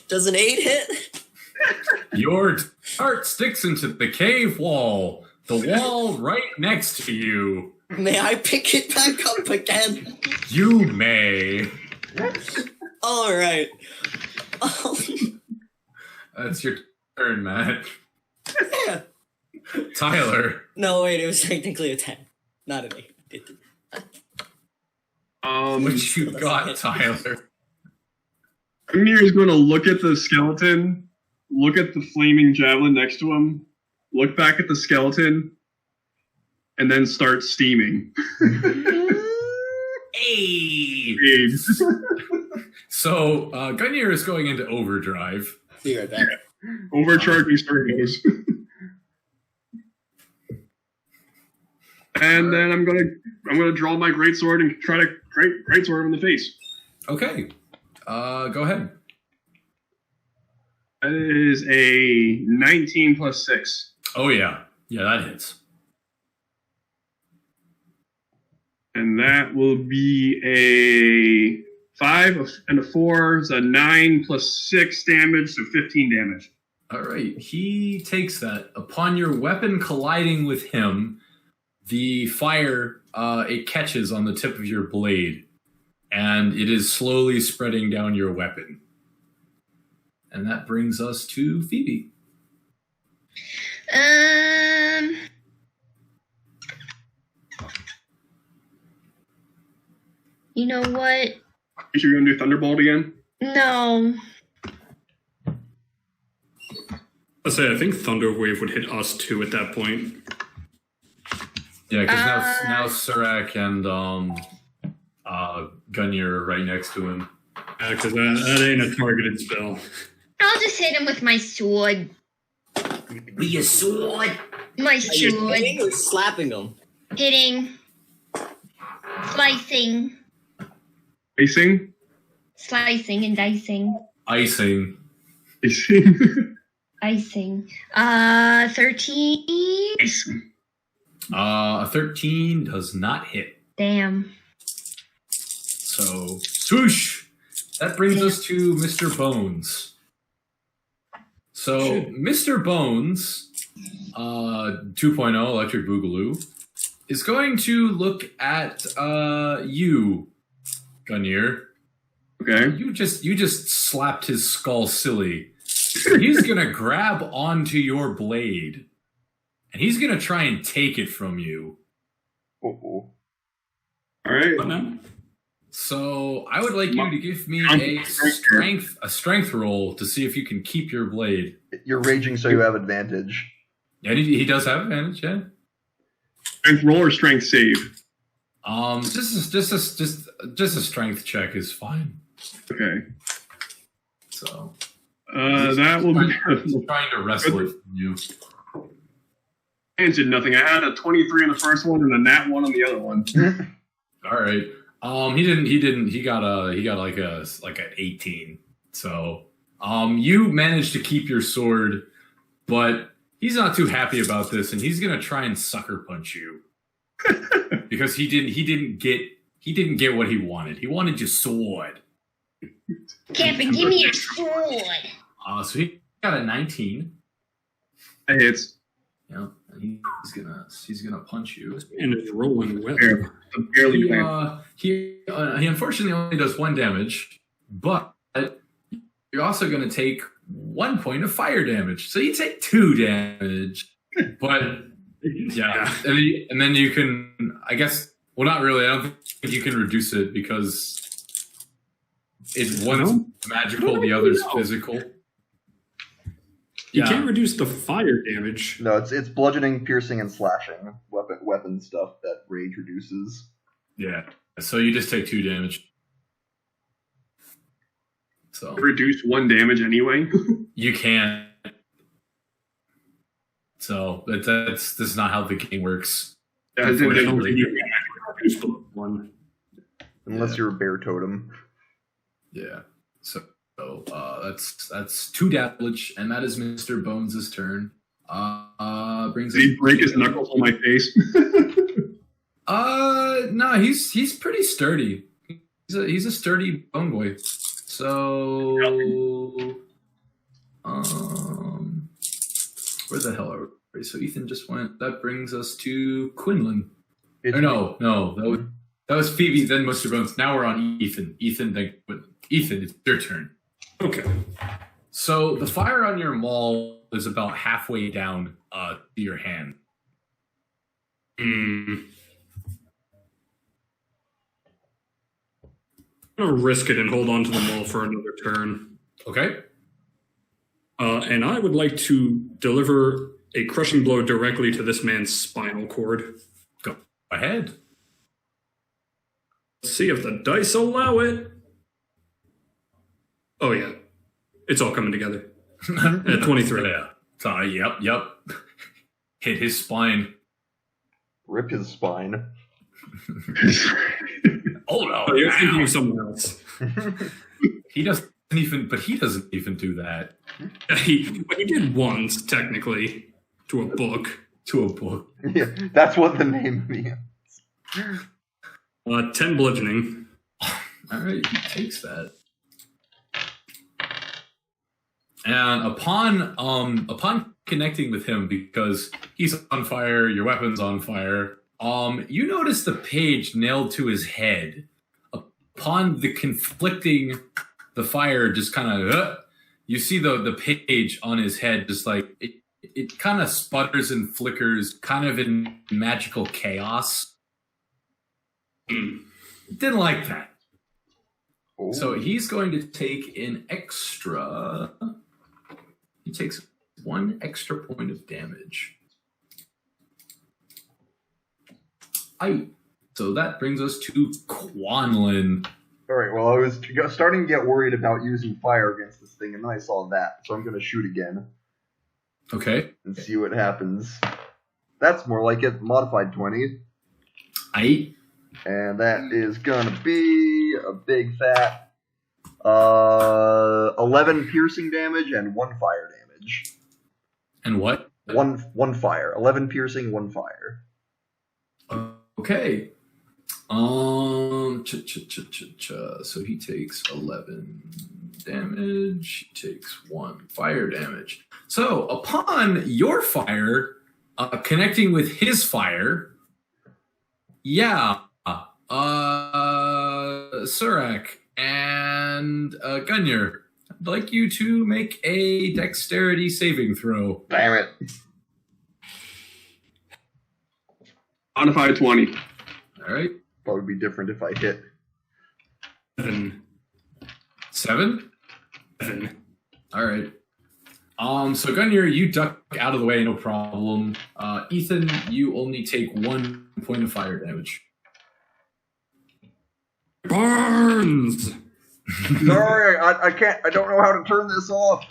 Does an 8 hit? Your dart sticks into the cave wall. The wall right next to you. May I pick it back up again? You may. All right. That's your turn, Matt. Yeah. Tyler. No, wait, it was technically a 10, not an 8. What you That's got, it. Tyler? Gungnir is going to look at the skeleton, look at the flaming javelin next to him, look back at the skeleton, and then start steaming. Hey! Hey. So, Gungnir is going into overdrive. Be right back. Overcharging Stargos. And then I'm gonna draw my greatsword and try to greatsword him in the face. Okay. Go ahead. That is a 19 plus 6. Oh, yeah. Yeah, that hits. And that will be a 5 and a 4. It's a 9 plus 6 damage, so 15 damage. All right. He takes that. Upon your weapon colliding with him, the fire, it catches on the tip of your blade, and it is slowly spreading down your weapon. And that brings us to Phoebe. You know what? You sure you're gonna do Thunderbolt again? No. I say, I think Thunderwave would hit us too at that point. Yeah, because now Surak and Gungnir are right next to him. Because that ain't a targeted spell. I'll just hit him with my sword. With your sword? My Are you sword. hitting or slapping him? Hitting. Slicing. Facing? Slicing and dicing. Icing. Facing. Icing. 13. A 13 does not hit. Damn. So, swoosh! That brings us to Mr. Bones. So, Mr. Bones, 2.0 Electric Boogaloo, is going to look at you, Gungnir. Okay. You just slapped his skull silly. He's gonna grab onto your blade, and he's gonna try and take it from you. Oh. Alright. What now? So I would like you to give me a strength roll to see if you can keep your blade. You're raging, so you have advantage. Yeah, he does have advantage. Yeah. Strength roll or strength save? Just a strength check is fine. Okay. So That will be. he's trying to wrestle it from you. I did nothing. I had a 23 in the first one and a nat 1 on the other one. All right. He didn't. He got like an 18. So, you managed to keep your sword, but he's not too happy about this, and he's gonna try and sucker punch you because he didn't get what he wanted. He wanted your sword. Captain, give me your sword. So he got a 19. That hits. Yeah, and he's gonna punch you. And it's rolling well. Barely. He unfortunately only does 1 damage, but you're also going to take 1 point of fire damage. So you take 2 damage, but yeah, and then you can, I guess, well, not really. I don't think you can reduce it because one's magical, the other's physical. You can't reduce the fire damage. No, it's bludgeoning, piercing, and slashing weapon stuff that rage reduces. Yeah, so you just take 2 damage. So Reduce 1 damage anyway. you can't. So that's not how the game works. That didn't Unfortunately. Reduce the one. Unless you're a bear totem. Yeah. So that's 2 damage, and that is Mr. Bones' turn. Brings Did he break his knuckles on my face? No, he's pretty sturdy. He's a sturdy bone boy. So, where the hell are we? So Ethan just went. That brings us to Quinlan. No, that was Phoebe. Then Mr. Bones. Now we're on Ethan. Ethan, then Quinlan. Ethan, it's your turn. Okay. So the fire on your maul is about halfway down to your hand. I'm gonna risk it and hold on to the maul for another turn. Okay. And I would like to deliver a crushing blow directly to this man's spinal cord. Go ahead. Let's see if the dice allow it. Oh yeah, it's all coming together. At 23. Yeah. Sorry. Yep. Hit his spine. Rip his spine. Oh no! Oh, you're thinking of someone else. He doesn't even do that. He did once, technically, to a book. Yeah, that's what the name means. 10 bludgeoning. All right, he takes that. And upon connecting with him, because he's on fire, your weapon's on fire, you notice the page nailed to his head. Upon the conflicting, the fire just kind of, you see the page on his head just like, it kind of sputters and flickers, kind of in magical chaos. Didn't like that. Oh. So he's going to take an extra... He takes 1 extra point of damage. So that brings us to Quinlan. Alright, well, I was starting to get worried about using fire against this thing, and then I saw that, so I'm going to shoot again. Okay. And see what happens. That's more like it. Modified 20. And that is going to be a big fat 11 piercing damage and 1 fire damage. And what? One fire. 11 piercing, 1 fire. Okay. So he takes 11 damage. He takes 1 fire damage. So upon your fire connecting with his fire, Surak and Gunyer, I'd like you to make a dexterity saving throw. Damn it. Modified 20. All right. Probably be different if I hit. 7? 7. All right. So Gunyer, you duck out of the way, no problem. Ethan, you only take 1 point of fire damage. Burns! Sorry, I can't. I don't know how to turn this off.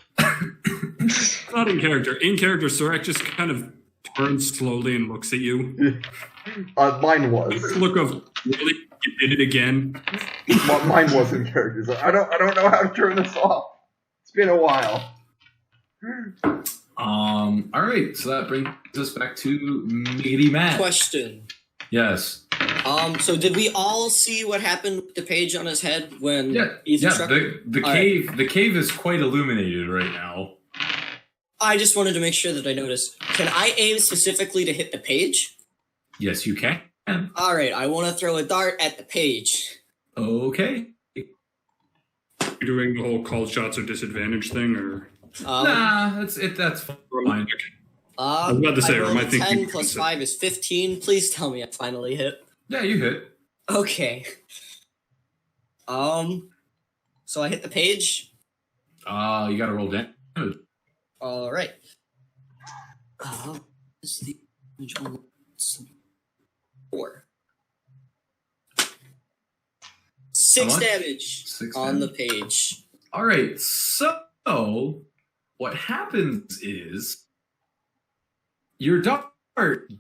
Not in character. In character, Surak just kind of turns slowly and looks at you. Mine was. Look of, really? You did it again? Mine was in character. So I don't know how to turn this off. It's been a while. All right. So that brings us back to Miggity Matt. Question. Yes. So did we all see what happened with the page on his head when Ethan Yeah. struck? The cave. Right. The cave is quite illuminated right now. I just wanted to make sure that I noticed. Can I aim specifically to hit the page? Yes, you can. All right. I want to throw a dart at the page. Okay. You're doing the whole called shots or disadvantage thing, or? Nah, that's fine. I was about to say, I or rolled am I a thinking 10 plus 5 is 15. Please tell me I finally hit. Yeah, you hit. Okay. So I hit the page. You gotta roll damage. All right. This is the 4. 6 damage 6 on damage. the page. All right. So what happens is your dart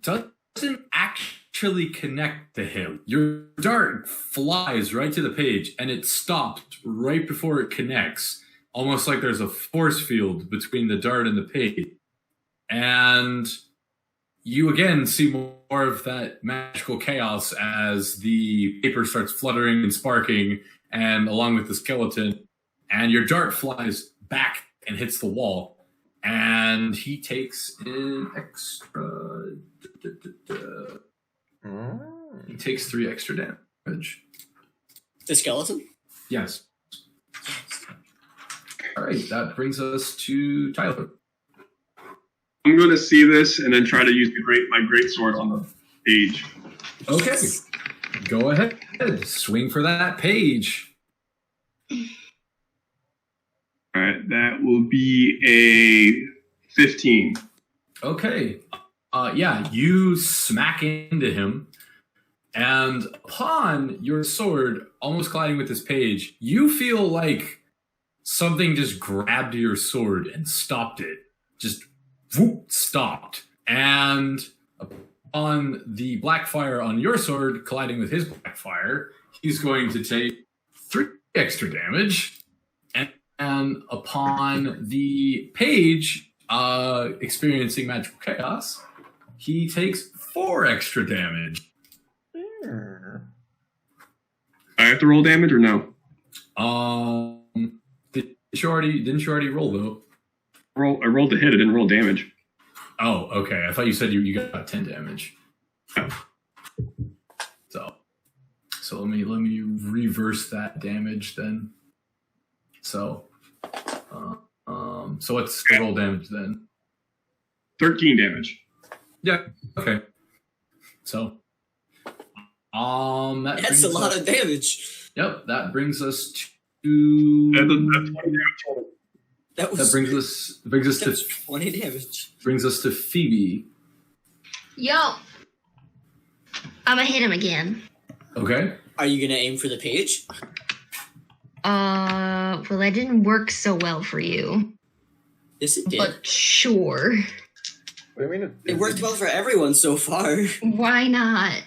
doesn't actually connect to him. Your dart flies right to the page, and it stops right before it connects. almost like there's a force field between the dart and the page. And you again see more of that magical chaos as the paper starts fluttering and sparking, and along with the skeleton, and your dart flies back and hits the wall, and he takes an extra. He takes 3 extra damage. The skeleton? Yes. All right, that brings us to Tyler. I'm going to see this and then try to use my great sword on the page. Okay, go ahead. Swing for that page. All right, that will be a 15. Okay. Yeah, you smack into him, and upon your sword almost colliding with this page, you feel like something just grabbed your sword and stopped it. Just whoop, stopped. And upon the black fire on your sword colliding with his black fire, he's going to take 3 extra damage. And upon the page experiencing magical chaos, he takes 4 extra damage. I have to roll damage or no? Didn't you already roll though? I rolled to hit. I didn't roll damage. Oh, okay. I thought you said you got 10 damage. So let me reverse that damage then. So what's the roll damage then? 13 damage. Yeah. Okay. So That's a lot of damage. Yep, that brings us to That's 20 damage total. that brings us to 20 damage. Brings us to Phoebe. Yo. I'm gonna hit him again. Okay. Are you gonna aim for the page? Well, that didn't work so well for you. Yes, it did. But sure. What do you mean? It worked well for everyone so far. Why not?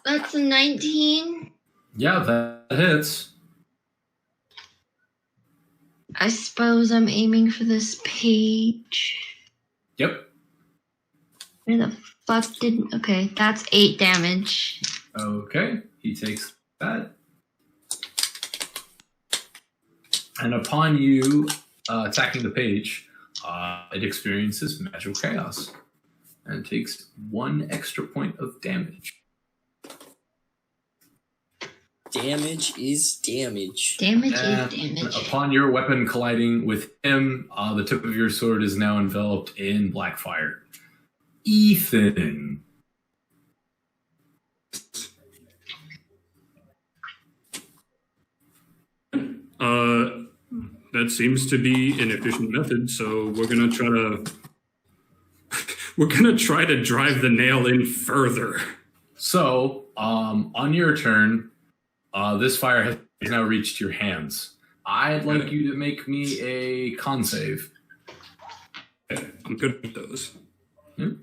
That's a 19. Yeah, that hits. I suppose I'm aiming for this page. Yep. Where the fuck did... Okay, that's 8 damage. Okay, he takes that. And upon you attacking the page, it experiences magical chaos and takes 1 extra point of damage. Damage is damage. Damage And is damage. upon your weapon colliding with him, the tip of your sword is now enveloped in black fire. Ethan. That seems to be an efficient method, so we're gonna try to drive the nail in further. So, on your turn, this fire has now reached your hands. I'd like you to make me a con save. Okay, I'm good with those. Hmm?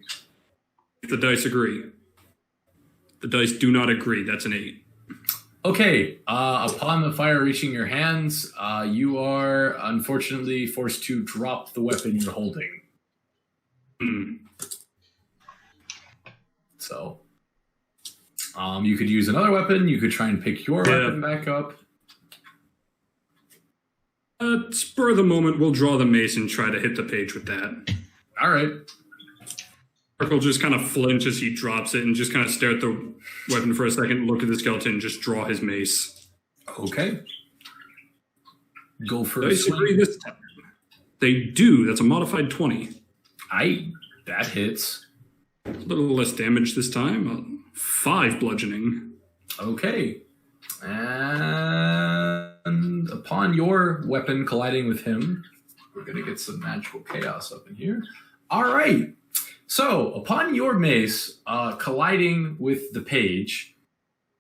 If the dice agree. The dice do not agree. That's an 8. Okay, upon the fire reaching your hands, you are unfortunately forced to drop the weapon you're holding. So, you could use another weapon. You could try and pick your weapon back up. Spur of the moment, we'll draw the mace and try to hit the page with that. All right. Urkel just kind of flinch as he drops it and just kind of stare at the weapon for a second, look at the skeleton, and just draw his mace. Okay. Go for a Dice agree swing. this time. They do. That's a modified 20. That hits. A little less damage this time. 5 bludgeoning. Okay. And upon your weapon colliding with him, we're going to get some magical chaos up in here. All right. So, upon your mace colliding with the page,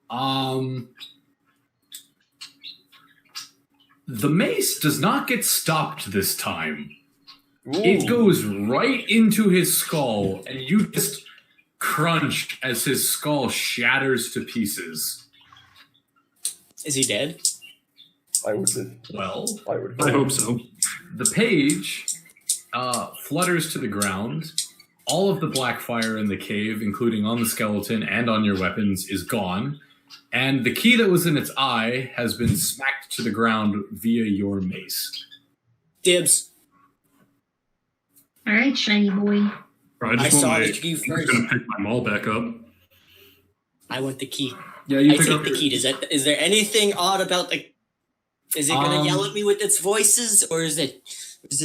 the mace does not get stopped this time. Ooh. It goes right into his skull, and you just crunch as his skull shatters to pieces. Is he dead? I would. Well, I hope so. the page flutters to the ground. All of the black fire in the cave, including on the skeleton and on your weapons, is gone. And the key that was in its eye has been smacked to the ground via your mace. Dibs. All right, shiny boy. I saw the key I'm just first. gonna pick my maul back up. I want the key. Yeah, you I pick take up the key. Is there anything odd about the... Is it gonna yell at me with its voices, or is it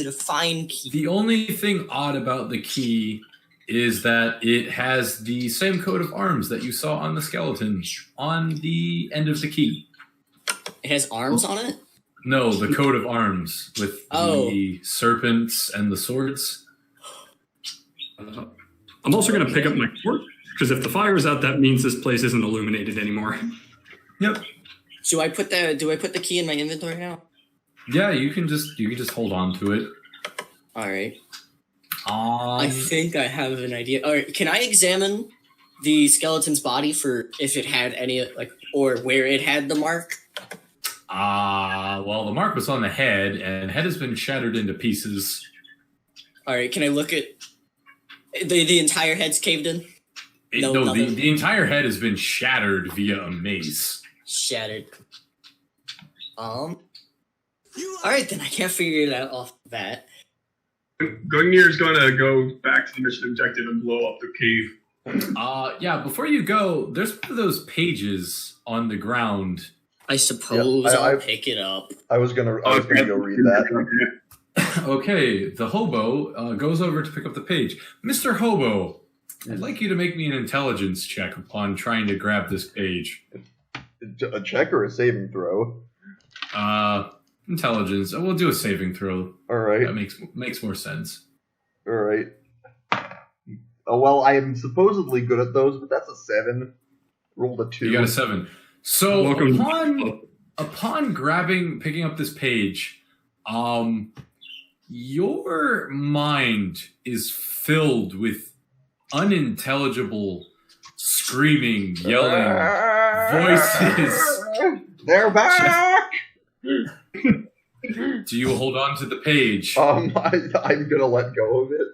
a fine key? The only thing odd about the key is that it has the same coat of arms that you saw on the skeleton on the end of the key. It has arms on it? No, the coat of arms with the serpents and the swords. I'm also gonna pick up my torch, because if the fire is out, that means this place isn't illuminated anymore. Yep. Do I put the key in my inventory now? Yeah, you can just hold on to it. All right. I think I have an idea. All right, can I examine the skeleton's body for if it had any or where it had the mark? Well, the mark was on the head, and head has been shattered into pieces. All right, can I look at the entire head's caved in? The entire head has been shattered via a mace. Shattered. All right, then I can't figure it out off the bat. Gungnir is gonna go back to the mission objective and blow up the cave. Yeah, before you go, there's one of those pages on the ground. I suppose I'll pick it up. I was gonna go read that. Okay, the hobo goes over to pick up the page. Mr. Hobo, I'd like you to make me an intelligence check upon trying to grab this page. A check or a saving throw? Intelligence. We'll do a saving throw. All right. That makes more sense. All right. Oh, well, I am supposedly good at those, but that's a 7. Rolled a 2. You got a 7. So Welcome. upon picking up this page, your mind is filled with unintelligible screaming, yelling voices. They're back! Do you hold on to the page? I'm gonna let go of it.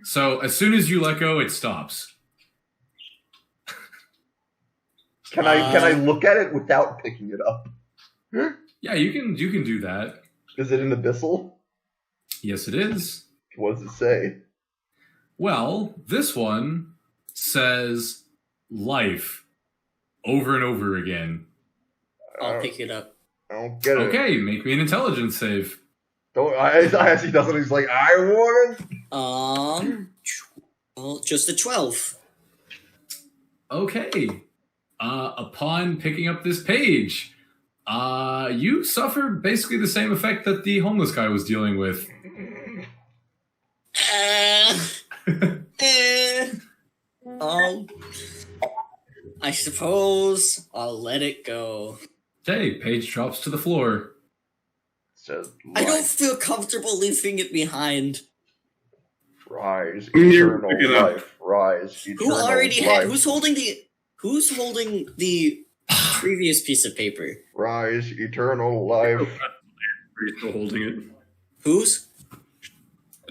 So as soon as you let go, it stops. Can I look at it without picking it up? Yeah, you can do that. Is it an abyssal? Yes, it is. What does it say? Well, this one says life over and over again. I'll pick it up. I don't get it. Okay, make me an intelligence save. As he does it, he's like, I want it. Well, just a 12. Okay. Upon picking up this page, you suffer basically the same effect that the homeless guy was dealing with. I suppose I'll let it go. Okay, page drops to the floor. Says, I don't feel comfortable leaving it behind. Rise, You're eternal picking up. life. Rise, eternal Who already life. had? Who's holding the previous piece of paper? Rise, eternal life. Are you still holding it? Whose?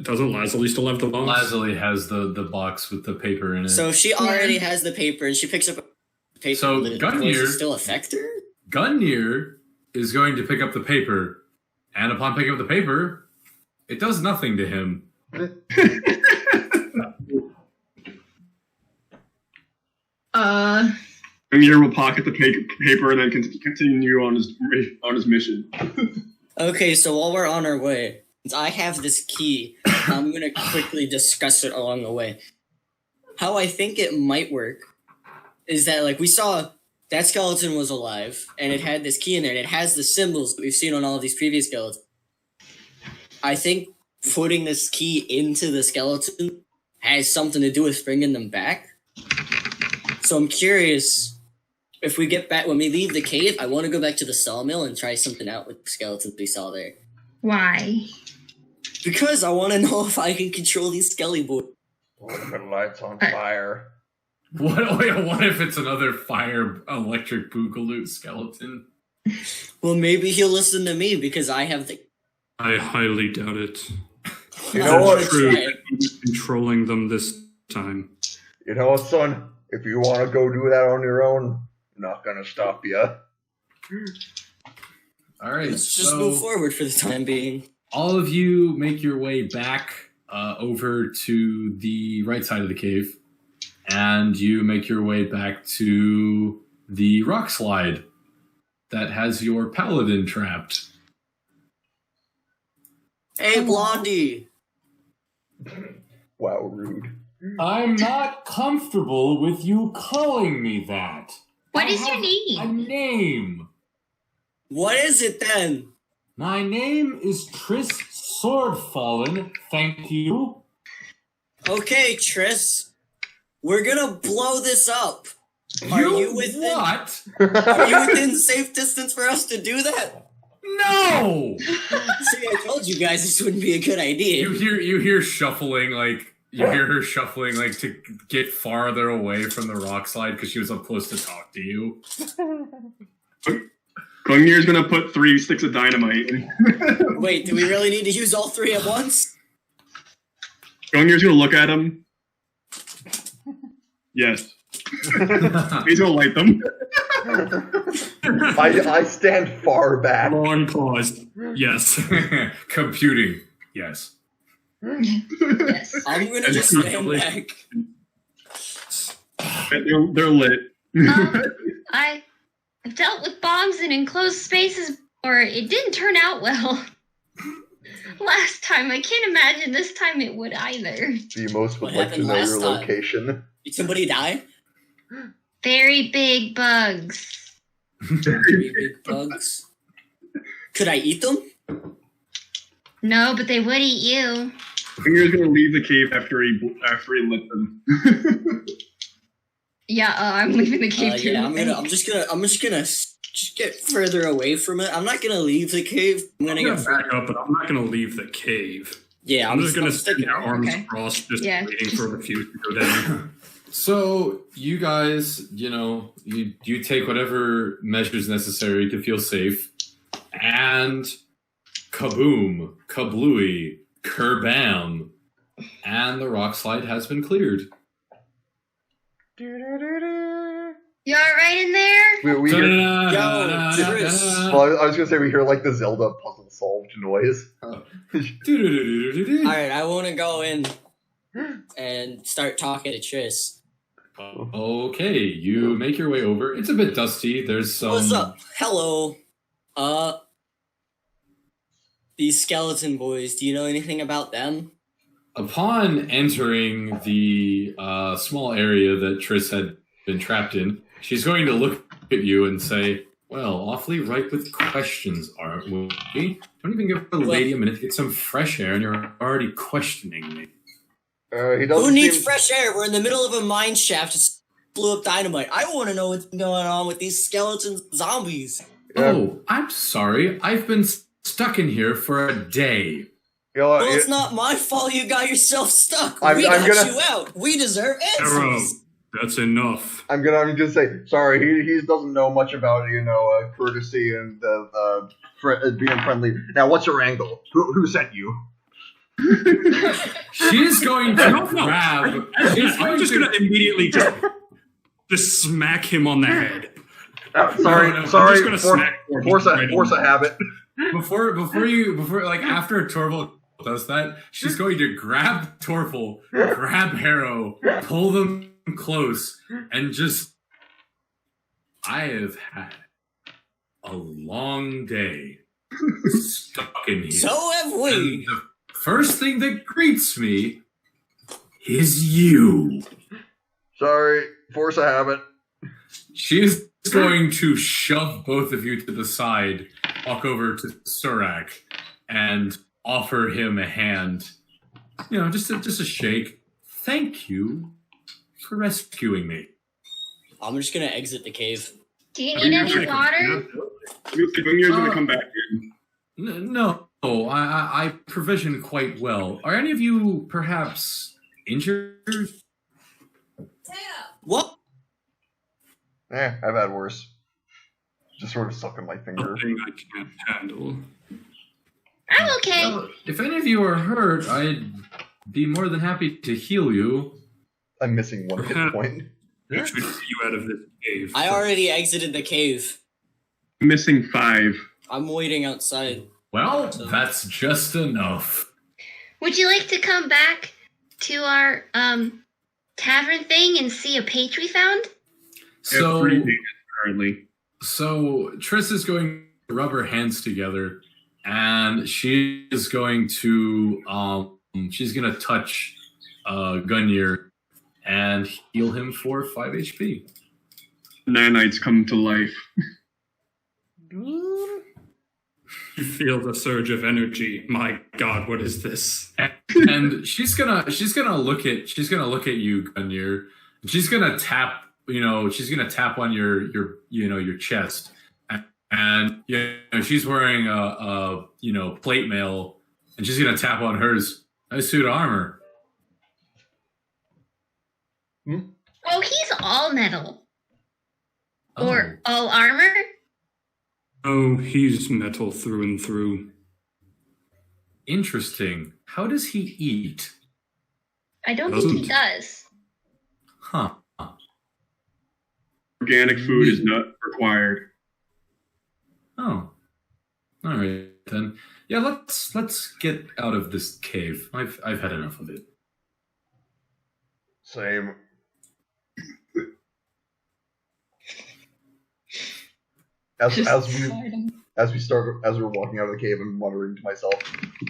Doesn't Lazuli still have the box? Lazuli has the box with the paper in it. So she already has the paper, and she picks up the paper. So Does Gungnir- it still affect her? Gungnir is going to pick up the paper, and upon picking up the paper, it does nothing to him. Gungnir will pocket the paper and then continue on his mission. Okay, so while we're on our way, since I have this key, I'm gonna quickly discuss it along the way. How I think it might work is that, like, we saw that skeleton was alive, and it had this key in there, and it has the symbols that we've seen on all of these previous skeletons. I think putting this key into the skeleton has something to do with bringing them back. So I'm curious, if we get back, when we leave the cave, I want to go back to the sawmill and try something out with the skeletons we saw there. Why? Because I want to know if I can control these skelly boys. The lights on fire. What if it's another fire electric boogaloo skeleton? Well, maybe he'll listen to me because I have the. I highly doubt it. You I know what? wanna True, try it. he's controlling them this time. You know what, son? If you want to go do that on your own, I'm not gonna stop you. All right. Let's just so move forward for the time being. all of you make your way back over to the right side of the cave, and you make your way back to the rock slide that has your paladin trapped. Hey, Blondie. Wow, rude. I'm not comfortable with you calling me that. What I is your have name? A name. What is it then? My name is Tris Swordfallen. Thank you. Okay, Triss. We're gonna blow this up. Are you within? What? Are you within safe distance for us to do that? No! See, I told you guys this wouldn't be a good idea. You hear shuffling, like you hear her shuffling, like to get farther away from the rock slide because she was up close to talk to you. Gungnir's gonna put 3 sticks of dynamite. Wait, do we really need to use all 3 at once? Gungnir's gonna look at him. Yes. He's gonna light them. I stand far back. Long pause. Yes. Computing, yes. Yes. I'm gonna just stand back. They're lit. I've dealt with bombs in enclosed spaces before. It didn't turn out well. Last time, I can't imagine this time it would either. You most would What like to happened know last your time? location. Did somebody die? Very big bugs. Very big bugs. Could I eat them? No, but they would eat you. Gungnir's gonna leave the cave after he lit them. Yeah, I'm leaving the cave too. Yeah, I'm just gonna just get further away from it. I'm not gonna leave the cave. I'm gonna I'm get gonna back up, but I'm not gonna leave the cave. Yeah, I'm just gonna sticking stand arms okay. crossed, just Yeah, waiting just- for the fuse to go down. So you guys, you take whatever measures necessary to feel safe, and kaboom, kablooey, kerbam, and the rock slide has been cleared. You alright in there? We hear, Chris. well, I was gonna say we hear like the Zelda puzzle solved noise. Alright, I wanna go in and start talking to Triss. Okay, you make your way over. It's a bit dusty. There's some. What's up? Hello. These skeleton boys, do you know anything about them? Upon entering the small area that Triss had been trapped in, she's going to look at you and say, "Well, awfully ripe with questions, aren't we? Don't even give the lady a minute to get some fresh air, and you're already questioning me." He doesn't Who needs seem- fresh air? We're in the middle of a mine shaft. Just blew up dynamite. I want to know what's going on with these skeleton zombies. Yeah. Oh, I'm sorry. I've been stuck in here for a day. Well, it's not my fault you got yourself stuck. I'm We got gonna- you out. We deserve Arrow, answers. that's enough. I'm gonna say sorry. He doesn't know much about courtesy and being friendly. Now, what's your angle? Who sent you? She's going to grab. I'm just gonna immediately just smack him on the head. Sorry, I'm sorry. just gonna smack Force a habit. Before after Torval does that, she's going to grab Torval, grab Harrow, pull them close, and just. I have had a long day stuck in here. So have we. And the first thing that greets me is you. Sorry, force a habit. She's going to shove both of you to the side, walk over to Surak, and offer him a hand. Just a shake. Thank you for rescuing me. I'm just gonna exit the cave. Do you need any water? Gungnir's gonna come back in. No, I provision quite well. Are any of you perhaps injured? What? I've had worse. Just sort of sucking my finger. Nothing I can't handle. I'm okay. Well, if any of you are hurt, I'd be more than happy to heal you. I'm missing one hit point. I should see you out of this cave. I already exited the cave. Missing 5. I'm waiting outside. Well, that's just enough. Would you like to come back to our tavern thing and see a page we found? So, 3 pages currently. so Triss is going to rub her hands together, and she is going to touch Gunyer and heal him for 5 HP. Nanites come to life. You feel the surge of energy. My God, what is this? And she's gonna look at you, Gunyer. She's gonna tap, she's gonna tap on your chest, and she's wearing a plate mail, and she's gonna tap on hers. Nice suit of armor. Oh, he's all metal. Oh. Or all armor? Oh, he's metal through and through. Interesting. How does he eat? I don't think he Doesn't. does. Huh. Organic food is not required. Oh. All right then. Yeah, let's get out of this cave. I've had enough of it. Same. As we're walking out of the cave, I'm muttering to myself,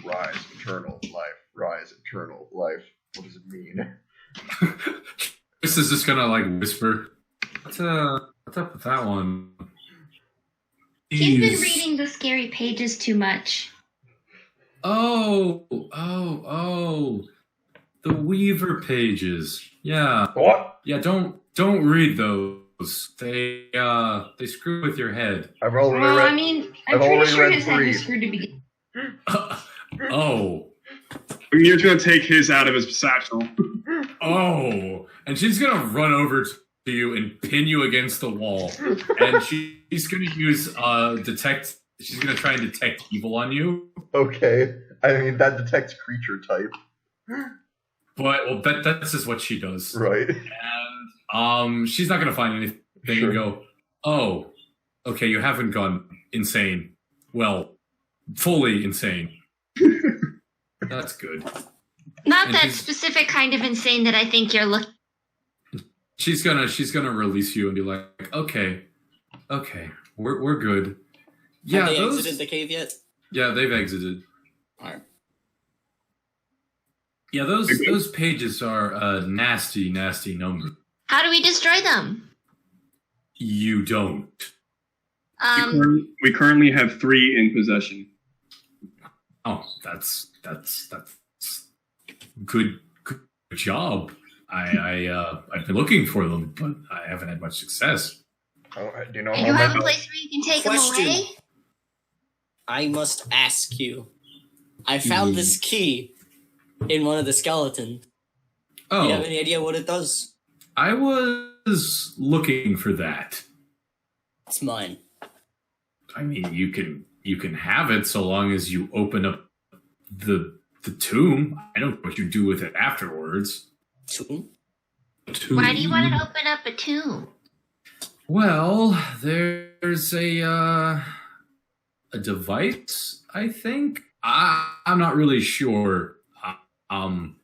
"Rise, eternal life. Rise, eternal life." What does it mean? This is just gonna whisper. What's up with that one? He's been reading the scary pages too much. Oh, the Weaver pages. Yeah, What? yeah. Don't read those. They screw with your head. I've already Well, read. I mean, I'm I've pretty already sure read his head 3. was screwed to begin. Oh, You're gonna take his out of his satchel. oh, and she's gonna run over to you and pin you against the wall, and she's gonna use detect. She's gonna try and detect evil on you. Okay. I mean, that detects creature type. But that's just what she does. Right. And she's not gonna find anything Sure. and go, oh, okay, you haven't gone insane. Well, fully insane. That's good. Not And that he's- specific kind of insane that I think you're looking. She's gonna release you and be like, okay, we're good. Yeah, Have they those. exited the cave yet? Yeah, they've exited. Alright. Yeah, those pages are a nasty number. How do we destroy them? You don't. We currently have 3 in possession. Oh, that's good job. I've been looking for them, but I haven't had much success. Oh, do you know Do how you have a much? place where you can take them Question. away? I must ask you. I found this key in one of the skeletons. Do you have Oh, any idea what it does? I was looking for that. It's mine. I mean, you can have it so long as you open up the tomb. I don't know what you do with it afterwards. Tomb? Why do you want to open up a tomb? Well, there's a device, I think. I'm not really sure. I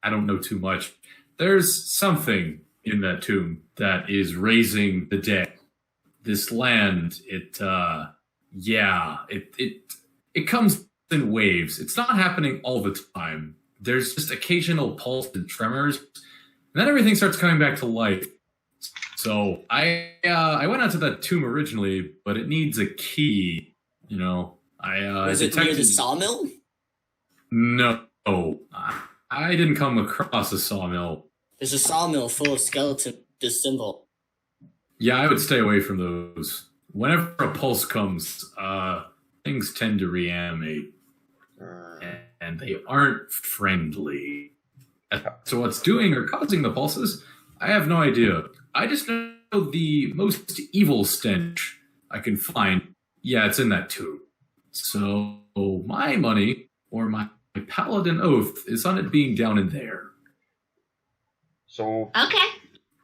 don't know too much. There's something in that tomb that is raising the dead. This land, it comes in waves. It's not happening all the time. There's just occasional pulse and tremors, and then everything starts coming back to life. So I went out to that tomb originally, but it needs a key. Was it near the sawmill? No, I didn't come across a sawmill. There's a sawmill full of skeletons disassembled. Yeah, I would stay away from those. Whenever a pulse comes, things tend to reanimate, and they aren't friendly. So what's doing or causing the pulses, I have no idea. I just know the most evil stench I can find, yeah, it's in that tube. So my money, or my paladin oath, is on it being down in there. So, Okay.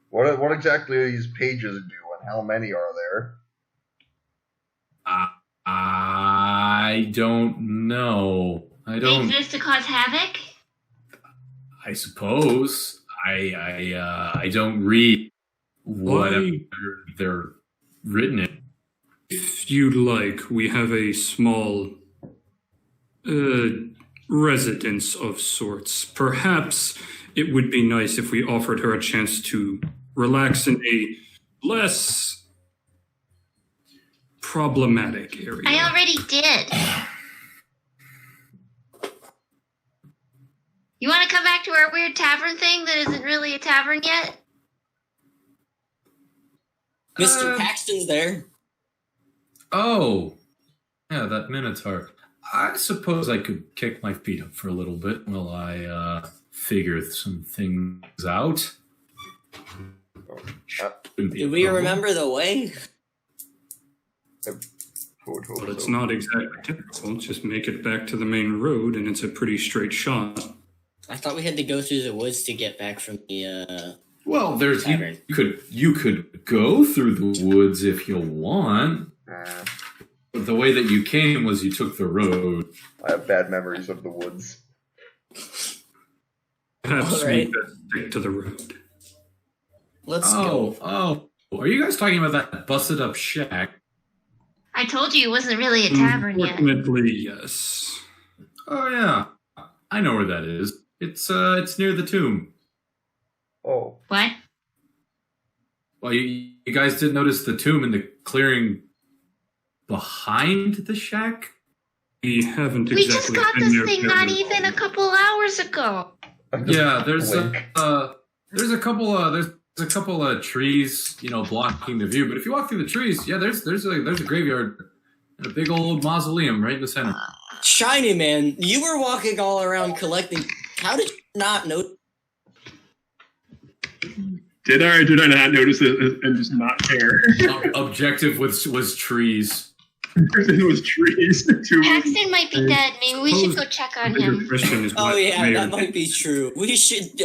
what exactly do these pages do, and how many are there? I don't know. I They don't. exist to cause havoc? I suppose. I don't read whatever they're written in. If you'd like, we have a small residence of sorts. Perhaps it would be nice if we offered her a chance to relax in a less problematic area. I already did. You want to come back to our weird tavern thing that isn't really a tavern yet? Mr. Paxton's there. Oh, yeah, that Minotaur. I suppose I could kick my feet up for a little bit while I figure some things out. Do we remember the way? But it's not exactly typical. Just make it back to the main road, and it's a pretty straight shot. I thought we had to go through the woods to get back from the, Well, there's tavern. you could go through the woods if you want. But the way that you came was you took the road. I have bad memories of the woods. Perhaps All right. we best stick to the road. Let's go. Oh, are you guys talking about that busted up shack? I told you it wasn't really a tavern yet. Unfortunately, yes. Oh yeah, I know where that is. It's near the tomb. Oh, What? Well, you guys did notice the tomb in the clearing behind the shack? We haven't We just exactly got been this there thing very not long. even a couple hours ago. Yeah, there's blink. a couple of trees, blocking the view. But if you walk through the trees, yeah, there's a graveyard and a big old mausoleum right in the center. Shiny man, you were walking all around collecting. How did you not know? Did I or did I not notice it and just not care? Objective was trees. It was trees. Two Paxton might be dead. Maybe we should go check on The bigger him. question is Oh what yeah, Mayor that might be true. We should.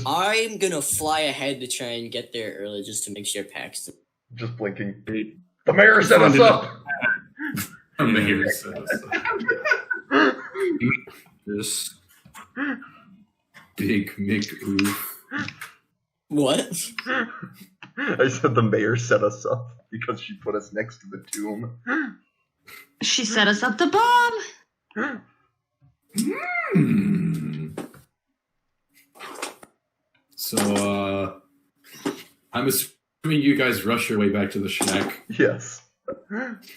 I'm gonna fly ahead to try and get there early just to make sure Paxton. just blinking. The mayor set us up! The mayor says. this. Big Mick oof. What? I said the mayor set us up because she put us next to the tomb. She set us up to bomb. So, I'm assuming you guys rush your way back to the shack. Yes.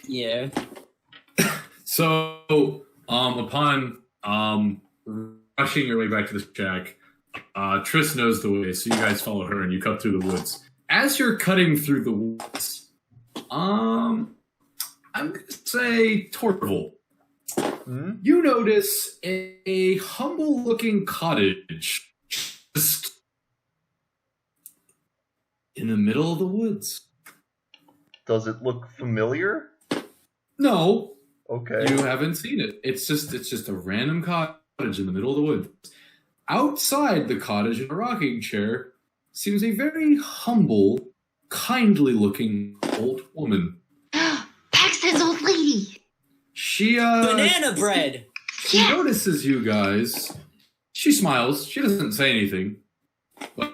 Yeah. So, upon rushing your way back to the shack, Triss knows the way, so you guys follow her and you cut through the woods. As you're cutting through the woods, I'm gonna say Torval. You notice a humble-looking cottage just in the middle of the woods. Does it look familiar? No, Okay. you haven't seen it. It's just a random cottage in the middle of the woods. Outside the cottage in a rocking chair seems a very humble, kindly-looking old woman. Paxton's old lady. She Banana bread. She notices you guys. She smiles. She doesn't say anything. But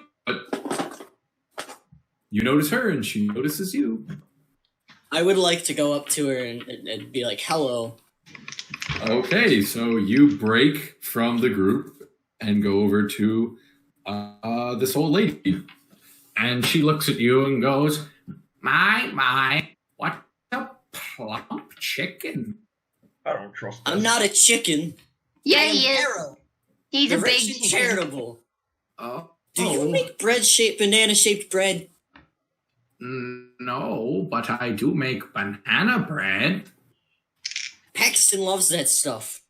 you notice her and she notices you. I would like to go up to her and be like, "Hello." Okay, so you break from the group and go over to this old lady. And she looks at you and goes, My, what a plump chicken. I don't trust that. I'm not a chicken. Yeah, I am he is. Arrow, He's the a big rich and chicken. charitable. Oh, Do you make banana shaped bread? No, but I do make banana bread. Paxton loves that stuff.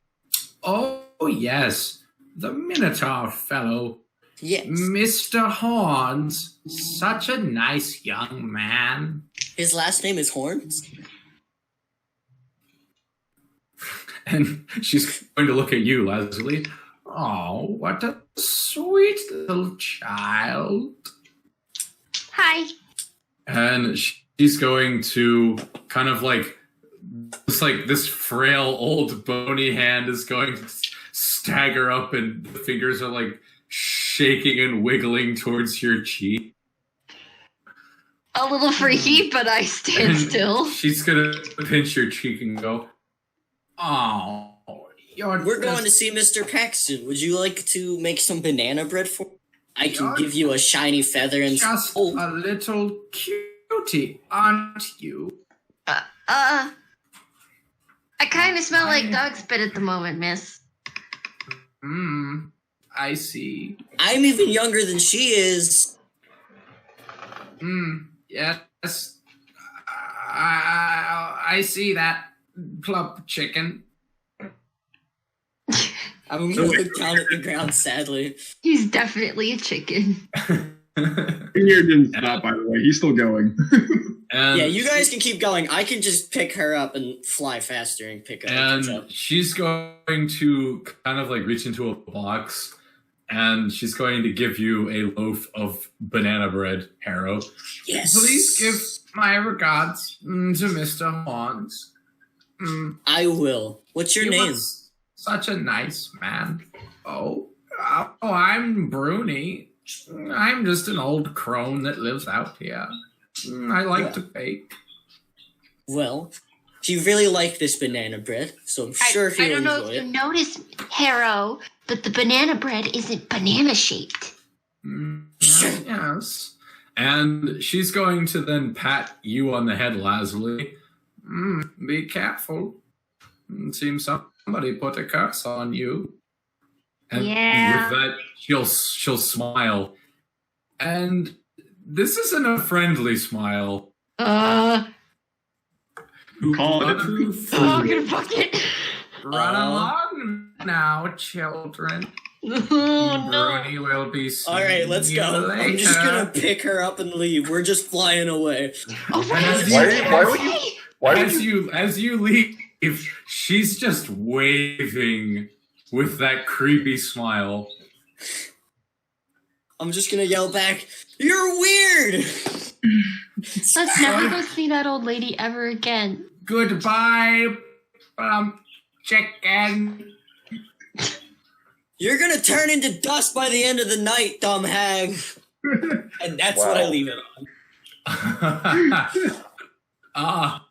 Oh, yes. The Minotaur fellow. Yes. Mr. Horns, such a nice young man. His last name is Horns? And she's going to look at you, Leslie. Oh, what a sweet little child. Hi. And she's going to kind of like, it's like this frail old bony hand is going to stagger up and the fingers are like shaking and wiggling towards your cheek. A little freaky, but I stand And still. She's going to pinch your cheek and go, oh, We're going to see Mr. Paxton. Would you like to make some banana bread for me? I can give you a shiny feather and... just a little cutie, aren't you? I kind of smell like dog spit at the moment, miss. I see. I'm even younger than she is. Yes. I see that plump chicken. I'm gonna look down at the ground sadly. He's definitely a chicken. Here didn't stop, by the way. He's still going. And Yeah, you guys can keep going. I can just pick her up and fly faster and pick her up. And she's going to kind of like reach into a box and she's going to give you a loaf of banana bread, Harrow. Yes. Please give my regards to Mr. Horns. I will. What's your He name? was such a nice man. Oh, I'm Bruni. I'm just an old crone that lives out here. I like to bake. Well, he really liked this banana bread, so I'm sure I he'll don't know enjoy if you it. noticed, Harrow, but the banana bread isn't banana shaped. Yes. And she's going to then pat you on the head, Leslie. Be careful. It seems somebody put a curse on you. And Yeah. with that, she'll smile. And this isn't a friendly smile. Call it. I'm gonna fuck it. Run along now, children. Oh, no. Bruni will be seeing Alright, let's you go. later. I'm just gonna pick her up and leave. We're just flying away. Oh, And as Why would you? Why would you? as you leave, she's just waving with that creepy smile. I'm just gonna yell back, "You're weird!" Let's never go see that old lady ever again. Goodbye, chicken. You're gonna turn into dust by the end of the night, dumb hag. And that's what I Wow. leave it on.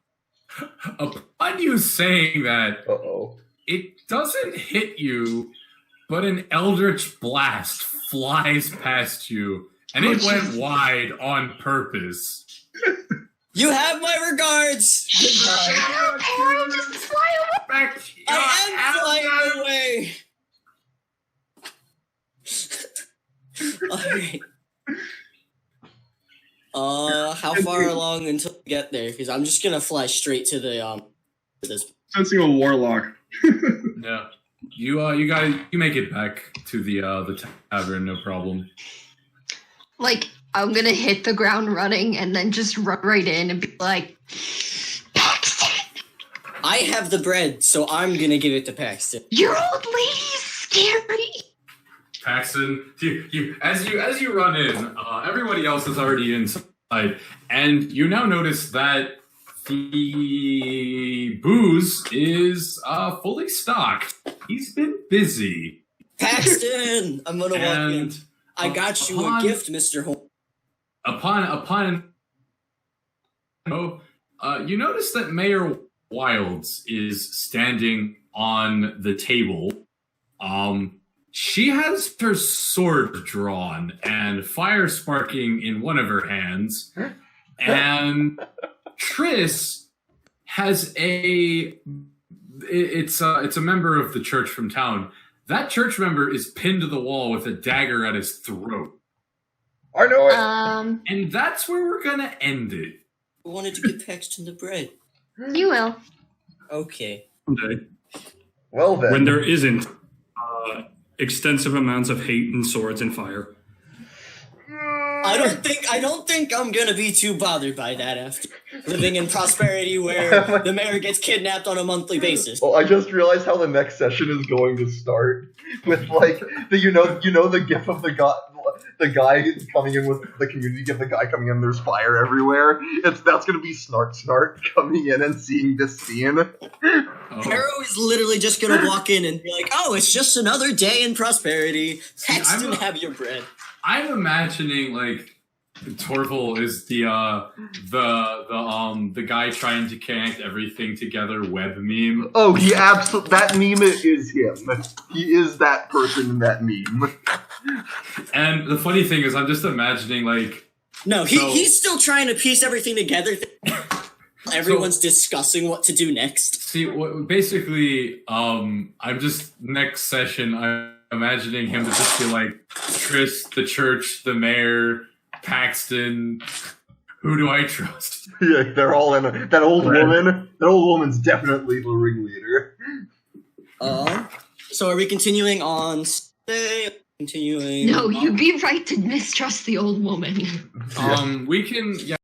Upon you saying that, Uh-oh. it doesn't hit you, but an eldritch blast flies past you, and it went wide on purpose. You have my regards! Goodbye. Shut up, Harrow, just fly away. Back to I your am flying elder- away! Alright. How far along until we get there? Because I'm just gonna fly straight to the, this. Sensing a warlock. Yeah. You guys, you make it back to the tavern, no problem. Like, I'm gonna hit the ground running and then just run right in and be like, Paxton, I have the bread, so I'm gonna give it to Paxton. your old lady's scary. Paxton, as you run in, everybody else is already inside, and you now notice that the booze is fully stocked. He's been busy, Paxton! I'm gonna walk in. and I got you a upon- gift, Mr. Holmes. you notice that Mayor Wilds is standing on the table. She has her sword drawn and fire sparking in one of her hands, and Triss has it's a member of the church from town. That church member is pinned to the wall with a dagger at his throat. I know it. And that's where we're gonna end it. I wanted to give Paxton the bread. You will. Okay. Someday, Well then. when there isn't extensive amounts of hate and swords and fire. I don't think I'm gonna be too bothered by that after living in prosperity where the mayor gets kidnapped on a monthly basis. Well, I just realized how the next session is going to start with like the gif of the guy coming in with the community gif, the guy coming in, there's fire everywhere. That's gonna be Snart coming in and seeing this scene. Harrow is literally just gonna walk in and be like, "Oh, it's just another day in prosperity. Text and have your bread." I'm imagining like Torval is the guy trying to connect everything together web meme. Oh, that meme is him. He is that person in that meme. And the funny thing is, I'm just imagining like. No, he's still trying to piece everything together. Everyone's discussing what to do next. See, basically, I'm just next session. I'm imagining him to just be like Triss, the church, the mayor, Paxton. Who do I trust? Yeah, they're all in that old woman. That old woman's definitely the ringleader. So are we continuing on? Continuing. No, you'd be right to mistrust the old woman. We can. Yeah.